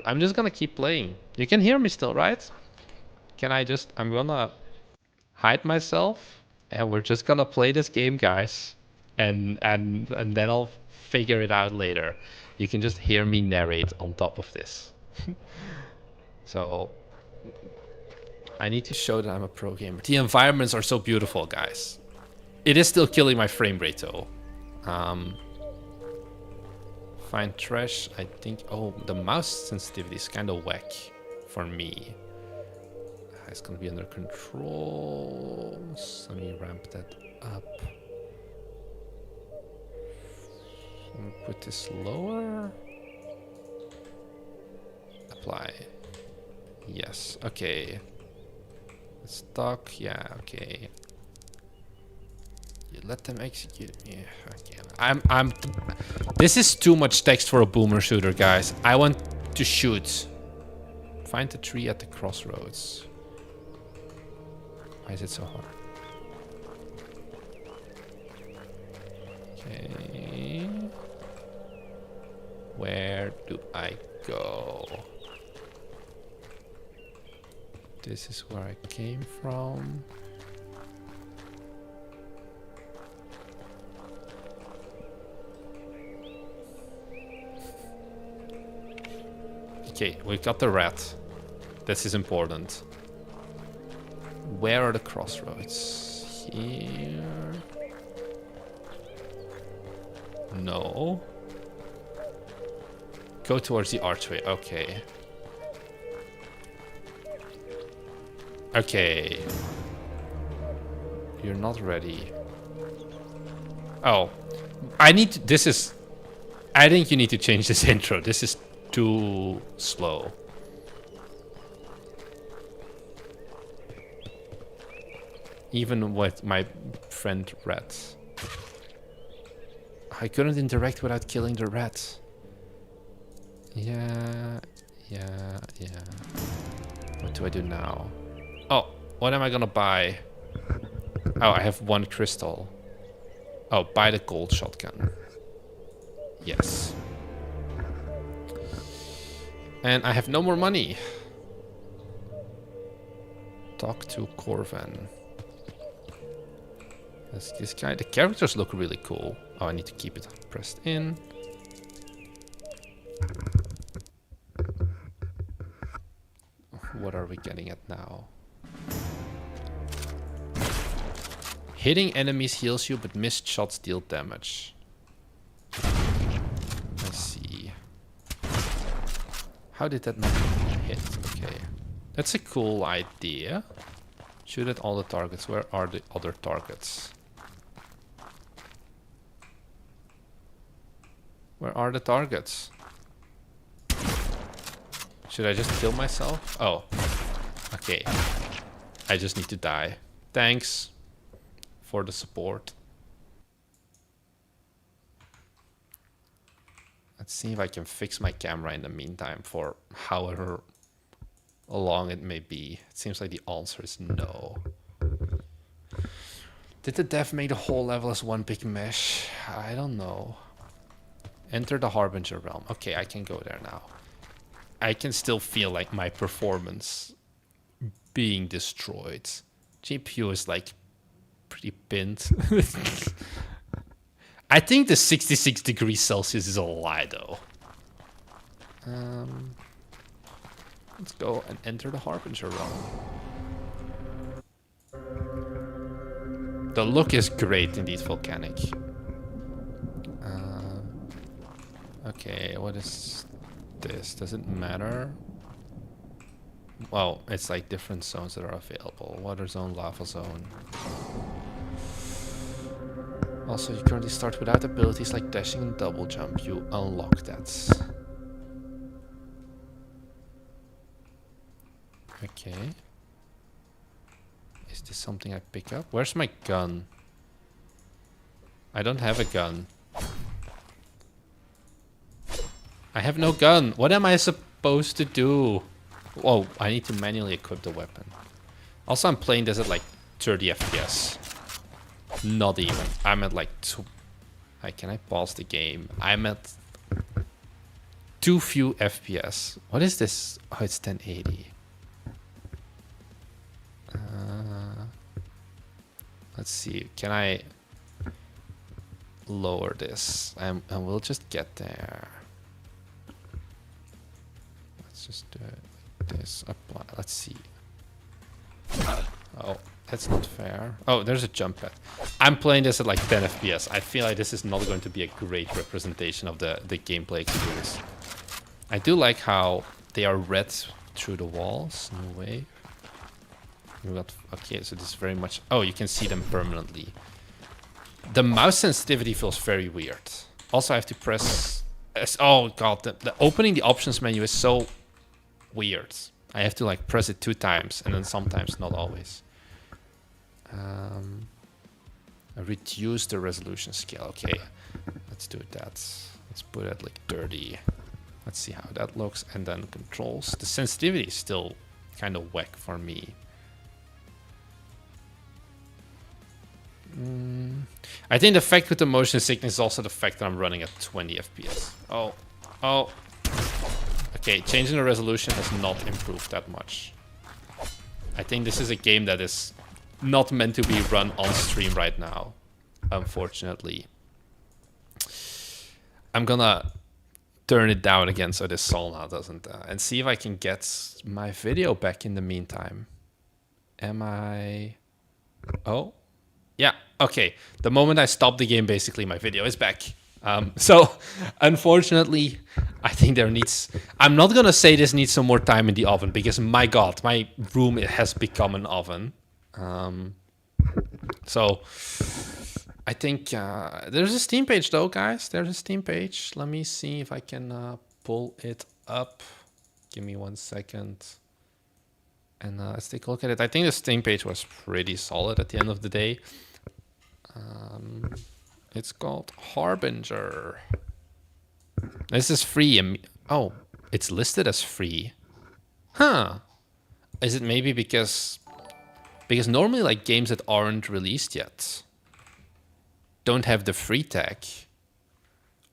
I'm just gonna keep playing. You can hear me still, right? Can I just... I'm gonna hide myself and we're just gonna play this game, guys. And then I'll figure it out later. You can just hear me narrate on top of this. So I need to show that I'm a pro gamer. The environments are so beautiful, guys. It is still killing my frame rate though. Find trash, I think... Oh, the mouse sensitivity is kind of whack for me. It's gonna be under control. So let me ramp that up. Put this lower. Apply. Yes, okay. Stock, yeah, okay. You let them execute. Yeah, okay. This is too much text for a boomer shooter, guys. I want to shoot. Find the tree at the crossroads. Why is it so hard? Okay. Where do I go? This is where I came from. Okay, we got the rat. This is important. Where are the crossroads? Here. No. Go towards the archway. Okay. Okay. You're not ready. Oh. I need to, this is... I think you need to change this intro. This is too slow. Even with my friend rats. I couldn't interact without killing the rat. Yeah. What do I do now? Oh, what am I gonna buy? Oh, I have one crystal. Oh, buy the gold shotgun. Yes. And I have no more money. Talk to Corvan. This guy, the characters look really cool. Oh, I need to keep it pressed in. What are we getting at now? Hitting enemies heals you, but missed shots deal damage. Let's see. How did that not hit? Okay. That's a cool idea. Shoot at all the targets. Where are the other targets? Where are the targets? Should I just kill myself? Oh. Okay. I just need to die. Thanks for the support. Let's see if I can fix my camera in the meantime for however long it may be. It seems like the answer is no. Did the dev make the whole level as one big mesh? I don't know. Enter the Harbinger realm. Okay, I can go there now. I can still feel like my performance being destroyed. GPU is like pretty pinned. I think the 66 degrees Celsius is a lie though. Let's go and enter the Harbinger realm. The look is great indeed, volcanic. Okay, what is this? Does it matter? Well, it's like different zones that are available. Water zone, lava zone. Also, you currently start without abilities like dashing and double jump. You unlock that. Okay. Is this something I pick up? Where's my gun? I don't have a gun. I have no gun. What am I supposed to do? Whoa, I need to manually equip the weapon. Also, I'm playing this at like 30 FPS. Not even. I'm at like can I pause the game? I'm at too few FPS. What is this? Oh, it's 1080. Let's see. Can I lower this? And we'll just get there. Let's just do it like this. Apply. Let's see. Oh, that's not fair. Oh, there's a jump pad. I'm playing this at like 10 FPS. I feel like this is not going to be a great representation of the gameplay experience. I do like how they are red through the walls. No way. Okay, so this is very much... Oh, you can see them permanently. The mouse sensitivity feels very weird. Also, I have to press... Oh god, the opening the options menu is so weird. I have to like press it 2 times and then sometimes not always. Reduce the resolution scale. Okay, let's do that. Let's put it like 30. Let's see how that looks. And then controls. The sensitivity is still kind of whack for me. I think the fact with the motion sickness is also the fact that I'm running at 20 FPS. Oh. Okay, changing the resolution has not improved that much. I think this is a game that is not meant to be run on stream right now, unfortunately. I'm gonna turn it down again so this Solna doesn't... and see if I can get my video back in the meantime. Am I... Oh. Yeah, okay. The moment I stop the game, basically my video is back. So, unfortunately, I think there needs... I'm not going to say this needs some more time in the oven, because my god, my room it has become an oven. So, I think there's a Steam page though, guys. There's a Steam page. Let me see if I can pull it up. Give me 1 second. And let's take a look at it. I think the Steam page was pretty solid at the end of the day. It's called Harbinger. This is free. Oh, it's listed as free. Huh. Is it maybe because normally like games that aren't released yet don't have the free tag.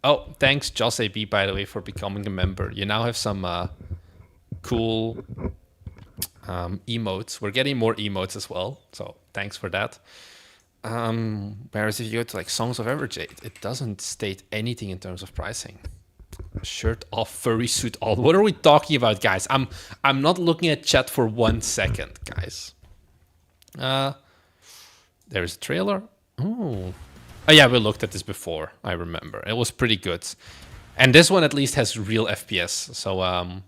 Oh, thanks Jose B, by the way, for becoming a member. You now have some cool emotes. We're getting more emotes as well, so thanks for that. Whereas if you go to like Songs of Everjade, it doesn't state anything in terms of pricing. Shirt off, furry suit on. What are we talking about, guys? I'm not looking at chat for 1 second, guys. There's a trailer. Oh yeah, we looked at this before. I remember it was pretty good, and this one at least has real FPS. So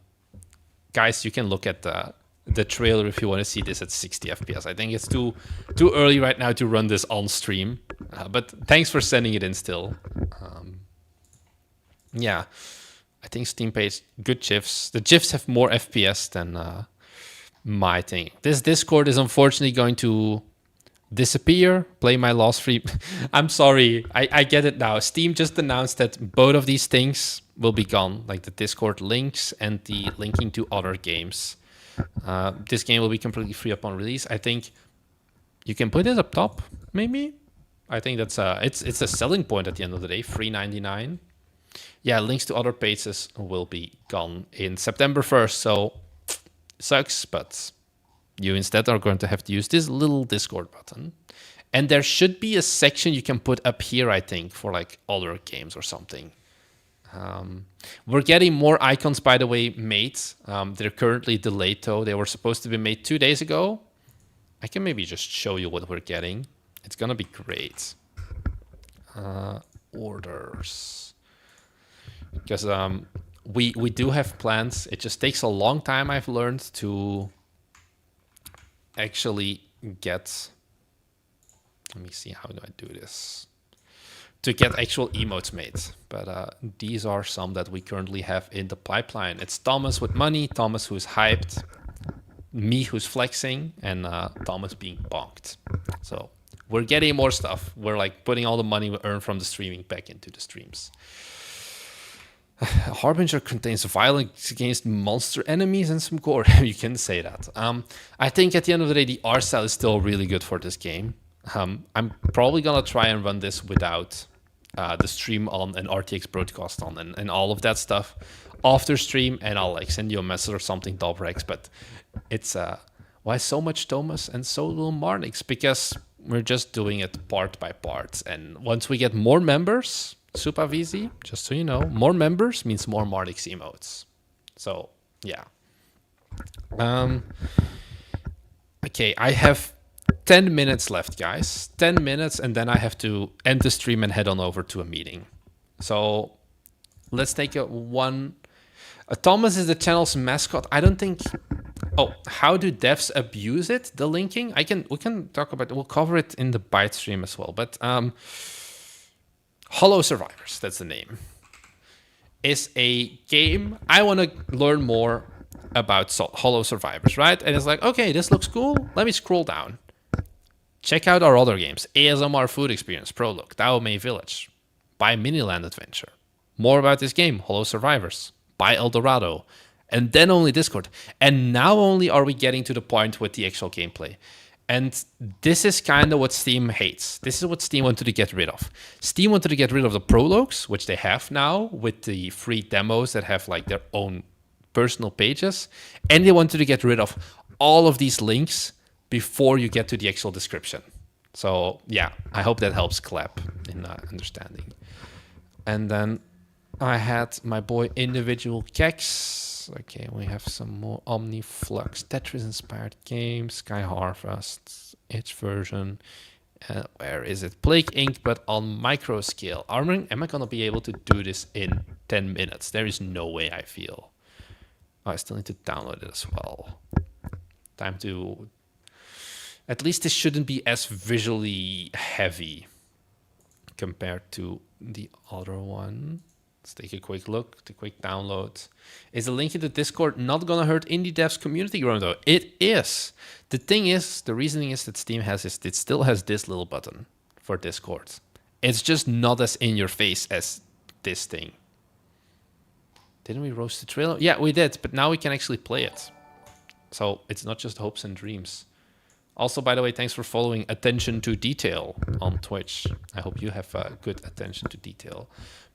guys, you can look at the trailer if you want to see this at 60 FPS. I think it's too early right now to run this on stream, but thanks for sending it in still. Yeah, I think Steam page, good GIFs. The GIFs have more FPS than my thing. This Discord is unfortunately going to disappear. Play my lost free... I'm sorry, I get it now. Steam just announced that both of these things will be gone, like the Discord links and the linking to other games. This game will be completely free upon release. I think you can put it up top, maybe. I think that's it's a selling point at the end of the day. $3.99. Yeah, links to other pages will be gone in September 1st. So sucks, but you instead are going to have to use this little Discord button. And there should be a section you can put up here, I think, for like other games or something. We're getting more icons, by the way, made. They're currently delayed, though. They were supposed to be made 2 days ago. I can maybe just show you what we're getting. It's gonna be great. Orders. Because we do have plans. It just takes a long time, I've learned, to actually get... Let me see, how do I do this? To get actual emotes made. But these are some that we currently have in the pipeline. It's Thomas with money, Thomas who's hyped, me who's flexing, and Thomas being bonked. So We're getting more stuff. We're like putting all the money we earn from the streaming back into the streams. Harbinger contains violence against monster enemies and some gore. You can say that. I think at the end of the day, the art style is still really good for this game. I'm probably gonna try and run this without the stream on and RTX broadcast on and all of that stuff after stream, and I'll like send you a message or something, Dobrex. But it's why so much Thomas and so little Marnix? Because we're just doing it part by part, and once we get more members, super easy, just so you know, more members means more Marnix emotes. So yeah. Okay, I have 10 minutes left, guys. 10 minutes, and then I have to end the stream and head on over to a meeting. So let's take a one. Thomas is the channel's mascot. I don't think. Oh, how do devs abuse it? The linking. We can talk about it. We'll cover it in the Byte stream as well. But Hollow Survivors, that's the name, is a game. I want to learn more about Hollow Survivors, right? And it's like, okay, this looks cool. Let me scroll down. Check out our other games. ASMR Food Experience, Prologue, Dao Mei Village, Buy Miniland Adventure. More about this game, Hollow Survivors, Buy El Dorado, and then only Discord. And now only are we getting to the point with the actual gameplay. And this is kind of what Steam hates. This is what Steam wanted to get rid of. Steam wanted to get rid of the prologues, which they have now with the free demos that have like their own personal pages. And they wanted to get rid of all of these links before you get to the actual description. So yeah, I hope that helps Clap in understanding. And then I had my boy Individual Kex. Okay, we have some more Omniflux, Tetris-inspired games, Sky Harvest, Itch version. Where is it? Plague Inc., but on micro scale. Am I going to be able to do this in 10 minutes? There is no way, I feel. Oh, I still need to download it as well. Time to... At least this shouldn't be as visually heavy compared to the other one. Let's take a quick look, the quick download. Is the link in the Discord not gonna hurt indie devs community growing though? It is. The thing is, the reasoning is that Steam has this, it still has this little button for Discord. It's just not as in your face as this thing. Didn't we roast the trailer? Yeah, we did, but now we can actually play it. So it's not just hopes and dreams. Also, by the way, thanks for following Attention to Detail on Twitch. I hope you have good attention to detail.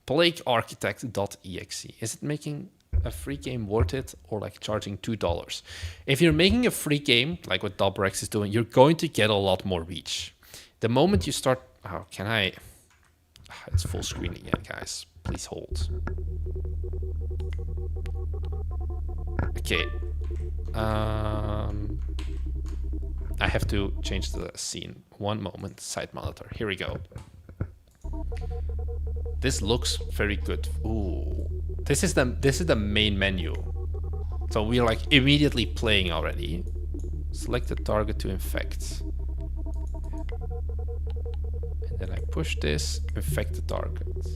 PlagueArchitect.exe. Is it making a free game worth it or like charging $2? If you're making a free game, like what Dobrex is doing, you're going to get a lot more reach. The moment you start... Oh, can I... It's full screen again, guys. Please hold. Okay. I have to change the scene. One moment. Site monitor. Here we go. This looks very good. Ooh. This is the main menu. So we're like immediately playing already. Select the target to infect. And then I push this, infect the target.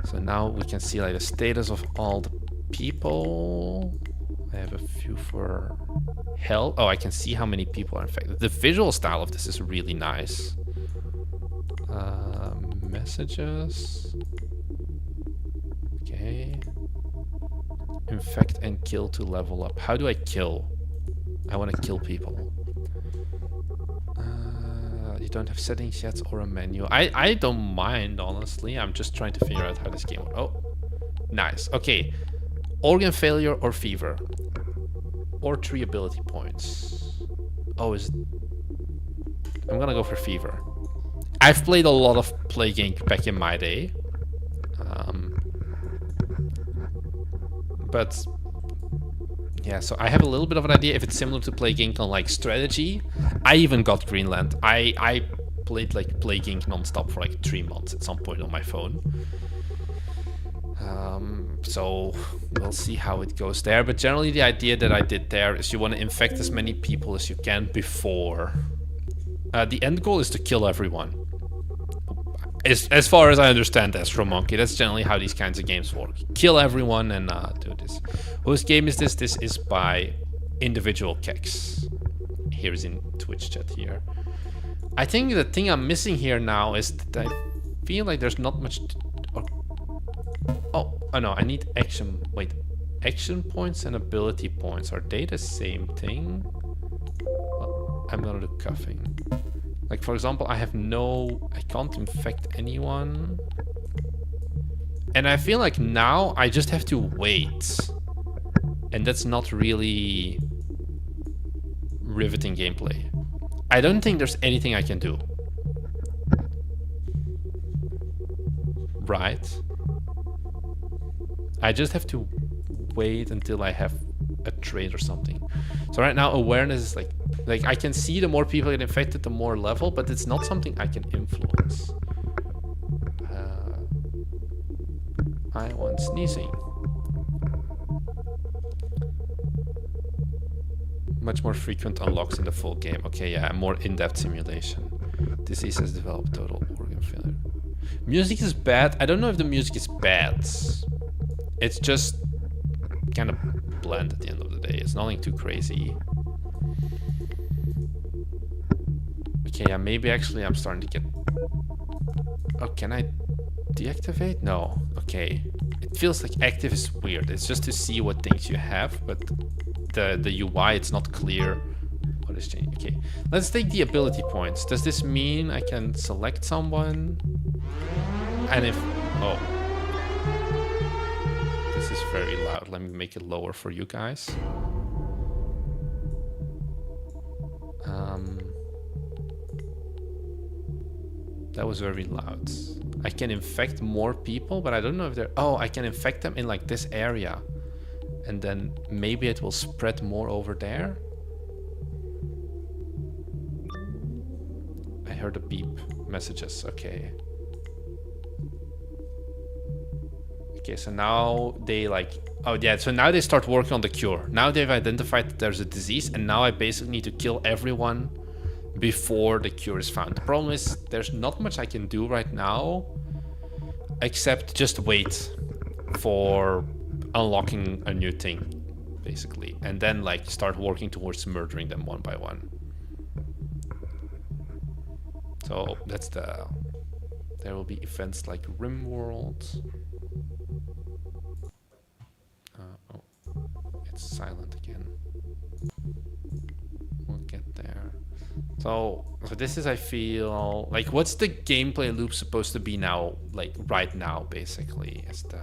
So now we can see like the status of all the people. I have a few for health. Oh, I can see how many people are infected. The visual style of this is really nice. Messages. Okay. Infect and kill to level up. How do I kill? I want to kill people. You don't have settings yet or a menu. I don't mind, honestly. I'm just trying to figure out how this game works. Oh, nice. Okay. Organ failure or fever. Or 3 ability points. Oh, is it... I'm gonna go for fever. I've played a lot of Plague Inc. back in my day. But yeah, so I have a little bit of an idea if it's similar to Plague Inc. on like strategy. I even got Greenland. I played like Plague Inc. non-stop for like 3 months at some point on my phone. So we'll see how it goes there. But generally the idea that I did there is you want to infect as many people as you can before. The end goal is to kill everyone. As far as I understand Astro Monkey, that's generally how these kinds of games work. Kill everyone and do this. Whose game is this? This is by Individual Kex. here is in Twitch chat here. I think the thing I'm missing here now is that I feel like there's not much. Oh no, I need action. Wait, action points and ability points, are they the same thing? Well, I'm gonna do cuffing. Like for example, I can't infect anyone. And I feel like now I just have to wait. And that's not really riveting gameplay. I don't think there's anything I can do. Right? I just have to wait until I have a trait or something. So right now awareness is like I can see the more people get infected, the more level, but it's not something I can influence. I want sneezing. Much more frequent unlocks in the full game. Okay, yeah, more in-depth simulation. Disease has developed total organ failure. Music is bad. I don't know if the music is bad. It's just kind of bland at the end of the day. It's nothing too crazy. Okay, yeah, maybe actually I'm starting to get... Oh, can I deactivate? No. Okay. It feels like active is weird. It's just to see what things you have, but the UI, it's not clear what is changing. Okay, let's take the ability points. Does this mean I can select someone? And if... Oh. This is very loud. Let me make it lower for you guys. That was very loud. I can infect more people, but I don't know if they're... Oh, I can infect them in like this area. And then maybe it will spread more over there. I heard a beep. Messages. Okay. Okay, so now they like... Oh yeah, so now they start working on the cure. Now they've identified that there's a disease, and now I basically need to kill everyone before the cure is found. The problem is there's not much I can do right now except just wait for unlocking a new thing, basically, and then like start working towards murdering them one by one. So that's the... There will be events like RimWorld. Oh, it's silent again. We'll get there. So this is, I feel like, what's the gameplay loop supposed to be now, like right now, basically, is the...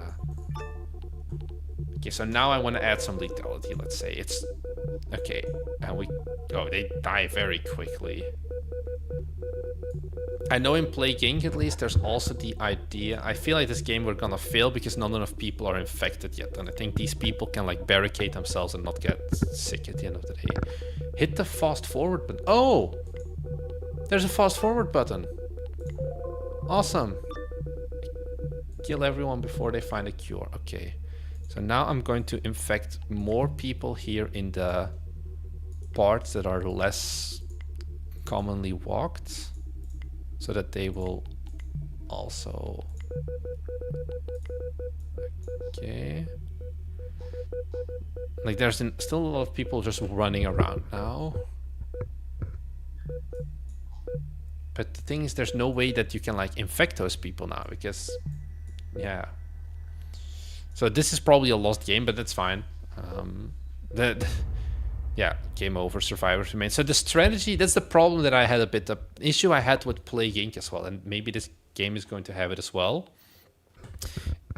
Okay, so now I want to add some lethality, let's say. It's... Okay, and we... Oh, they die very quickly. I know in Plague Inc. at least, there's also the idea... I feel like this game we're gonna fail because not enough people are infected yet. And I think these people can like barricade themselves and not get sick at the end of the day. Hit the fast forward button. Oh! There's a fast forward button. Awesome. Kill everyone before they find a cure. Okay. So now I'm going to infect more people here in the parts that are less commonly walked, so that they will also... Okay. Like there's still a lot of people just running around now. But the thing is, there's no way that you can like infect those people now because, yeah. So this is probably a lost game, but that's fine. Yeah, game over, survivors remain. So the strategy, that's the problem that I had a bit, the issue I had with Plague Inc. as well, and maybe this game is going to have it as well,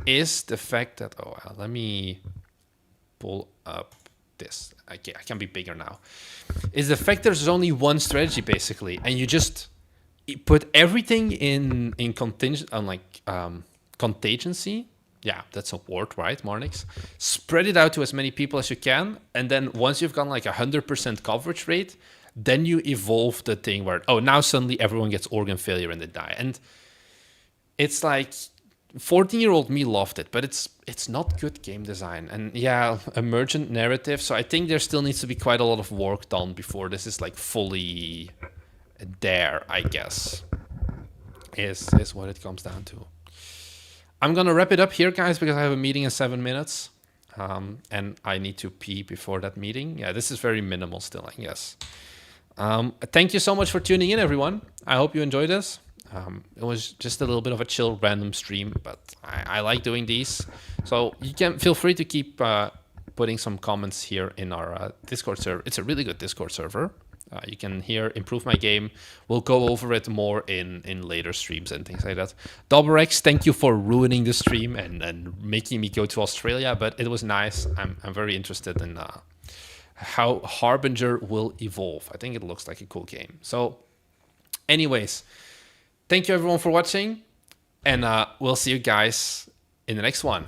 is the fact that, let me pull up this. I can be bigger now. Is the fact there's only one strategy basically, and you just put everything in contingent, on like contingency. Yeah, that's a word, right, Marnix? Spread it out to as many people as you can, and then once you've gone like 100% coverage rate, then you evolve the thing where, oh, now suddenly everyone gets organ failure and they die. And it's like, 14-year-old me loved it, but it's not good game design. And yeah, emergent narrative, so I think there still needs to be quite a lot of work done before this is like fully there, I guess, is what it comes down to. I'm gonna wrap it up here, guys, because I have a meeting in 7 minutes, and I need to pee before that meeting. Yeah, this is very minimal still, I guess. Thank you so much for tuning in, everyone. I hope you enjoyed this. It was just a little bit of a chill, random stream, but I like doing these. So you can feel free to keep putting some comments here in our Discord server. It's a really good Discord server. You can here improve my game. We'll go over it more in later streams and things like that. DoubleX, thank you for ruining the stream and making me go to Australia, but it was nice. I'm very interested in how Harbinger will evolve. I think it looks like a cool game. So anyways, thank you everyone for watching, and we'll see you guys in the next one.